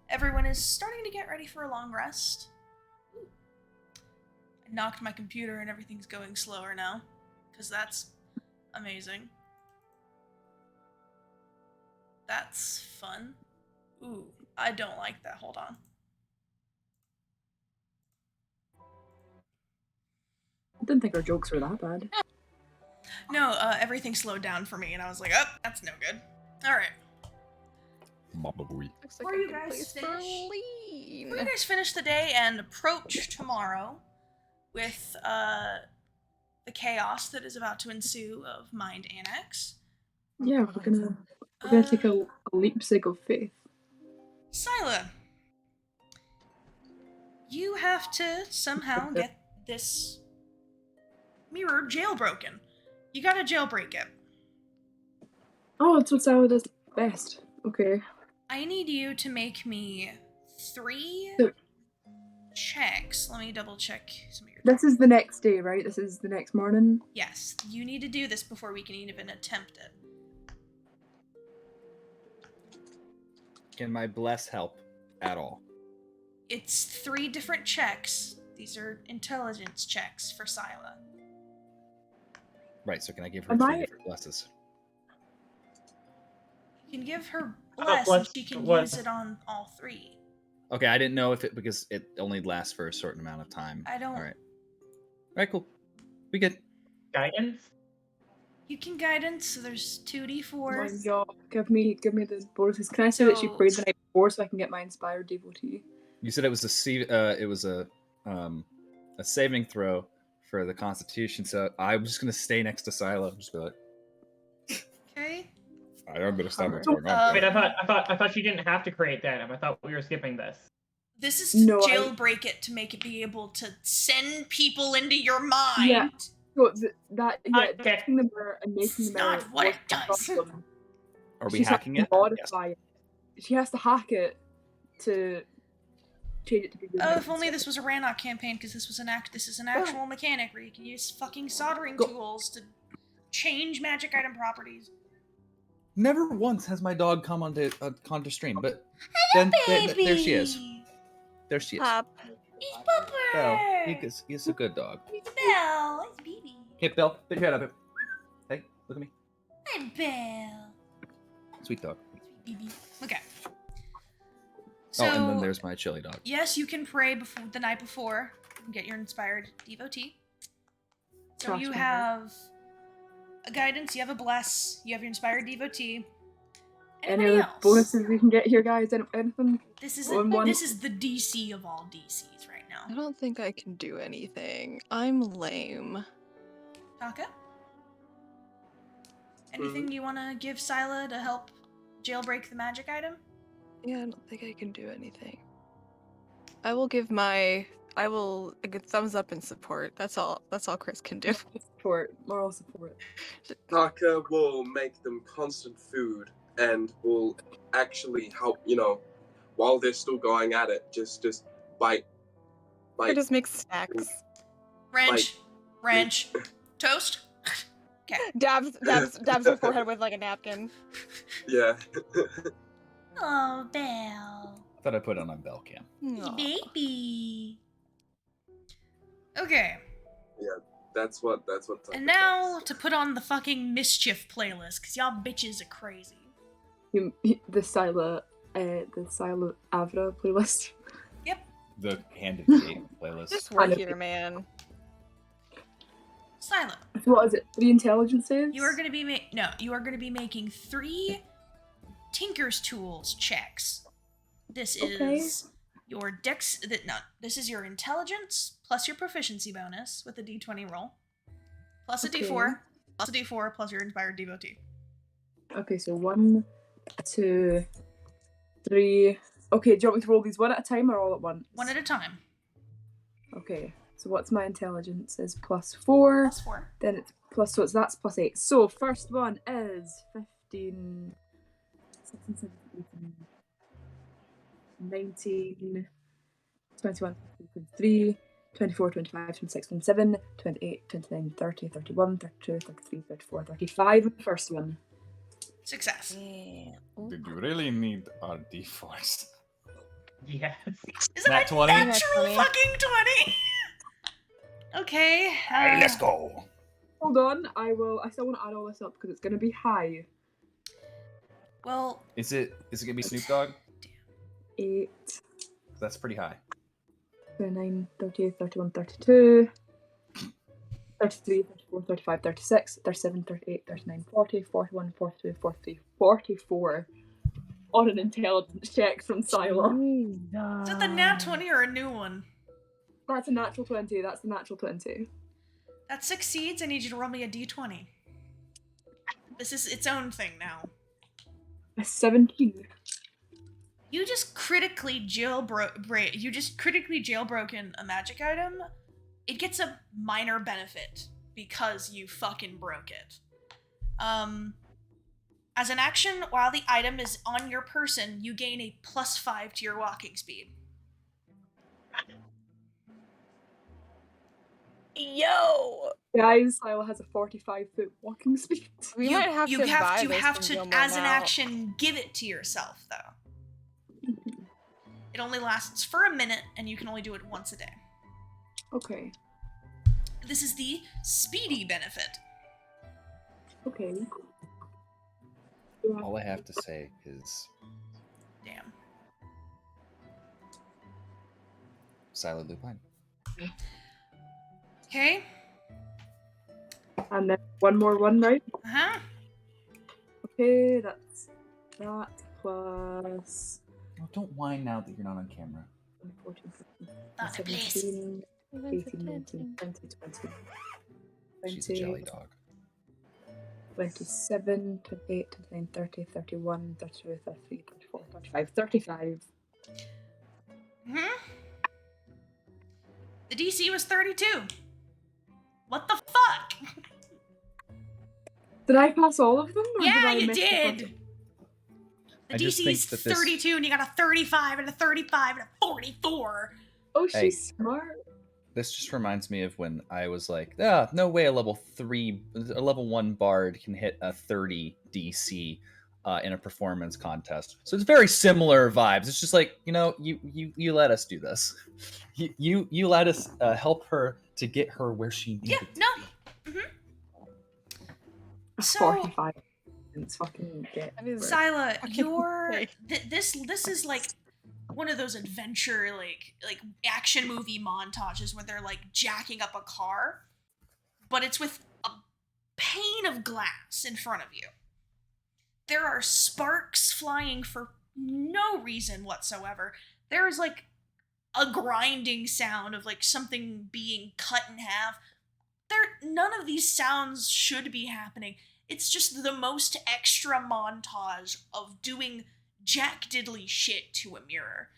everyone is starting to get ready for a long rest. Ooh. I knocked my computer and everything's going slower now, because that's amazing. That's fun. Ooh, I don't like that. Hold on. I didn't think our jokes were that bad. No, everything slowed down for me, and I was like, oh, that's no good. Alright. Mama boy. Before you guys finish the day and approach tomorrow with the chaos that is about to ensue of Mind Anax. Yeah, we're gonna take a leapsig of faith. Syla, you have to somehow get this mirror jailbroken. You gotta jailbreak it. Oh, that's what Syla does best. Okay. I need you to make me 3 checks. Let me double check some of your. This is the next day, right? This is the next morning? Yes, you need to do this before we can even attempt it. Can my bless help at all? It's 3 different checks. These are intelligence checks for Syla. Right, so can I give her Am 3 I- different blesses? You can give her Oh, bless, and bless- she can bless. use it on all 3. Okay, I didn't know if it because it only lasts for a certain amount of time. I don't. Alright. Alright, cool. We good. Guidance? You can guidance, so there's Oh 2d4. my god, give me the bonuses. Can I say that she So- prayed the night before so I can get my inspired devotee? You said it was a saving throw for the Constitution, so I'm just gonna stay next to Syla. I'm just be like, Okay. I don't understand what's going on. Wait, I thought she didn't have to create that. I thought we were skipping this. This is to No, jailbreak it to make it be able to send people into your mind. Yeah. So Okay. taking the mirror and making It's the mirror not what it work does. problem. are we She's hacking has it? to modify it. She has to hack it to change it to be good. Oh, if only this was a Rannoch campaign, because this is an actual mechanic where you can use fucking soldering tools to change magic item properties. Never once has my dog come onto stream, but then there she is. There she is. Pop. He's Pupper! Bell, he's a good dog. Belle! It's Baby. Hey, Bell, put your head up here. Hey, look at me. Hi, Belle. Sweet dog. Baby. Okay. So, Oh, and then there's my chili dog. yes, you can pray before the night before and get your inspired devotee. So Gosh, you my have a guidance, you have a bless, you have your inspired devotee. Any Anybody other else? bonuses we can get here, guys? Anything? This is One- this is the DC of all DCs right I now. don't think I can do anything. I'm lame. Taka? Anything you want to give Syla to help jailbreak the magic item? Yeah, I don't think I can do anything. I will give a good thumbs up in support. That's all Chris can do. Support, moral support. Taka will make them constant food and will actually help, while they're still going at it, just bite. I just make snacks. Ranch. Toast? Okay. Dabs her forehead with like a napkin. Yeah. Oh, Belle. I thought I put it on bell cam. Aw. Baby. Okay. Yeah, that's what Taka And now does. to put on the fucking mischief playlist, because y'all bitches are crazy. The Syla the Syla Avra playlist. Yep. The Hand of the Gate playlist. Just work here, man. Syla. What is it? 3 intelligence saves? You are going to be you are going to be making 3 Tinker's Tools checks. This is your dex. This is your intelligence plus your proficiency bonus with a d20 roll, plus a d4, plus a d4, plus your inspired devotee. Okay, so 1, 2, 3. Okay, do you want me to roll these one at a time or all at once? One at a time. Okay, so what's my intelligence? Is +4. +4. Then it's that's +8. So first one is 15, 16, 17, 18, 19, 21, 23, 24, 25, 26, 27, 28, 29, 30, 31, 32, 33, 34, 35. The first one. Success. Did you really need our d4s? Yes. Is that a natural fucking 20? Okay. Let's go. Hold on, I still want to add all this up because it's going to be high. Well, Is it gonna be Snoop Dogg? 8, That's pretty high. 29, 38, 31, 32, 33, 34, 35, 36, 37, 38, 39, 40, 41, 42, 43, 44 on an intelligence check from Syla. is that the nat 20 or a new one? That's a natural 20. That's the natural 20. That succeeds. I need you to roll me a d20. This is its own thing now. A 17. You just critically jailbroken a magic item. It gets a minor benefit because you fucking broke it. As an action, while the item is on your person, you gain a +5 to your walking speed. Yo! Guys, Syla has a 45-foot walking speed. We might have to buy you this have from to, Gilmore as an now. action, give it to yourself, though. It only lasts for a minute, and you can only do it once a day. Okay. This is the speedy benefit. Okay. All I have to say is, Damn. Syla Lupine. Okay. And then one more one, right? Uh-huh. Okay, that's that plus... Oh, don't whine now that you're not on camera. 14, 15, Not a place. 17, 18, 19, 20, 21, She's a jelly dog. 27, 28, 29, 30, 31, 32, 33, 34, 35, 35. Mm-hmm. The DC was 32. What the fuck? Did I pass all of them? Or Yeah, did I you miss the did. first- The I just DC think is that this- 32, and you got a 35, and a 35, and a 44. Oh, she's Hey. smart. This just reminds me of when I was like, no way a level 1 bard can hit a 30 DC in a performance contest. So it's very similar vibes. It's just like, you let us do this. You let us help her to get her where she needs to be. Mm-hmm. A So- 45. It's fucking get. Syla, this is like one of those adventure like action movie montages where they're like jacking up a car, but it's with a pane of glass in front of you. There are sparks flying for no reason whatsoever. There is like a grinding sound of like something being cut in half. None of these sounds should be happening. It's just the most extra montage of doing jack diddly shit to a mirror.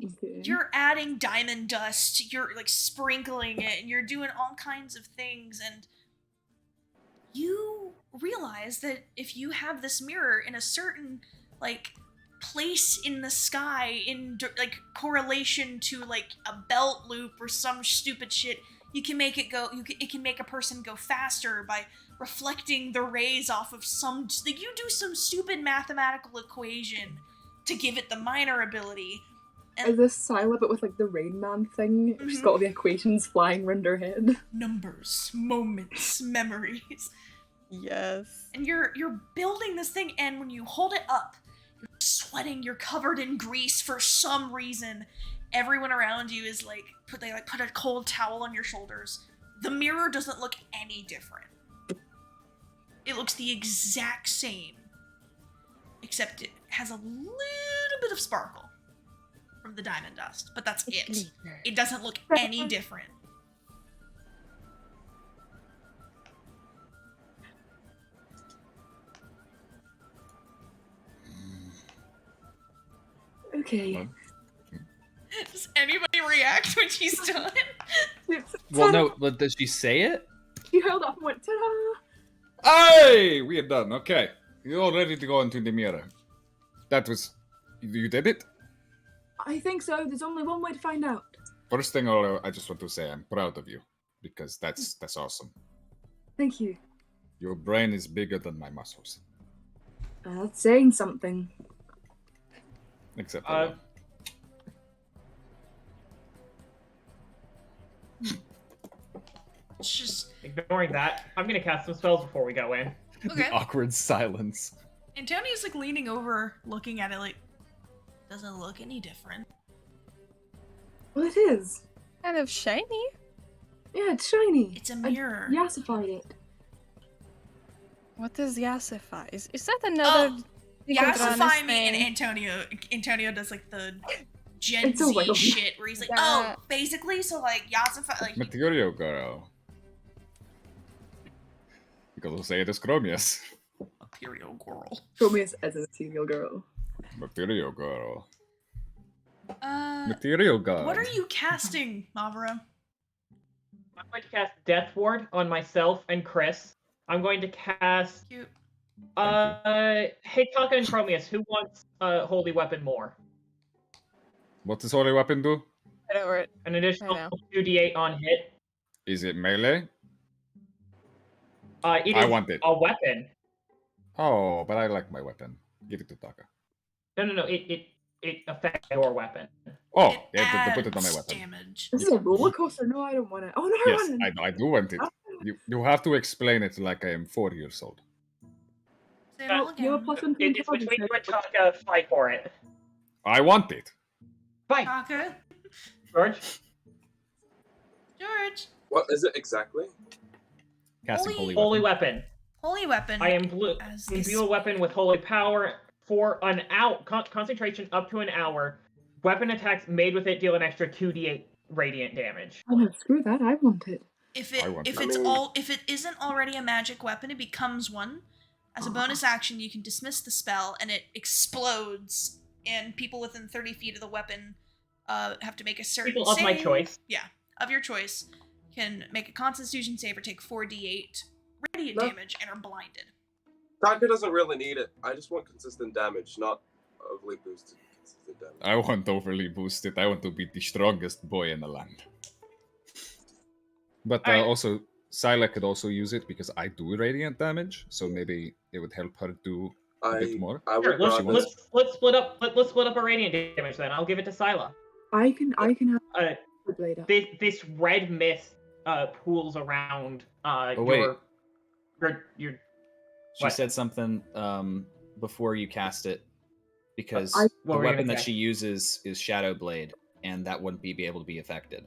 Okay. You're adding diamond dust, you're like sprinkling it, and you're doing all kinds of things, and you realize that if you have this mirror in a certain like place in the sky in like correlation to like a belt loop or some stupid shit, you can make it go. It can make a person go faster by reflecting the rays off of some. Like, you do some stupid mathematical equation to give it the minor ability. Is this Syla but with like the Rain Man thing? She's got all the equations flying around her head. Numbers, moments, memories. Yes. And you're building this thing, and when you hold it up, you're sweating, you're covered in grease for some reason. Everyone around you is like, put a cold towel on your shoulders. The mirror doesn't look any different. It looks the exact same, except it has a little bit of sparkle from the diamond dust, but that's it. It doesn't look any different. Okay. Does anybody react when she's done? Well, no, but does she say it? She held up and went, ta-da! Hey, we are done. Okay, you're all ready to go into the mirror. That was, you did it. I think so. There's only one way to find out. First thing, I just want to say I'm proud of you because that's awesome. Thank you. Your brain is bigger than my muscles. That's saying something. Except It's just ignoring that. I'm gonna cast some spells before we go in. Okay. The awkward silence. Antonio's like leaning over, looking at it like, doesn't look any different. Well, it is. Kind of shiny. Yeah, it's shiny. It's a mirror. I yassified it. What does yassify? Is that another? Yassify me and Antonio does like the Gen Z shit where he's like, oh, basically, so like yassify, like Material girl. Because we'll say it is Khromius. Material girl. Khromius as a material girl. Material girl. Material god. What are you casting, Avra? I'm going to cast Death Ward on myself and Khrys. I'm going to cast. Cute. Hey, Taka and Khromius, who wants Holy Weapon more? What does Holy Weapon do? An additional 2d8 on hit. Is it melee? It I is want it. a weapon. Oh, but I like my weapon. Give it to Taka. No. It affects your weapon. Oh, yeah, put it on my weapon. Damage. This is a roller coaster. No, I don't want it. Oh no, I Yes, want it. I do want it. You have to explain it like I am 4 years old. Say it all You're again. plus one to It's between you and Taka. Fight for it. I want it. Fight, Taka. George. George. What is it exactly? Casting Holy Weapon. Holy Weapon. I imbue a weapon with holy power for an hour. Concentration up to an hour. Weapon attacks made with it deal an extra 2d8 radiant damage. Oh no, screw that. I want it. If it isn't already a magic weapon, it becomes one. As a bonus action, you can dismiss the spell, and it explodes. And people within 30 feet of the weapon have to make a certain People of my choice. Yeah, of your choice, can make a Constitution save or take 4d8 radiant damage and are blinded. Taka doesn't really need it. I just want consistent damage, not overly boosted consistent damage. I want overly boosted. I want to be the strongest boy in the land. But also, Syla could also use it because I do radiant damage, so maybe it would help her do a bit more. Sure, let's split up. Let's split up our radiant damage then. I'll give it to Syla. I can have the blade up. This red mist pools around wait. your. She said something before you cast it because What the were you weapon gonna that say? she uses is Shadow Blade, and that wouldn't be able to be affected.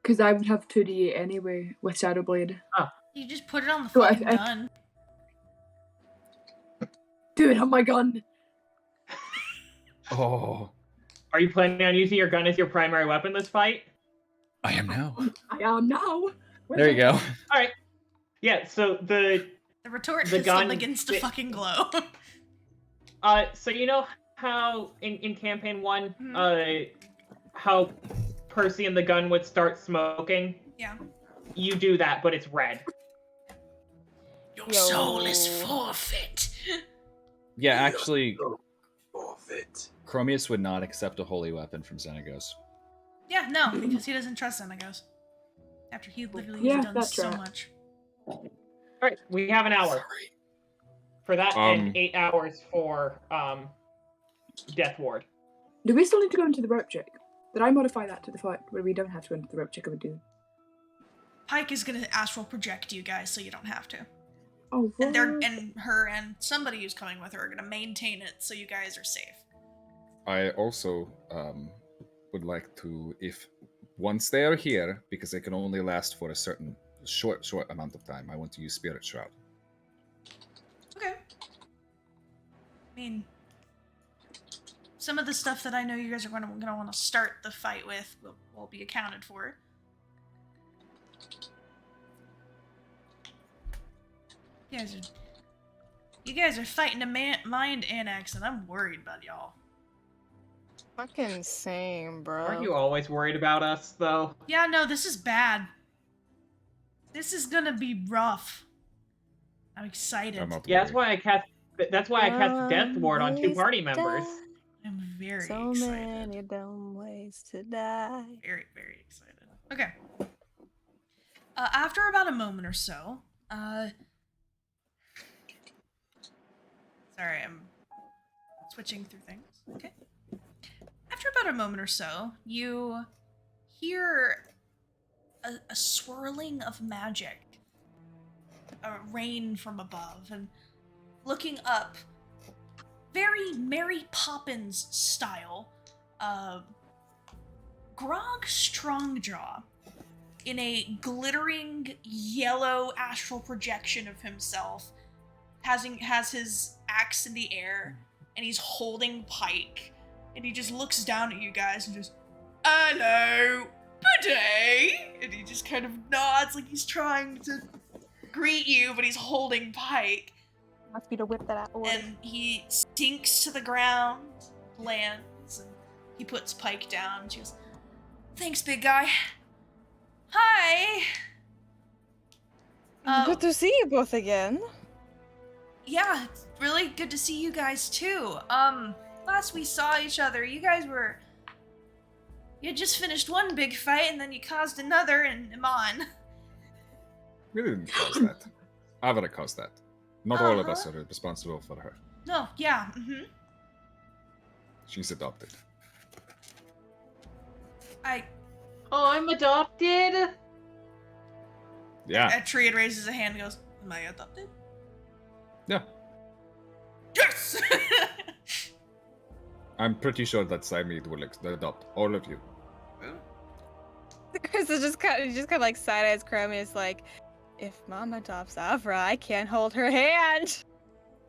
Because I would have 2d8 anyway with Shadow Blade. You just put it on the So fucking gun. Do it on my gun. Oh. Are you planning on using your gun as your primary weapon this fight? I am now. I am now. There you go. All right. Yeah. So the retort the pistol gun begins to fucking glow. So you know how in campaign 1, how Percy and the gun would start smoking? Yeah. You do that, but it's red. Your soul is forfeit. Yeah, actually, Forfeit. Khromius would not accept a holy weapon from Xenagos. Yeah, no, because he doesn't trust Xenagos. After he literally has done so much. Alright, we have an hour for that and 8 hours for Death Ward. Do we still need to go into the rope check? Did I modify that to the fight where we don't have to go into the rope check? I would do. Pike is gonna astral project you guys, so you don't have to. Oh, and her and somebody who's coming with her are gonna maintain it so you guys are safe. I also would like to, if once they are here, because they can only last for a certain short amount of time, I want to use Spirit Shroud. Okay. I mean, some of the stuff that I know you guys are gonna want to start the fight with will be accounted for. You guys are fighting a Mind Anax, and I'm worried about y'all. Fucking same, bro. Aren't you always worried about us, though? Yeah, no, this is bad. This is gonna be rough. I'm excited. Yeah, that's why I cast. That's why I cast Death Ward on 2 party members. I'm very so excited. Many dumb ways to die. Very, very excited. Okay. After about a moment or so, sorry, I'm switching through things. Okay. After about a moment or so, you hear a swirling of magic, a rain from above, and looking up, very Mary Poppins style, Grog Strongjaw, in a glittering yellow astral projection of himself, has his axe in the air, and he's holding pike, and he just looks down at you guys and just, hello, bidet, and he just kind of nods like he's trying to greet you, but he's holding pike. Must be to whip that out. And he sinks to the ground, lands, and he puts pike down. She goes, thanks, big guy. Hi. Good to see you both again. Yeah, it's really good to see you guys too. Last we saw each other, you guys were... You had just finished one big fight, and then you caused another in Iman. We didn't cause that. Avra caused that. Not all of us are responsible for her. No, yeah, mm-hmm. She's adopted. Oh, I'm adopted? Yeah. Ettrian raises a hand and goes, am I adopted? Yeah. Yes! I'm pretty sure that Siamese will adopt all of you. Chris is just kind of like side-eyes Khromius, like, if Mom adopts Avra, I can't hold her hand.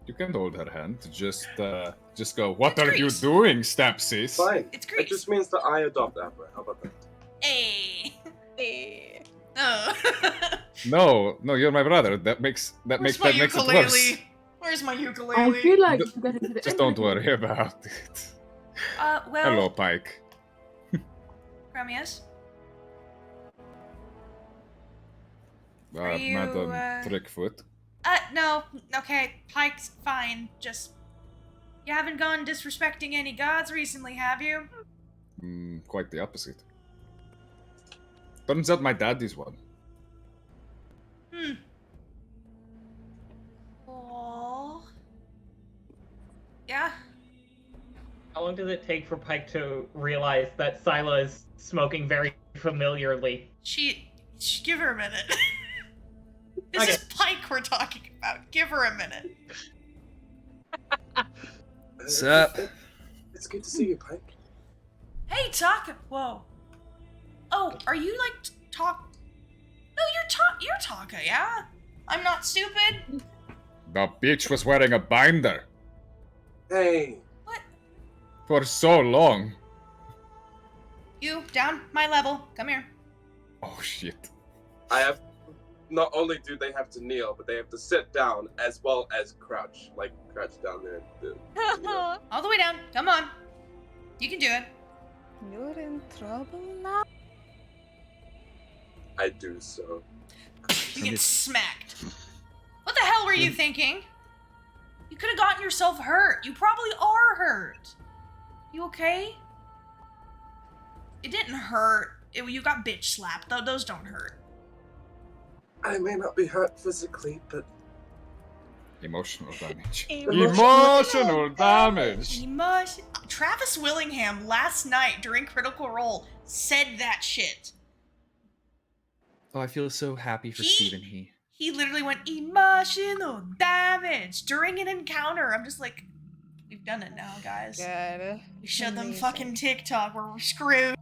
You can hold her hand. Just go. What are you doing, stepsis? Fine. It's great. It just means that I adopt Amber. How about that? Hey. Hey. Oh. No, you're my brother. That makes it worse. Where's my ukulele? I feel like you got into the Just don't worry about it. Well. Hello, Pike. Khromius? Madam Trickfoot. No. Okay, Pike's fine. Just... You haven't gone disrespecting any gods recently, have you? Quite the opposite. Turns out my dad is one. Aww. Yeah? How long does it take for Pike to realize that Syla is smoking very familiarly? She give her a minute. This is Pike we're talking about. Give her a minute. Sup? It's good to see you, Pike. Hey, Taka. Whoa. Oh, are you like Taka? No, you're Taka, yeah? I'm not stupid. The bitch was wearing a binder. Hey. What? For so long. You, down, my level. Come here. Oh, shit. Not only do they have to kneel, but they have to sit down as well as crouch. Like, crouch down there. All the way down. Come on. You can do it. You're in trouble now? I do so. You get smacked. What the hell were you thinking? You could have gotten yourself hurt. You probably are hurt. You okay? It didn't hurt. You got bitch slapped. Those don't hurt. I may not be hurt physically, but... Emotional damage. Emotional damage! Travis Willingham last night during Critical Role said that shit. Oh, I feel so happy for Stephen. He literally went emotional damage during an encounter. I'm just like, we've done it now, guys. God. We showed them Amazing. fucking TikTok where we're screwed.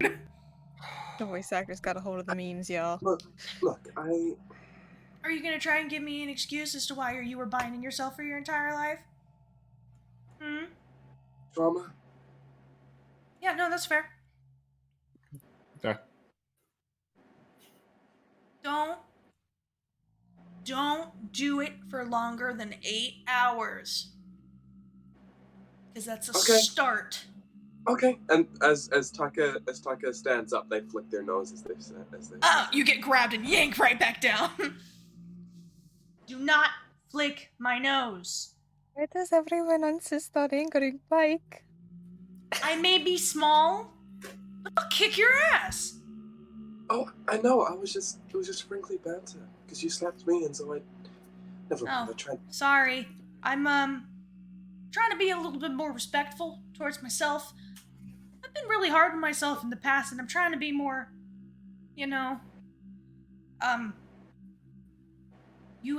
The voice actors got a hold of the memes, y'all. Look, Are you gonna try and give me an excuse as to why you were binding yourself for your entire life? Trauma? Yeah, no, that's fair. Yeah. Don't do it for longer than 8 hours. Because that's a start. Okay. And as Taka stands up, they flick their nose as they Oh, you get grabbed and yanked right back down. Do not flick my nose. Why does everyone insist on angering Pike? I may be small, but I'll kick your ass. Oh, I know. It was just frankly banter because you slapped me, and so I never mind. I tried. Sorry. I'm trying to be a little bit more respectful towards myself. I've been really hard on myself in the past, and I'm trying to be more, you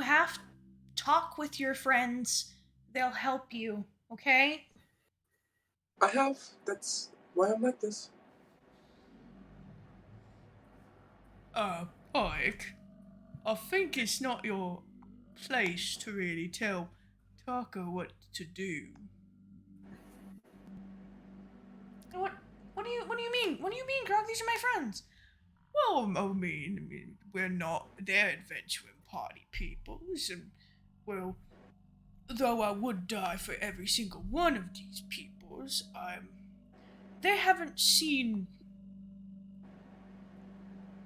have to talk with your friends. They'll help you, okay? I have. That's why I'm like this. Pike, I think it's not your place to really tell Taka what to do. What do you mean? What do you mean, Grog? These are my friends. Well, I mean, we're not, they're adventuring party people, and, well, though I would die for every single one of these peoples, they haven't seen,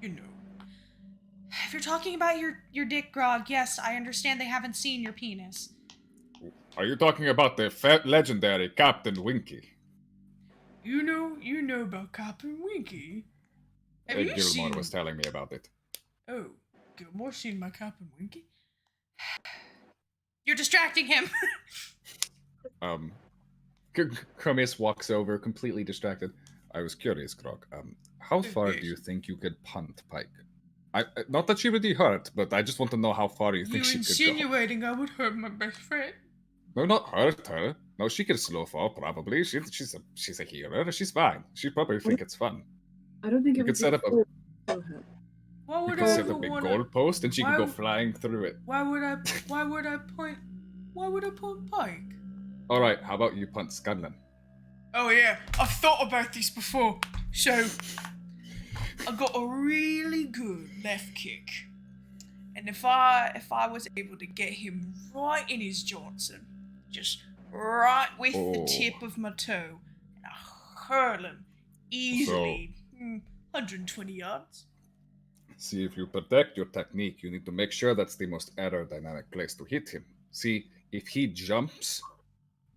if you're talking about your dick, Grog, yes, I understand they haven't seen your penis. Are you talking about the legendary Captain Winky? You know about Captain Winky? Have you Gilmore was telling me about it. Oh, Gilmore's seen my Captain Winky? You're distracting him! Khromius walks over, completely distracted. I was curious, Grog. How far do you think you could punt Pike? Not that she would be hurt, but I just want to know how far you think she could go. You insinuating I would hurt my best friend? No, not hurt her. No, she could slow fall, probably. She's a healer. She's fine. She probably think it's fun. I don't think you could set up a goal post and she could go flying through it. Why would I point Pike? Alright, how about you punt Scanlan? Oh yeah, I've thought about this before. So I got a really good left kick. And if I was able to get him right in his Johnson, just right with the tip of my toe, and I hurl him easily 120 yards. See, if you protect your technique, you need to make sure that's the most aerodynamic place to hit him. See, if he jumps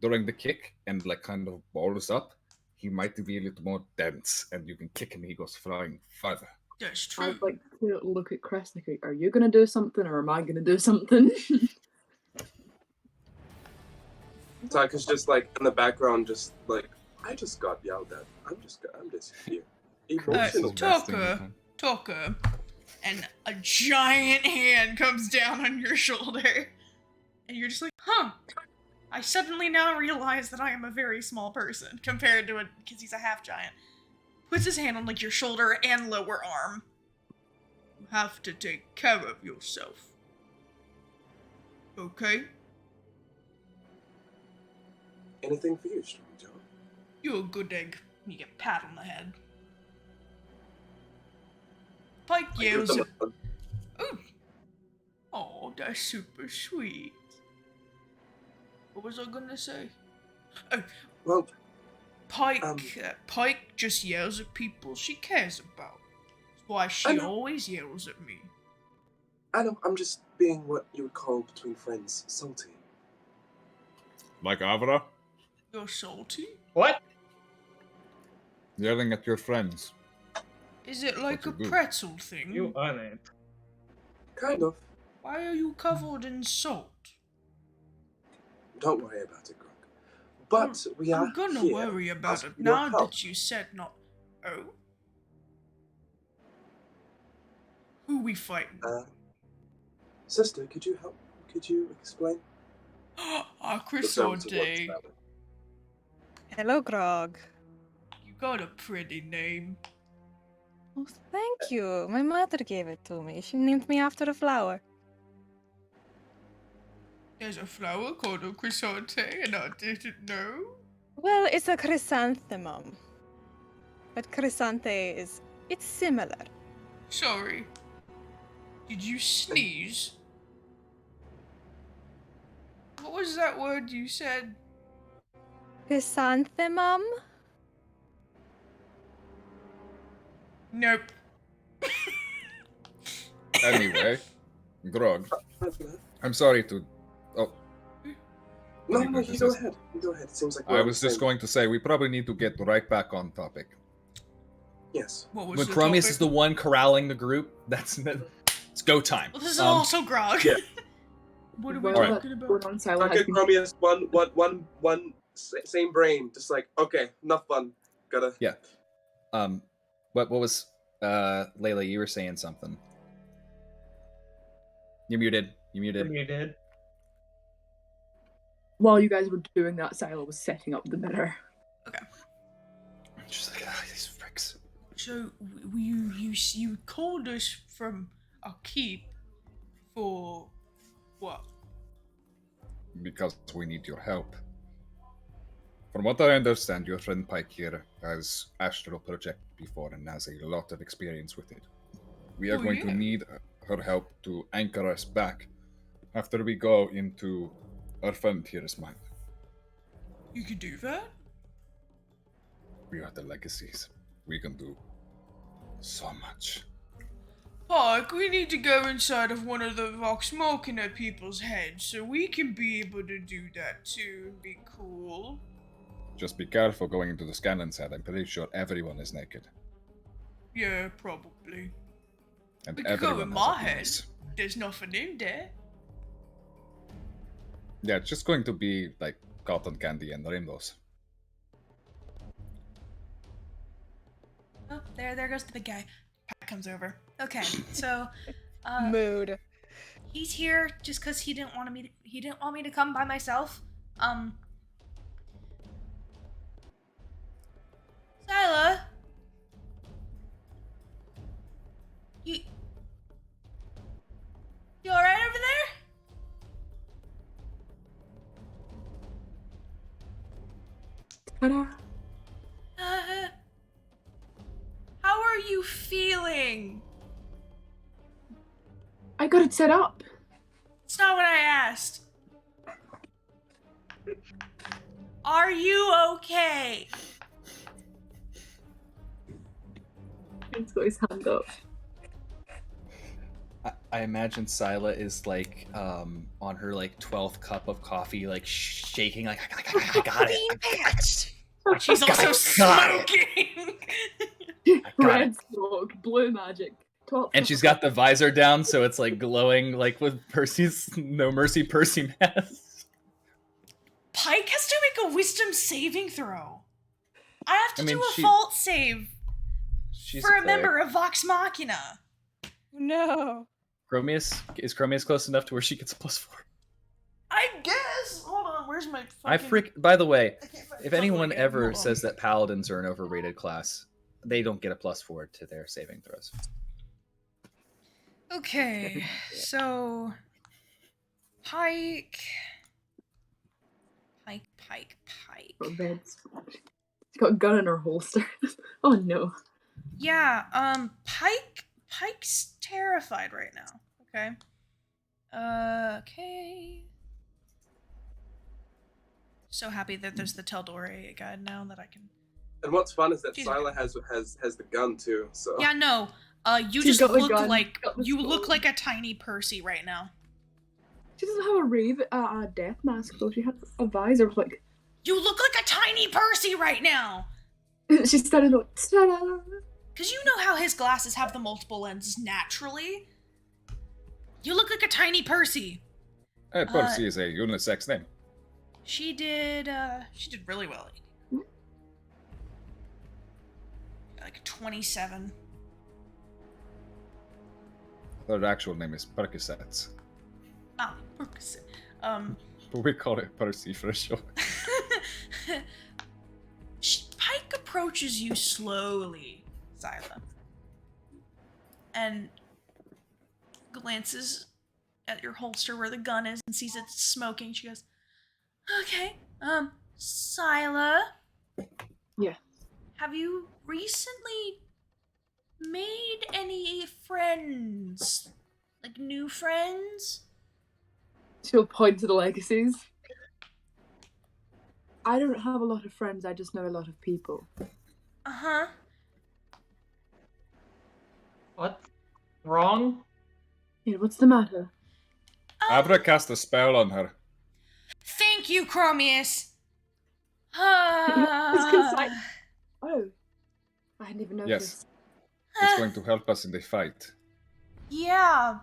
during the kick and kind of balls up, he might be a little more dense, and you can kick him, he goes flying further. That's true. I'd like to look at Chris like, are you going to do something, or am I going to do something? Taka's just in the background, just I just got yelled at. I'm just here. Emotional. Taka, and a giant hand comes down on your shoulder, and you're just like, huh. I suddenly now realize that I am a very small person compared to because he's a half giant. Puts his hand on your shoulder and lower arm. You have to take care of yourself. Okay? Anything for you, Strong Joe? You're a good egg. You get a pat on the head. Pike yells at... Oh, that's super sweet. What was I gonna say? Oh, well, Pike just yells at people she cares about. That's why she always yells at me. I know, I'm just being what you would call between friends, salty. Like Avra? You're salty? What? Yelling at your friends. Is it like a pretzel thing? You aren't. Kind of. Why are you covered in salt? Don't worry about it, Grog. But we are I'm gonna worry about it now that you said not... Oh? Who we fighting? Sister, could you help? Could you explain? Chrysante. Hello, Grog. You got a pretty name. Oh, thank you. My mother gave it to me. She named me after a flower. There's a flower called a Chrysante, and I didn't know. Well, it's a chrysanthemum. But chrysante it's similar. Sorry. Did you sneeze? What was that word you said? Chrysanthemum? Nope. Anyway, Grog, I'm sorry to. Oh. No, you go ahead. You go ahead. It seems like I was just going to say we probably need to get right back on topic. Yes. When Khromius is the one corralling the group, it's go time. Well, this is also Grog. Yeah. What are we talking about? Okay, Khromius, one, same brain. Just like, okay, enough fun. Gotta. Yeah. What was Layla? You were saying something. You're muted. You're muted. While you guys were doing that, Syla was setting up the mirror. Okay. Just like these fricks. So you called us from a keep for what? Because we need your help. From what I understand, your friend Pike here has astral project before and has a lot of experience with it. We are going to need her help to anchor us back after we go into our friend here's mind. You can do that? We are the Legacies. We can do so much. Pike, we need to go inside of one of the Vox Machina people's heads so we can be able to do that too and be cool. Just be careful going into the Scannon's head. I'm pretty sure everyone is naked. Yeah, probably. And We could everyone go in has my a head. penis. There's nothing in there. Yeah, it's just going to be like cotton candy and rainbows. Oh, there goes the big guy. Pat comes over. Okay, so Mood. he's here just because he didn't want me to come by myself. Syla, you all right over there? Ta-da. How are you feeling? I got it set up. It's not what I asked. Are you okay? He's got his hand up. I imagine Syla is like on her like 12th cup of coffee, like shaking, like I got it. She's also smoking. Red smoke, blue magic. And she's got the visor down, so it's like glowing, like with Percy's No Mercy Percy mask. Pike has to make a wisdom saving throw. I have to do a she- fault save She's for a cleric. member of Vox Machina. No. Is Khromius close enough to where she gets a +4? I guess. Hold on, where's my fucking... By the way, I can't find if the anyone fucking ever hold on. says that paladins are an overrated class, they don't get a +4 to their saving throws. Okay, so Pike. Red smoke. She's got a gun in her holster. Oh no. Yeah, Pike's terrified right now. Okay. Okay. So happy that there's the Teldore guide now that I can. And what's fun is that She's- Syla has the gun too. So Yeah, no. You She's just got the look gun, like got the you look sword. like a tiny Percy right now. She doesn't have a death mask though. She has a visor with like. You look like a tiny Percy right now. She's standing like. Ta-da! Cause you know how his glasses have the multiple lenses naturally. You look like a tiny Percy. Percy is a unisex name. She did really well. Like 27. Her actual name is Percocets. Percocet. But we call it Percy for sure. Pike approaches you slowly, Syla, and glances at your holster where the gun is and sees it's smoking. She goes, "Okay, Syla." Yeah. Have you recently made any friends? Like new friends? She'll point to the legacies. I don't have a lot of friends, I just know a lot of people. Uh-huh. What's wrong? Yeah, what's the matter? Avra cast a spell on her. Thank you, Khromius. Oh, I hadn't even noticed. Yes. It's going to help us in the fight. Yeah.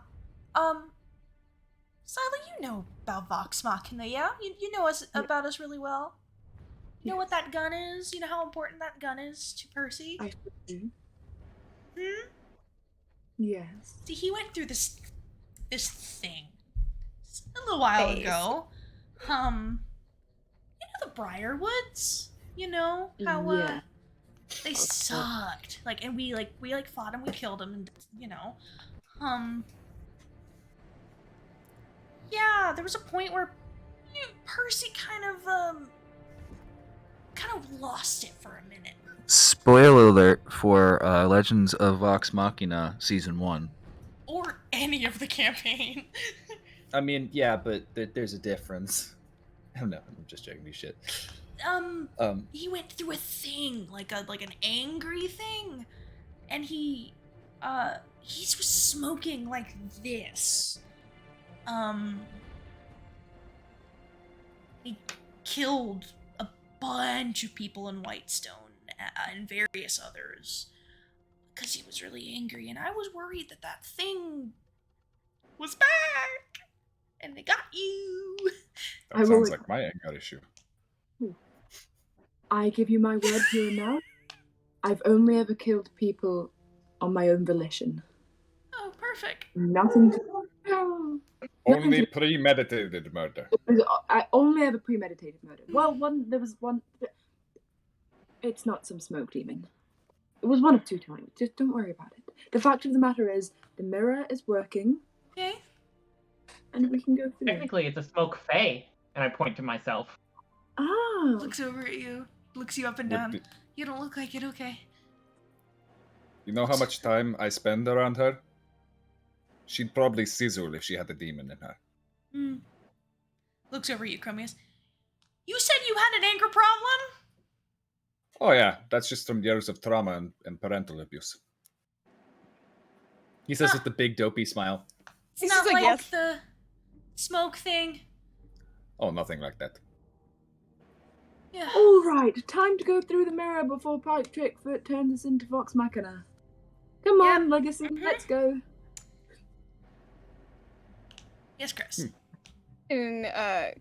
Syla, you know about Vox Machina, yeah? You know about us really well. You know what that gun is? You know how important that gun is to Percy? I do. Hmm? Yes. See, he went through this thing a little while ago. You know the Briarwoods? You know how Yeah. they sucked. Like, and we fought him, we killed him, and you know. Yeah, there was a point where Percy kind of lost it for a minute. Spoiler alert for Legends of Vox Machina Season 1. Or any of the campaign. I mean, yeah, but there's a difference. No, I'm just joking. These shit. He went through a thing, like an angry thing, and he was smoking like this. He killed a bunch of people in Whitestone and various others because he was really angry, and I was worried that thing was back and they got you. That sounds like my anger issue. I give you my word here and now. I've only ever killed people on my own volition. Oh, perfect. Nothing to... Only premeditated murder. I only ever premeditated murder. Well, there was one... It's not some smoke demon. It was one of two times. Just don't worry about it. The fact of the matter is, the mirror is working. Okay. And we can go through Technically, it's a smoke fae, and I point to myself. Ah. Looks over at you. Looks you up and down. You don't look like it, okay. You know how much time I spend around her? She'd probably sizzle if she had a demon in her. Looks over at you, Khromius. You said you had an anger problem? Oh yeah, that's just from years of trauma and parental abuse. He says with the big dopey smile. It's not like the smoke thing. Oh, nothing like that. Yeah. All right, time to go through the mirror before Pike Trickfoot turns us into Vox Machina. Come on, Legacy, let's go. Yes, Chris. And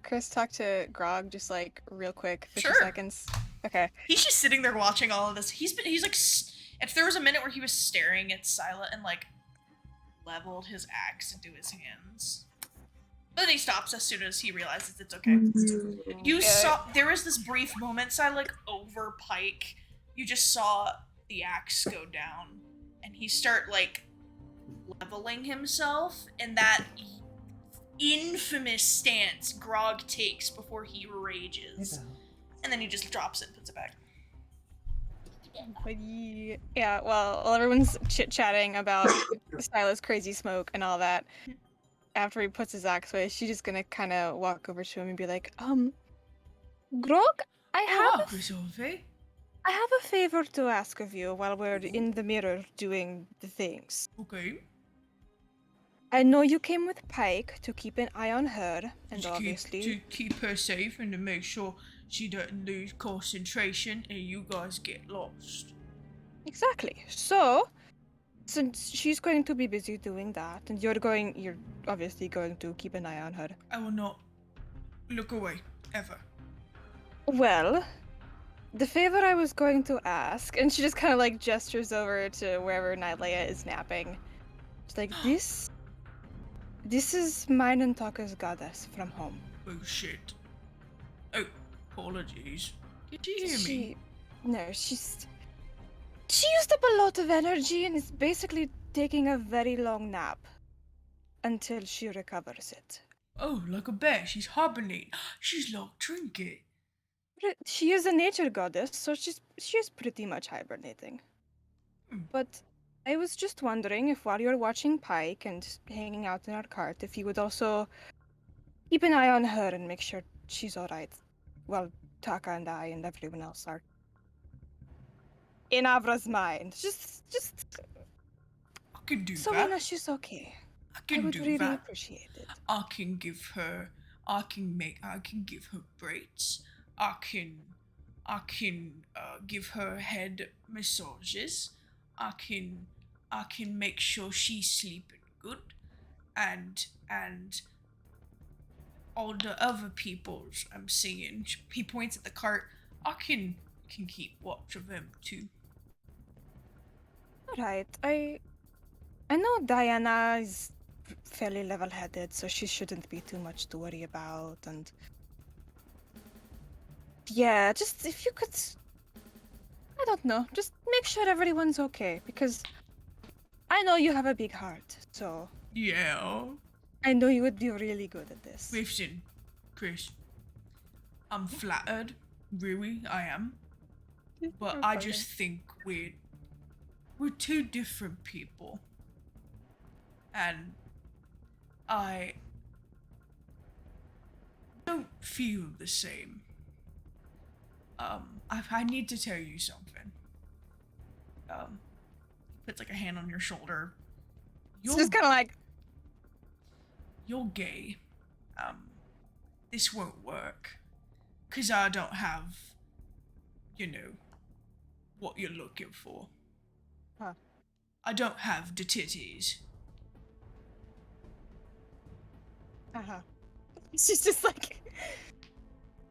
Chris, talk to Grog just like real quick, 50 Sure. seconds. Okay. He's just sitting there watching all of this. He's like, if there was a minute where he was staring at Syla and like leveled his axe into his hands. But then he stops as soon as he realizes it's okay. You saw, there was this brief moment, Syla, like over Pike, you just saw the axe go down and he start like leveling himself in that infamous stance Grog takes before he rages. And then he just drops it and puts it back. Yeah, well, while everyone's chit-chatting about Syla's crazy smoke and all that, after he puts his axe away, she's just gonna kind of walk over to him and be like, Grog, I have a favor to ask of you while we're in the mirror doing the things. Okay. I know you came with Pike to keep an eye on her, and To obviously... keep her safe and to make sure she doesn't lose concentration and you guys get lost. Exactly. So, since she's going to be busy doing that, and you're obviously going to keep an eye on her. I will not look away, ever. Well, the favor I was going to ask, and she just kind of like gestures over to wherever Nylea is napping. She's like, This is mine and Taka's goddess from home. Oh shit. Oh, apologies. Did you hear me? No, she used up a lot of energy and is basically taking a very long nap until she recovers it. Oh, like a bear. She's hibernating. She's like Trinket. She is a nature goddess, so she's pretty much hibernating. But I was just wondering if while you're watching Pike and hanging out in our cart, if you would also keep an eye on her and make sure she's alright. Well, Taka and I and everyone else are in Avra's mind. Just I can do so that. we know she's okay. I would do really that. appreciate it. I can give her braids. I can give her head massages. I can make sure she's sleeping good, and all the other peoples I'm seeing. He points at the cart. I can keep watch of them too. Alright, I know Diana is fairly level-headed, so she shouldn't be too much to worry about, and yeah, just if you could, I don't know, just make sure everyone's okay, because I know you have a big heart, so Yeah. I know you would be really good at this. Listen, Chris, I'm flattered, really, I am. But I just think we're two different people. And I don't feel the same. I need to tell you something. Puts like a hand on your shoulder. It's just kind of like, you're gay. This won't work. 'Cause I don't have, what you're looking for. Huh. I don't have the titties. Uh-huh. She's just like,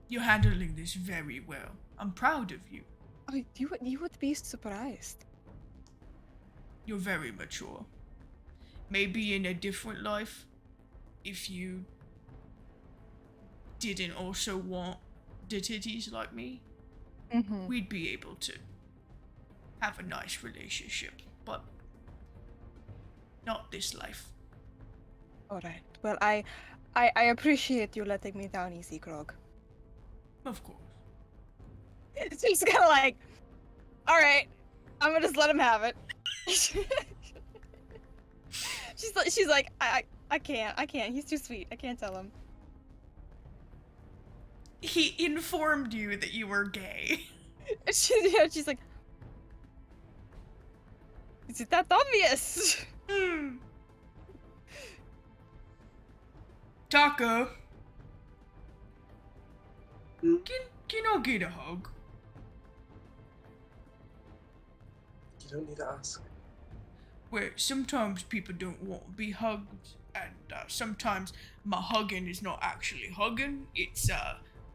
You're handling this very well. I'm proud of you. oh, you would be surprised. You're very mature. Maybe in a different life, if you didn't also want the titties like me, we'd be able to have a nice relationship, but not this life. Alright, well, I appreciate you letting me down easy, Grog. Of course. She's kind of like, alright, I'm gonna just let him have it. she's like, I can't, he's too sweet, I can't tell him. He informed you that you were gay. She's like, is it that obvious? Taka, can I get a hug? You don't need to ask. Where sometimes people don't want to be hugged, and sometimes my hugging is not actually hugging, it's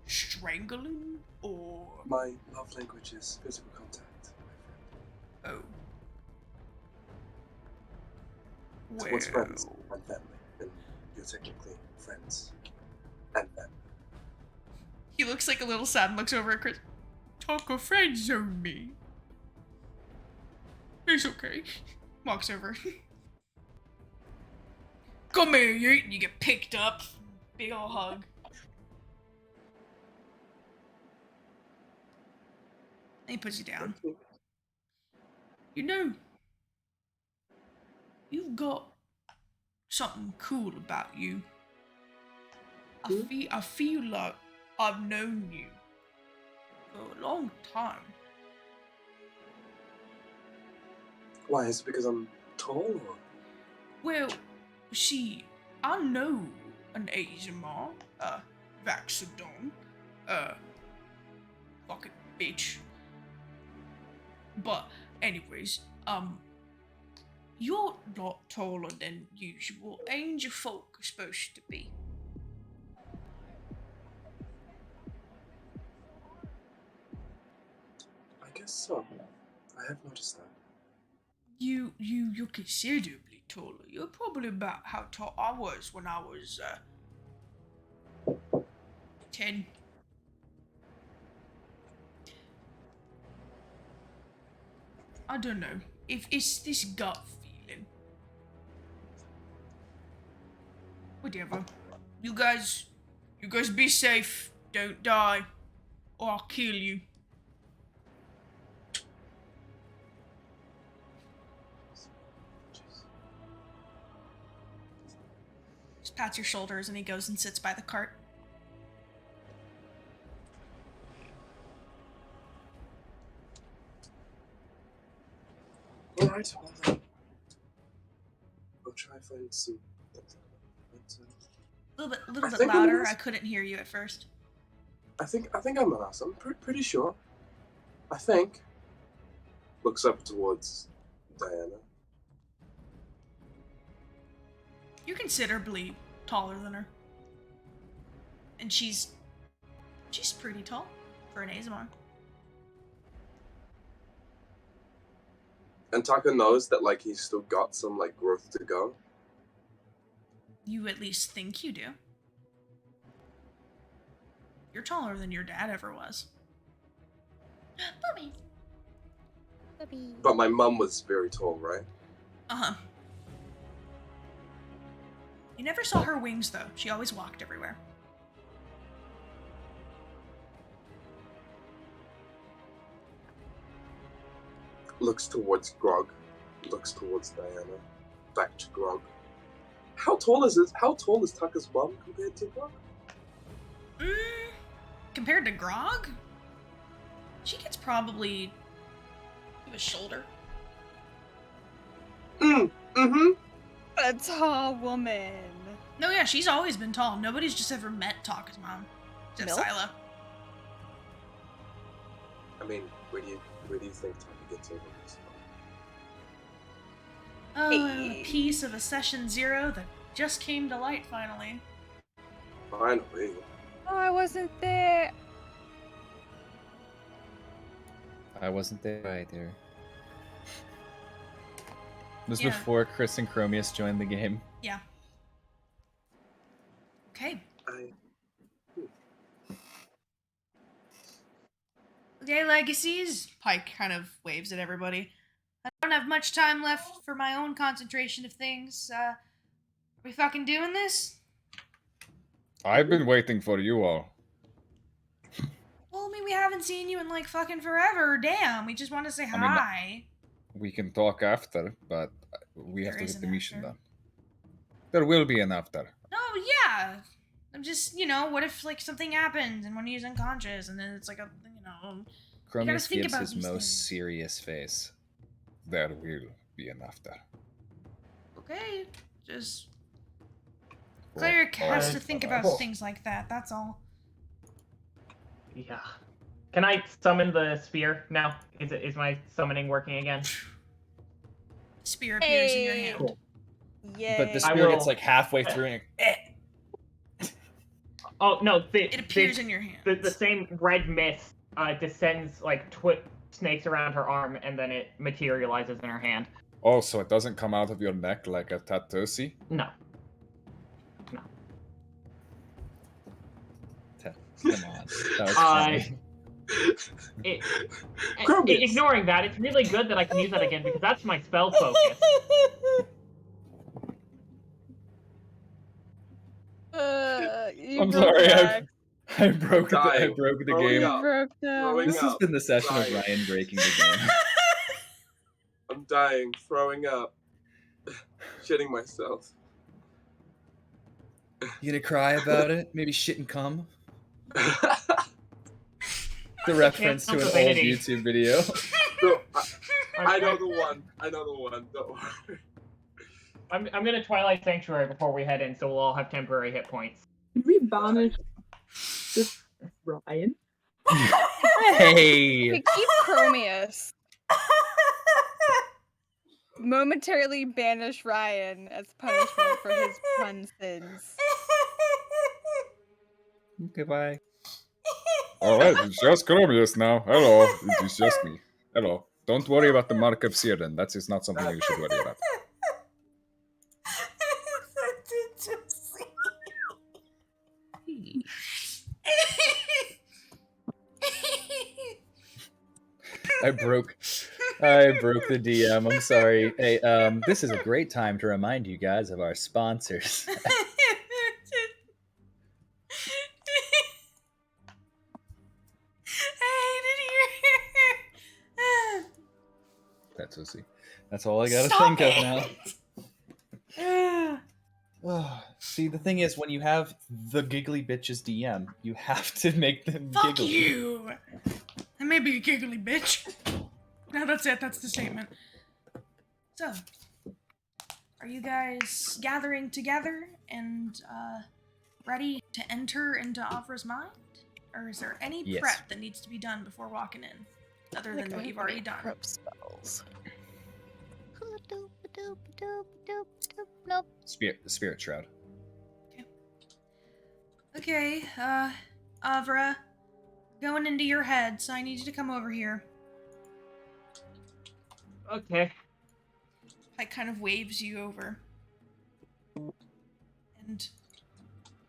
strangling or... My love language is physical contact, my friend. Oh. Towards friends and family, and you're technically friends and family. He looks like a little sad and looks over at Chris. Taka friend zone me. It's okay. Walks over. Come here, you get picked up. Big ol' hug. And he puts you down. You know, you've got something cool about you. I feel like I've known you for a long time. Why? Is it because I'm tall or? Well, see, I know an Azamar, Vaxodon, fucking bitch. But, anyways, you're a lot taller than usual. Angel folk are supposed to be. I guess so. I have noticed that. You're considerably taller. You're probably about how tall I was when I was 10. I don't know. If it's this gut feeling. Whatever. You guys be safe. Don't die. Or I'll kill you. Just pats your shoulders and he goes and sits by the cart. Alright, well then. I'll try and find some... A little bit louder. I couldn't hear you at first. I think I'm an ass. I'm pretty sure. I think. Looks up towards Diana. You're considerably taller than her. And she's pretty tall for an Azamar. And Taka knows that, like, he's still got some, like, growth to go. You at least think you do. You're taller than your dad ever was. Bobby. But my mum was very tall, right? Uh-huh. You never saw her wings, though. She always walked everywhere. Looks towards Grog. Looks towards Diana. Back to Grog. How tall is Taka's mom compared to Grog? Compared to Grog? She gets probably to his shoulder. Mm-hmm. A tall woman. No, yeah, she's always been tall. Nobody's just ever met Taka's mom. Except Milk? Syla. I mean, where do you think Taka gets over this? Oh, a piece of a session 0 that just came to light finally. Finally. Oh, I wasn't there. I wasn't there either. It was Yeah. before Khry's and Khromius joined the game. Yeah. Okay. Okay, Legacies. Pike kind of waves at everybody. I don't have much time left for my own concentration of things. Are we fucking doing this? I've been waiting for you all. Well, I mean, we haven't seen you in like fucking forever. Damn, we just want to say hi. We can talk after, but we have There to is get the an mission after. done. There will be an after. No, yeah. I'm just, what if like something happens and when he's unconscious and then it's like a, you gotta Khromius think gives about his these most things. serious face. There will be an after. Okay, just For Cleric has all to think of about us. things like that. That's all. Yeah. Can I summon the spear now? Is my summoning working again? Spear appears in your hand. Cool. Yay. But the I spear will- gets like halfway through and Oh no! It appears in your hand. The same red mist descends like snakes around her arm, and then it materializes in her hand. Oh, so it doesn't come out of your neck like a Tatosi? No. come on. That was funny. Ignoring that, it's really good that I can use that again because that's my spell focus. You I'm broke sorry, back. I broke Dying. the Growing game. up. Broke down. Growing This has up. been the session of Dying. Ryan breaking the game. I'm dying, throwing up, shitting myself. You gonna cry about it? Maybe shit and cum? The reference to an old Divinity. YouTube video. No, I know the one. Don't worry. I'm gonna Twilight Sanctuary before we head in, so we'll all have temporary hit points. Did we banish this Ryan? Hey! We keep Khromius. Momentarily banish Ryan as punishment for his pun sins. Goodbye. Alright, it's just Khromius now. Hello, it is just me. Hello. Don't worry about the mark of Siren. That is not something you should worry about. I broke the DM. I'm sorry. Hey, this is a great time to remind you guys of our sponsors. That's Lucy. That's all I gotta think of now. See, the thing is, when you have the giggly bitches DM, you have to make them Fuck giggly. you! I may be a giggly bitch. No, that's it. That's the statement. So, are you guys gathering together and ready to enter into Avra's mind? Or is there any prep that needs to be done before walking in, other than what you've already done? Prep spells. Nope. Spirit Shroud. Okay, Avra, going into your head, so I need you to come over here. Okay. Like, kind of waves you over. And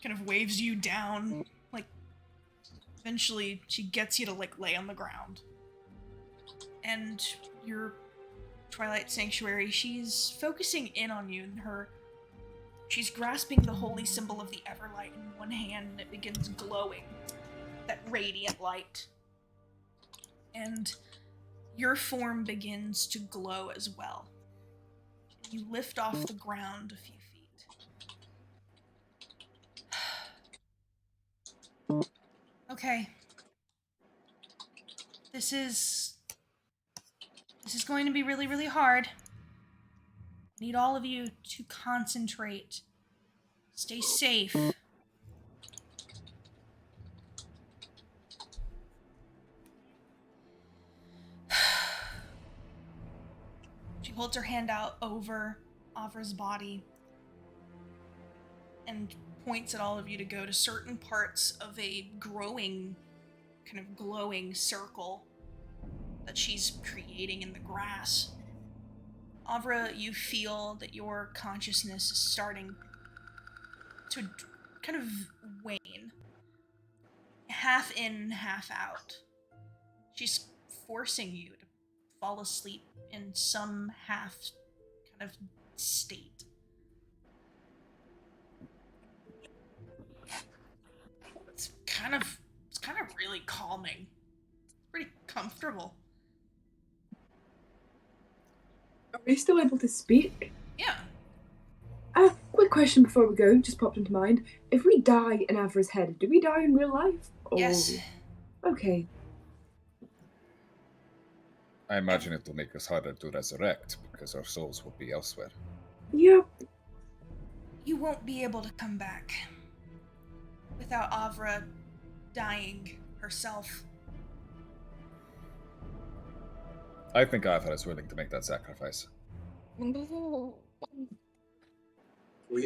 kind of waves you down. Like, eventually she gets you to, like, lay on the ground. And your Twilight Sanctuary, she's focusing in on you, and she's grasping the holy symbol of the Everlight in one hand, and it begins glowing. That radiant light. And your form begins to glow as well. You lift off the ground a few feet. Okay. This is going to be really, really hard. I need all of you to concentrate. Stay safe. She holds her hand out over Avra's body and points at all of you to go to certain parts of a growing, kind of glowing circle that she's creating in the grass. Avra, you feel that your consciousness is starting to kind of wane. Half in, half out. She's forcing you to fall asleep in some half kind of state. It's kind of really calming. Pretty comfortable. Are we still able to speak? Yeah. Quick question before we go, just popped into mind. If we die in Avra's head, do we die in real life? Or... Yes. Okay. I imagine it will make us harder to resurrect, because our souls will be elsewhere. Yep. You won't be able to come back without Avra dying herself. I think Avra is willing to make that sacrifice. We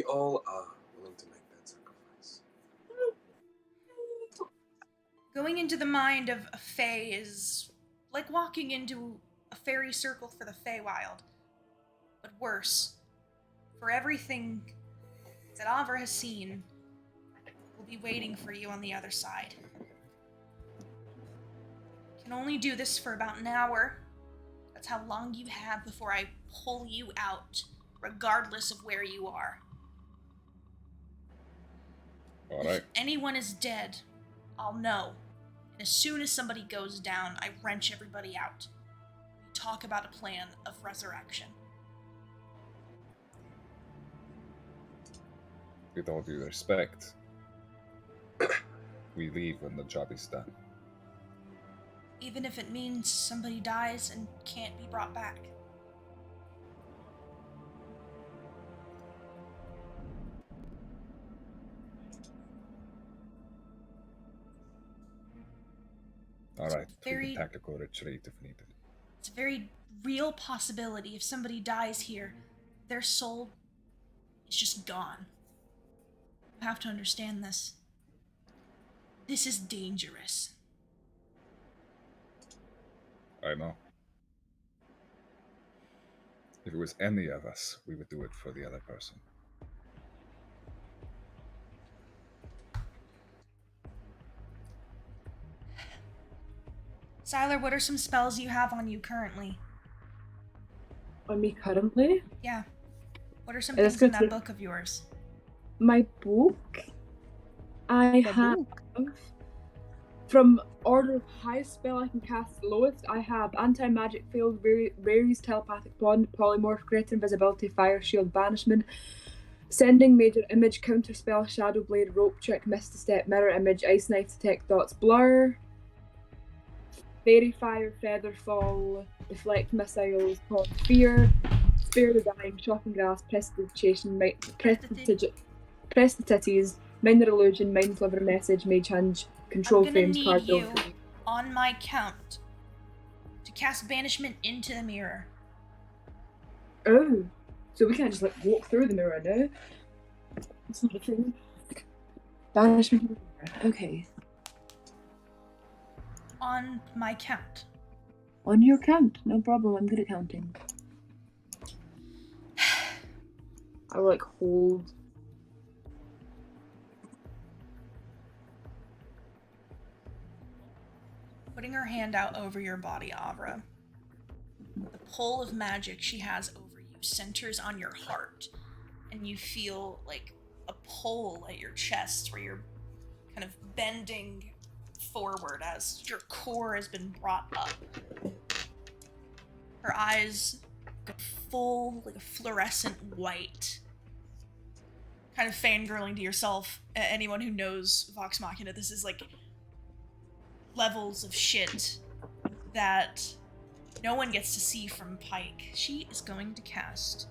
all are willing to make that sacrifice. Going into the mind of a Fae is like walking into a fairy circle for the Feywild, but worse. For everything that Avra has seen will be waiting for you on the other side. You can only do this for about an hour. That's how long you have before I pull you out, regardless of where you are. All right. If anyone is dead, I'll know. And as soon as somebody goes down, I wrench everybody out. We talk about a plan of resurrection. With all due respect, we leave when the job is done. Even if it means somebody dies and can't be brought back. All right, very- we can tactical retreat if needed. It's a very real possibility. If somebody dies here, their soul is just gone. You have to understand this. This is dangerous. I know. If it was any of us, we would do it for the other person. Syla, what are some spells you have on you currently? On me currently? Yeah. What are some things in that book of yours? My book? I have... From order of highest spell I can cast lowest, I have Anti-Magic Field, Rary's Telepathic Bond, Polymorph, Greater Invisibility, Fire Shield, Banishment, Sending, Major Image, Counter Spell, Shadow Blade, Rope Trick, Misty Step, Mirror Image, Ice Knife, Detect Dots, Blur, Fairy Fire, Feather Fall, Deflect Missiles, Cause Fear, Spare the Dying, Shocking Grass, Prestidigitation, Press the Titties, Minor Illusion, Mind Sliver Message, Mage Hand, Control Frames, Card I'm gonna need you, on my count, to cast Banishment into the mirror. Oh, so we can't just like walk through the mirror now? That's not a thing. Banishment into the mirror, okay. On my count. On your count, no problem, I'm good at counting. I will like hold. Putting her hand out over your body, Avra. The pull of magic she has over you centers on your heart, and you feel like a pull at your chest where you're kind of bending forward as your core has been brought up. Her eyes go full, like a fluorescent white. Kind of fangirling to yourself. Anyone who knows Vox Machina, this is like levels of shit that no one gets to see from Pike. She is going to cast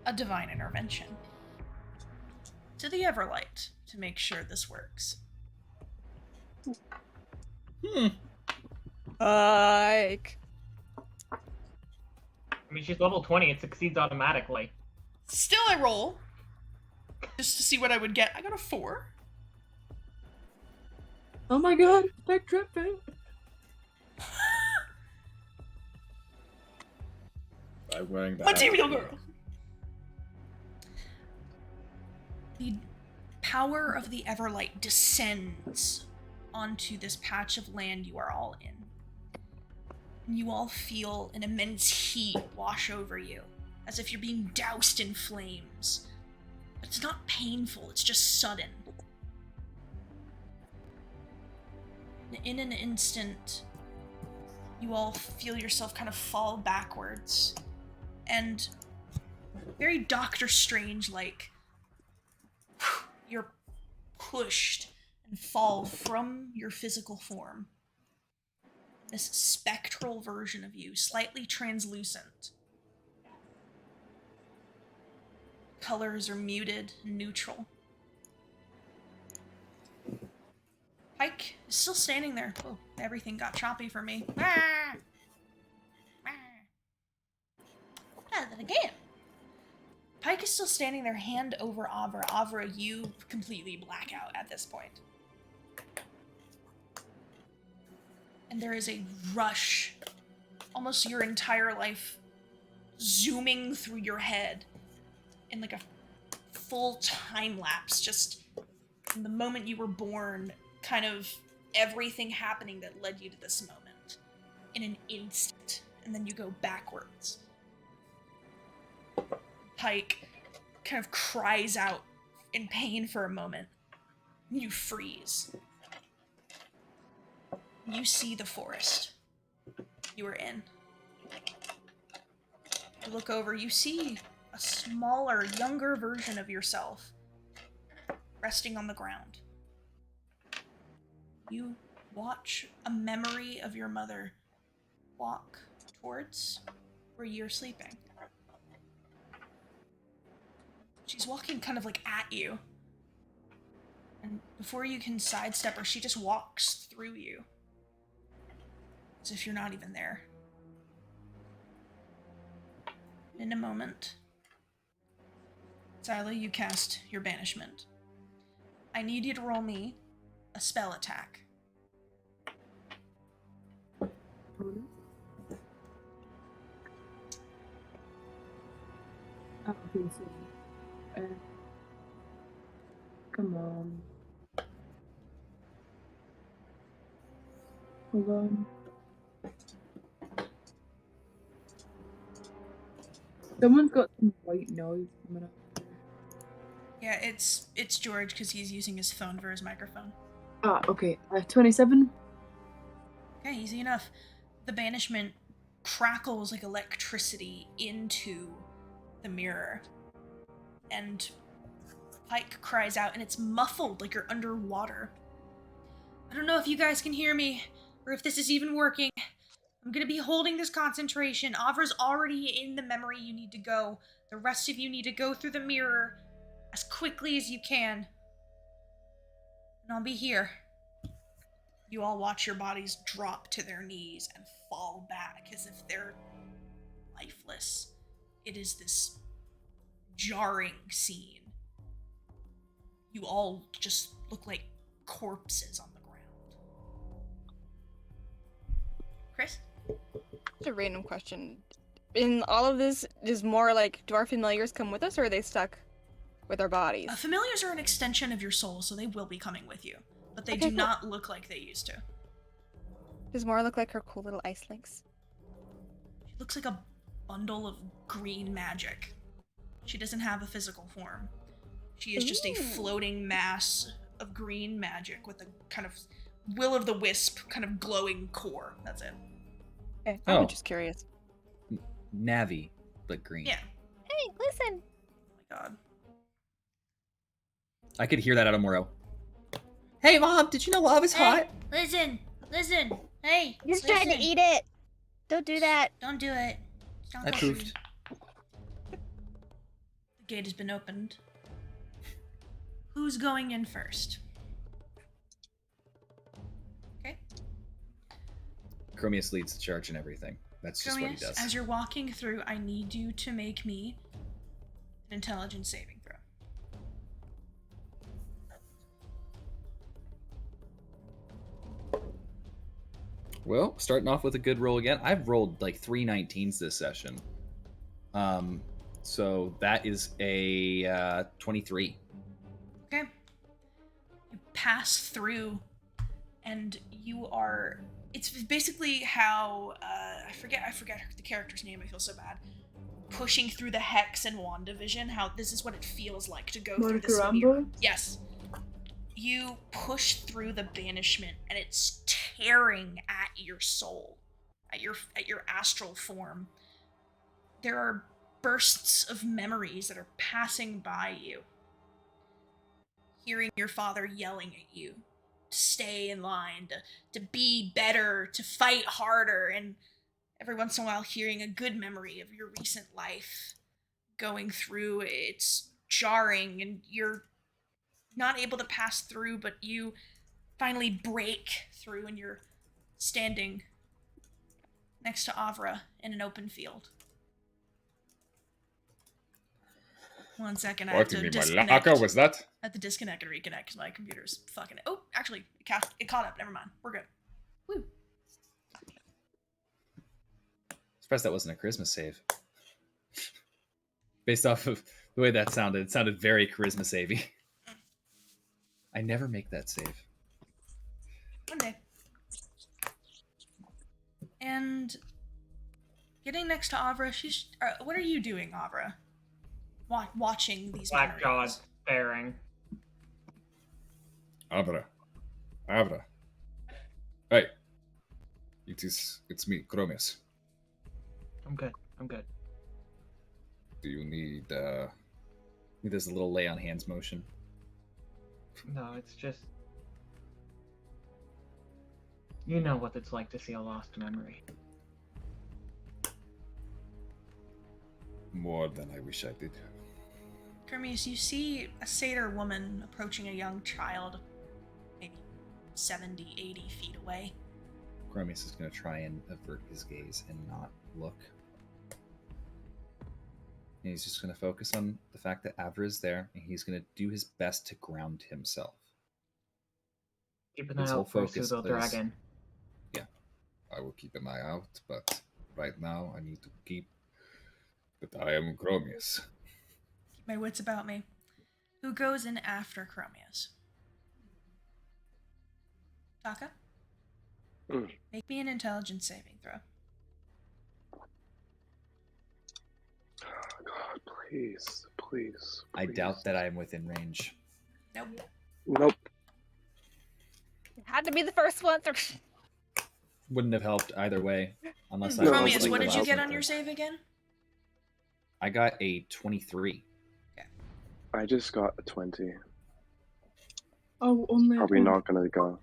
a Divine Intervention to the Everlight to make sure this works. Pike. I mean, she's level 20. It succeeds automatically. Still I roll. Just to see what I would get. I got a 4. Oh my god, back tripping. I'm wearing that. Material girl. The power of the Everlight descends onto this patch of land you are all in. And you all feel an immense heat wash over you, as if you're being doused in flames. But it's not painful, it's just sudden. In an instant, you all feel yourself kind of fall backwards, and very Doctor Strange-like, you're pushed and fall from your physical form. This spectral version of you, slightly translucent. Colors are muted and neutral. Pike is still standing there. Oh, everything got choppy for me. Ah! Ah! Ah, then again. Pike is still standing there, hand over Avra. Avra, you completely black out at this point. And there is a rush, almost your entire life, zooming through your head in like a full time lapse, just from the moment you were born, kind of everything happening that led you to this moment in an instant, and then you go backwards. Pike kind of cries out in pain for a moment. You freeze. You see the forest you were in. You look over, you see a smaller, younger version of yourself resting on the ground. You watch a memory of your mother walk towards where you're sleeping. She's walking kind of like at you. And before you can sidestep her, she just walks through you. As if you're not even there. In a moment, Syla, you cast your banishment. I need you to roll me a spell attack. Come on. Hold on. Someone's got some white noise coming up. Yeah, it's George because he's using his phone for his microphone. Ah, okay. 27. Okay, easy enough. The banishment crackles like electricity into the mirror. And Pike cries out, and it's muffled like you're underwater. I don't know if you guys can hear me, or if this is even working. I'm gonna be holding this concentration. Avra's already in the memory you need to go. The rest of you need to go through the mirror as quickly as you can. And I'll be here. You all watch your bodies drop to their knees and fall back as if they're lifeless. It is this jarring scene. You all just look like corpses on the ground. Chris? Just a random question. In all of this, is more like, do our familiars come with us, or are they stuck with our bodies? Familiars are an extension of your soul, so they will be coming with you. But they do not look like they used to. Does Mora look like her cool little ice lynx? She looks like a bundle of green magic. She doesn't have a physical form. She is just a floating mass of green magic with a kind of will-o'-the-wisp kind of glowing core. That's it. Okay, I'm just curious. Navi, but green. Yeah. Hey, listen! Oh my god. I could hear that out of Moro. Hey, Mom, did you know lava's hot? Listen! Hey! He's trying to eat it! Don't do that! Don't do it. Don't I proved. The gate has been opened. Who's going in first? Okay. Khromius leads the charge and everything. That's just what he does. As you're walking through, I need you to make me an intelligence saving throw. Well, starting off with a good roll again. I've rolled like 3 19s this session. So that is a 23. Okay. You pass through, and you are. It's basically how I forget the character's name. I feel so bad. Pushing through the hex and WandaVision. How this is what it feels like to go through this mirror. Yes. You push through the banishment, and it's tearing at your soul, at your astral form. There are bursts of memories that are passing by you. Hearing your father yelling at you to stay in line, to be better, to fight harder, and every once in a while hearing a good memory of your recent life going through. It's jarring, and you're not able to pass through, but you finally break through, and you're standing next to Avra in an open field. 1 second, I have to disconnect. Was that? I have to disconnect and reconnect because my computer's fucking. Oh, actually, it caught up. Never mind. We're good. Woo. Surprised that wasn't a charisma save. Based off of the way that sounded, it sounded very charisma savey. I never make that save. One day. And getting next to Avra, she's. What are you doing, Avra? Watching these Black God staring. Avra. Hey. It's me, Khromius. I'm good. Do you need There's a little lay on hands motion. No, it's just... You know what it's like to see a lost memory. more than I wish I did? Khromius, you see a satyr woman approaching a young child, maybe 70, 80 feet away. Khromius is going to try and avert his gaze and not look. And he's just going to focus on the fact that Avra is there, and he's going to do his best to ground himself. Keep an eye out for a pseudo dragon. Yeah, I will keep an eye out, but right now I need to keep that I am Khromius. my wits about me. Who goes in after Khromius? Taka? Make me an intelligence saving throw. God, please, please. I doubt that I am within range. Nope. Nope. It had to be the first one. Wouldn't have helped either way, unless I. Khromius, was what did you allowed get on to. your save again? I got a 23. I just got a 20. Oh, only. Probably not gonna go.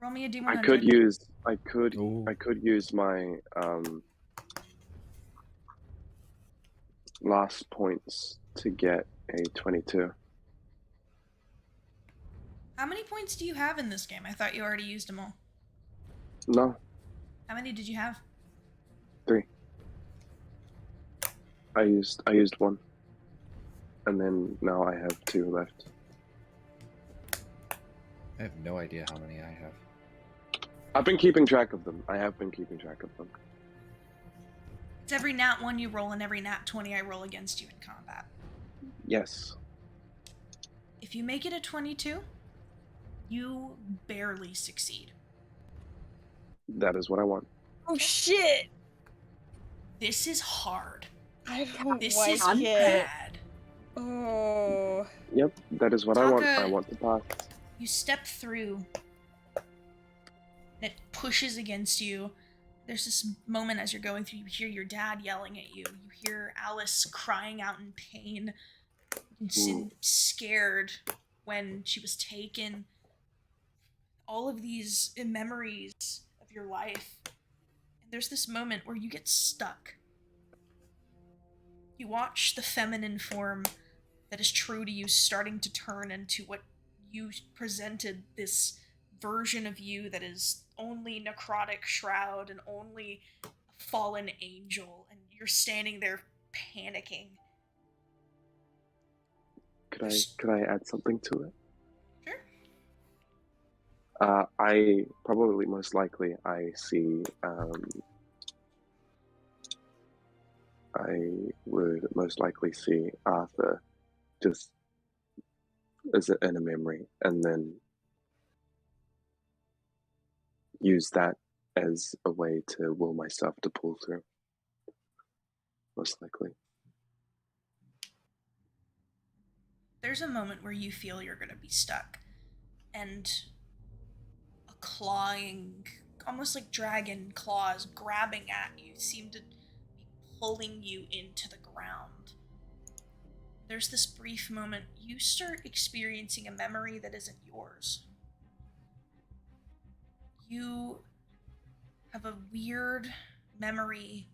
Roll me a d100. I could use my last points to get a 22. How many points do you have in this game? I thought you already used them all. No, How many did you have? 3. I used 1, and then now I have 2 left. I have no idea how many I have. I've been keeping track of them. I have been keeping track of them. It's every nat 1 you roll and every nat 20 I roll against you in combat. Yes. If you make it a 22, you barely succeed. That is what I want. Oh shit! This is hard. I don't This like is it. bad. Oh. Yep, that is what I want. Taka- I want to pass. You step through, and it pushes against you. There's this moment as you're going through, you hear your dad yelling at you. You hear Alice crying out in pain and scared when she was taken. All of these memories of your life. And there's this moment where you get stuck. You watch the feminine form that is true to you starting to turn into what you presented, this version of you that is only necrotic shroud and only a fallen angel, and you're standing there panicking. Could I add something to it? Sure. I probably most likely I see I would most likely see Arthur just as in a memory, and then use that as a way to will myself to pull through. Most likely. There's a moment where you feel you're going to be stuck, and a clawing, almost like dragon claws grabbing at you, seem to be pulling you into the ground. There's this brief moment, you start experiencing a memory that isn't yours. You have a weird memory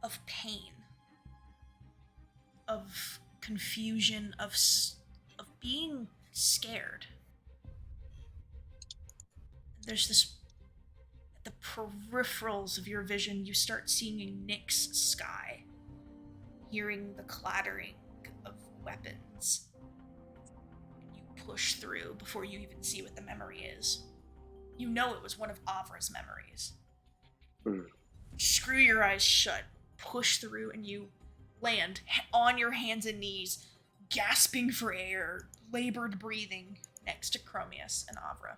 of pain, of confusion, of being scared. There's this, at the peripherals of your vision, you start seeing Nick's sky, hearing the clattering of weapons. You push through before you even see what the memory is. You know it was one of Avra's memories. Screw your eyes shut, push through, and you land on your hands and knees, gasping for air, labored breathing, next to Khromius and Avra.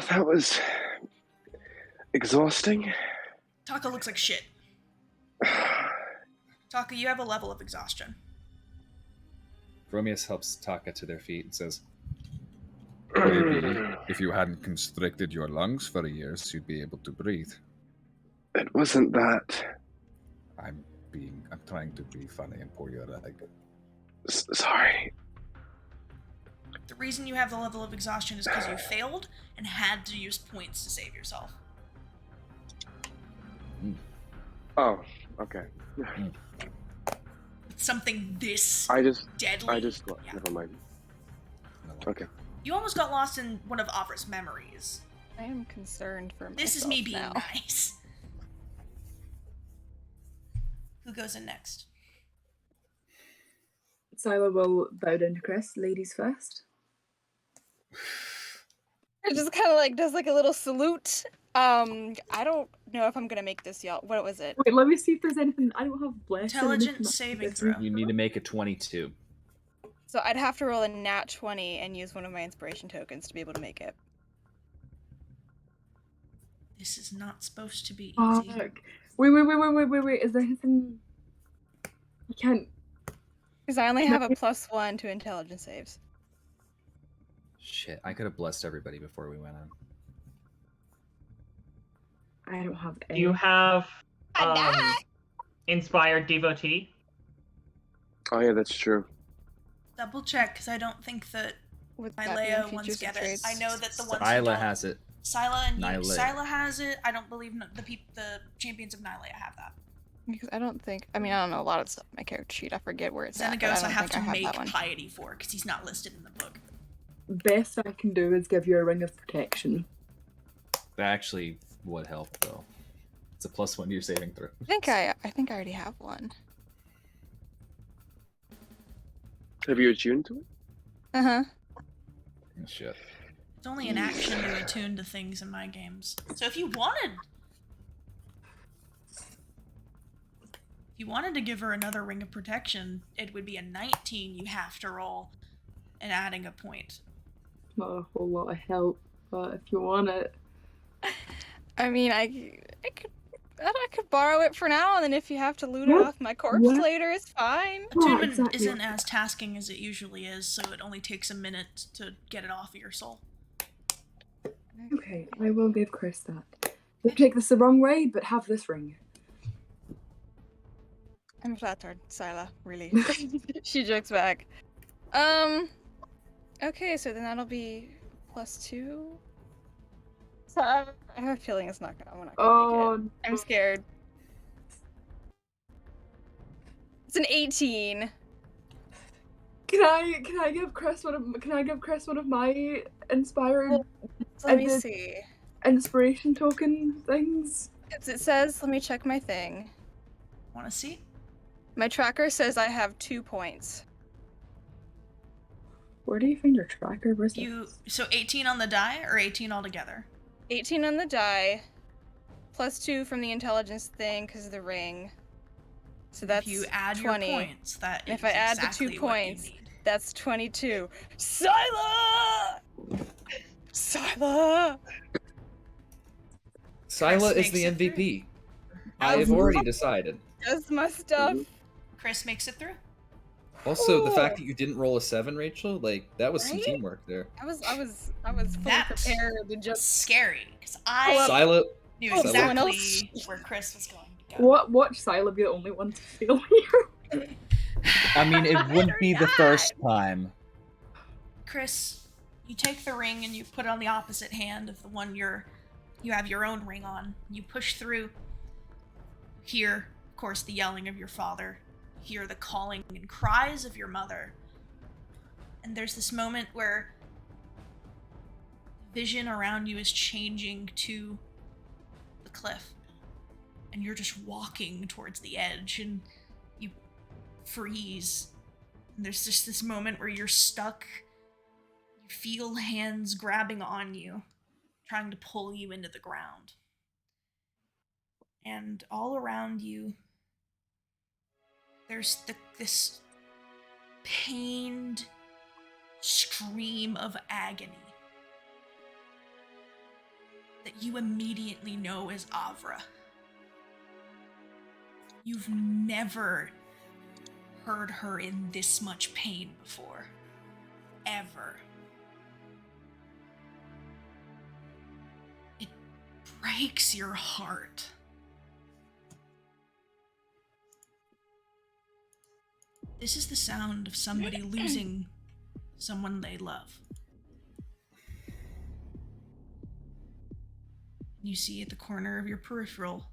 That was exhausting. Taka looks like shit. Taka, you have a level of exhaustion. Khromius helps Taka to their feet and says, maybe if you hadn't constricted your lungs for years, you'd be able to breathe. It wasn't that. I'm trying to be funny and pull your leg. Sorry. The reason you have the level of exhaustion is because you failed and had to use points to save yourself. Oh, okay. It's something this deadly. Yeah. Never mind. Okay. You almost got lost in one of Avra's memories. I am concerned for myself. This is me being now. nice. Who goes in next? Syla will bow down to Khrys. Ladies first. It just kind of like does like a little salute. I don't know if I'm gonna make this, y'all. What was it? Wait, let me see if there's anything. I don't have blessed. Intelligence saving throw. You need to make a 22. So I'd have to roll a nat 20 and use one of my inspiration tokens to be able to make it. This is not supposed to be easy. Wait. Is there anything? I can't. Because I only have a +1 to intelligence saves. Shit, I could have blessed everybody before we went on. I don't have Do any. you have Inspired Devotee? Oh yeah, that's true. Double check, because I don't think that Leia ones get it. I know that the ones Syla has it. Syla and Nylea. Syla the it. I don't believe the champions of Nylea have that. Because I don't think, I don't know a lot of stuff in my character sheet. I forget where it's at. Xenagos I have to make piety for, because he's not listed in the book. Best I can do is give you a ring of protection. That actually would help, though. It's a +1 to your saving throw. I think I already have one. Have you attuned to it? Uh-huh. Oh, shit. It's only an action to attune to things in my games. So if you wanted to give her another ring of protection, it would be a 19 you have to roll and adding a point. Not a whole lot of help, but if you want it. I could borrow it for now, and then if you have to loot it off my corpse later, it's fine. Attunement isn't as tasking as it usually is, so it only takes a minute to get it off of your soul. Okay, I will give Khrys that. Don't take this the wrong way, but have this ring. I'm flattered, Syla, really. She jokes back. Okay, so then that'll be +2. So I have a feeling we're not gonna make it. I'm scared. It's an 18. Can I give Khrys one of my inspired? Let me see. Inspiration token things. It says, let me check my thing. Want to see? My tracker says I have 2 points. Where do you find your tracker? Where's So 18 on the die or 18 altogether? 18 on the die, +2 from the intelligence thing because of the ring. So that's if you add 20. Your points, that and is if I add exactly the 2 points, that's 22. Syla! Syla! Syla is the MVP. I have already decided. Does my stuff. Khrys makes it through. Also, the fact that you didn't roll a 7, Rachel, that was some teamwork there. I was fully prepared to just scary because I Syla knew exactly where Khrys was going to go. Watch Syla be the only one to fail here. It wouldn't be the first time. Khrys, you take the ring and you put it on the opposite hand of the one you have your own ring on. You push through. Hear, of course, the yelling of your father. Hear the calling and cries of your mother. And there's this moment where vision around you is changing to the cliff. And you're just walking towards the edge and you freeze. And there's just this moment where you're stuck. You feel hands grabbing on you, trying to pull you into the ground. And all around you, there's this pained scream of agony that you immediately know is Avra. You've never heard her in this much pain before. Ever. It breaks your heart. This is the sound of somebody losing someone they love. You see at the corner of your peripheral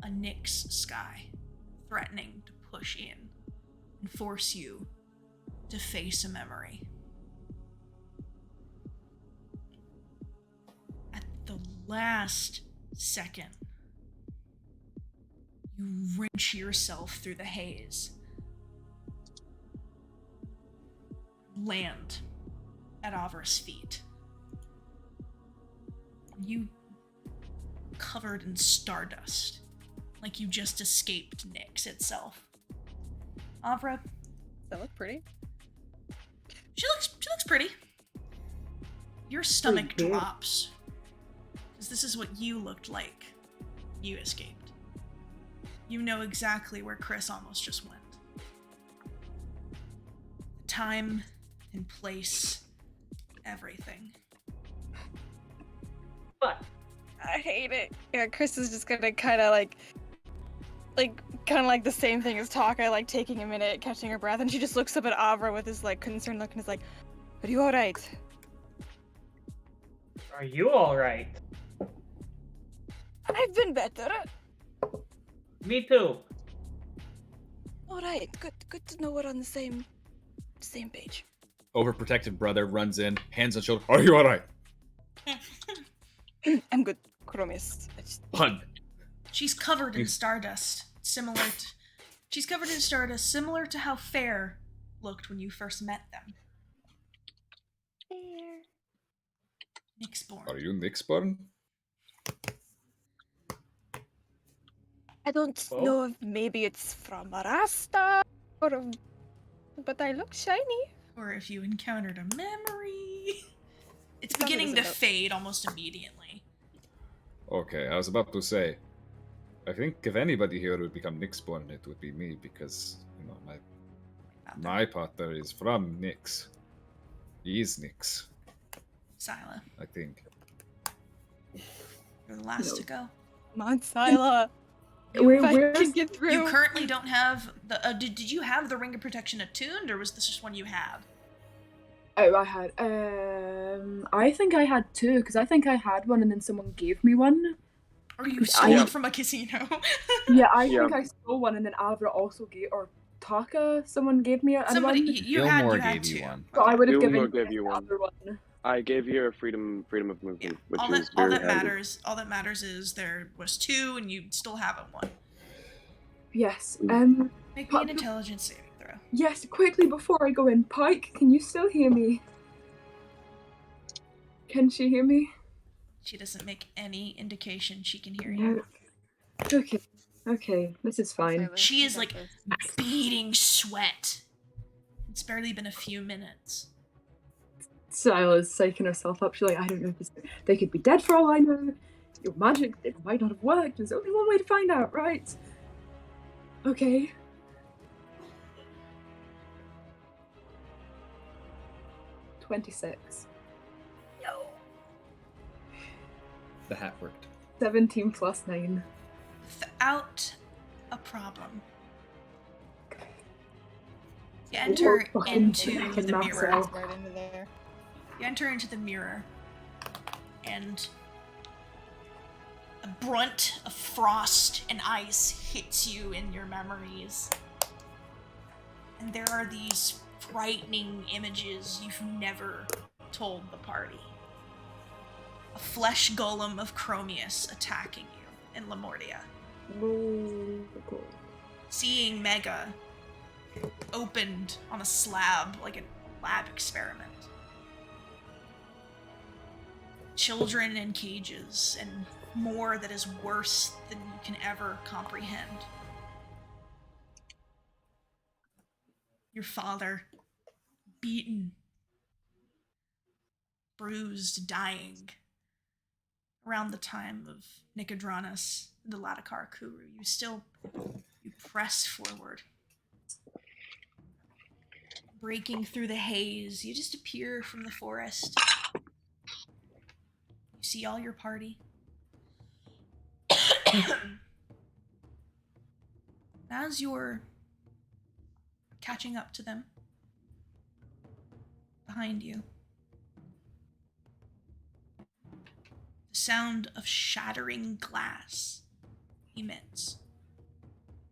a Nyx sky threatening to push in and force you to face a memory. At the last second, you wrench yourself through the haze. Land at Avra's feet. You covered in stardust, like you just escaped Nyx itself. Avra, That look pretty. she looks pretty. Your stomach Pretty good. drops, because this is what you looked like. You escaped. You know exactly where Khrys almost just went. Time and place, everything. But I hate it. Yeah, Khrys is just gonna kind of like the same thing as Taka, like taking a minute, catching her breath, and she just looks up at Avra with this like concerned look and is like, "Are you all right?" are you alright? I've been better. Me too. All right, good to know we're on the same page. Overprotective brother runs in, hands on shoulder. Are you alright? I'm good, Khromius. Hun. She's covered in stardust, she's covered in stardust, similar to how Fair looked when you first met them. Nyxborn. Are you Nyxborn? I don't know if maybe it's from a Rasta, but I look shiny. Or if you encountered a memory. It's beginning to fade almost immediately. Okay, I was about to say, I think if anybody here would become Nyxborn, it would be me, because, you know, my pater is from Nyx. He is Nyx, Syla, I think. you're the last to go. Come on, Syla. Where's get through. You currently don't have the. Did you have the Ring of Protection attuned, or was this just one you had? Oh, I had. I think I had two, because I think I had one and then someone gave me one. Or you stole it from a casino? Yeah, I think I stole one, and then Avra also gave, or Taka, someone gave me Somebody, one. you had two. So I would have given Gilmore you gave you the one. other one. I gave you a freedom of movement, which all is that very handy. matters. All that matters is there was two, and you still haven't one. Yes. Make me an intelligence saving throw. Yes, quickly before I go in, Pike, can you still hear me? Can she hear me? She doesn't make any indication she can hear you. No. Okay, this is fine. She is like beating sweat. It's barely been a few minutes. Syla's psyching herself up. She's like, I don't know if this, they could be dead for all I know. Your magic, it might not have worked. There's only one way to find out, right? Okay. $26. No. The hat worked. 17 plus 9. Without a problem. You enter into the mirror. Right into there. You enter into the mirror, and a brunt of frost and ice hits you in your memories. And there are these frightening images you've never told the party. A flesh golem of Khromius attacking you in Lamortia. Seeing Mega opened on a slab like a lab experiment. Children in cages, and more that is worse than you can ever comprehend. Your father, beaten, bruised, dying. Around the time of Nicodranus and the Ladakar Kuru, you press forward. Breaking through the haze, you just appear from the forest. You see all your party. As you're catching up to them, behind you, the sound of shattering glass emits.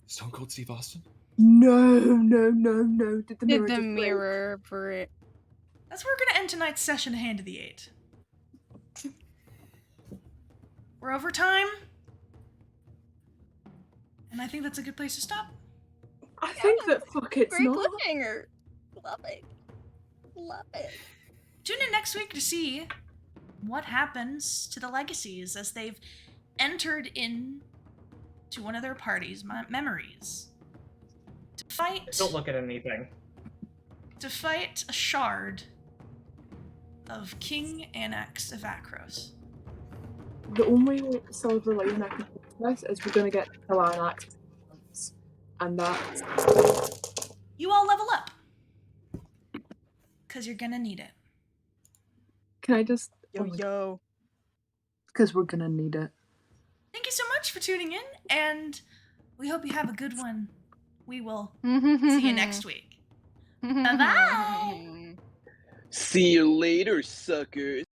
Stone Cold Steve Austin? No. Did the mirror Did the just break? mirror break? That's where we're gonna end tonight's session, Hand of the Eight. We're over time. And I think that's a good place to stop. I think that it's Great not. cliffhanger. Love it. Love it. Tune in next week to see what happens to the Legacies as they've entered in to one of their party's memories to fight. Don't look at anything. To fight a shard of King Anax of Akros. The only silver lining I can think of this is we're going to get Syla and Anax, and that's... You all level up. Because you're going to need it. Can I just... Yo. Because we're going to need it. Thank you so much for tuning in, and we hope you have a good one. We will see you next week. Bye-bye! See you later, suckers.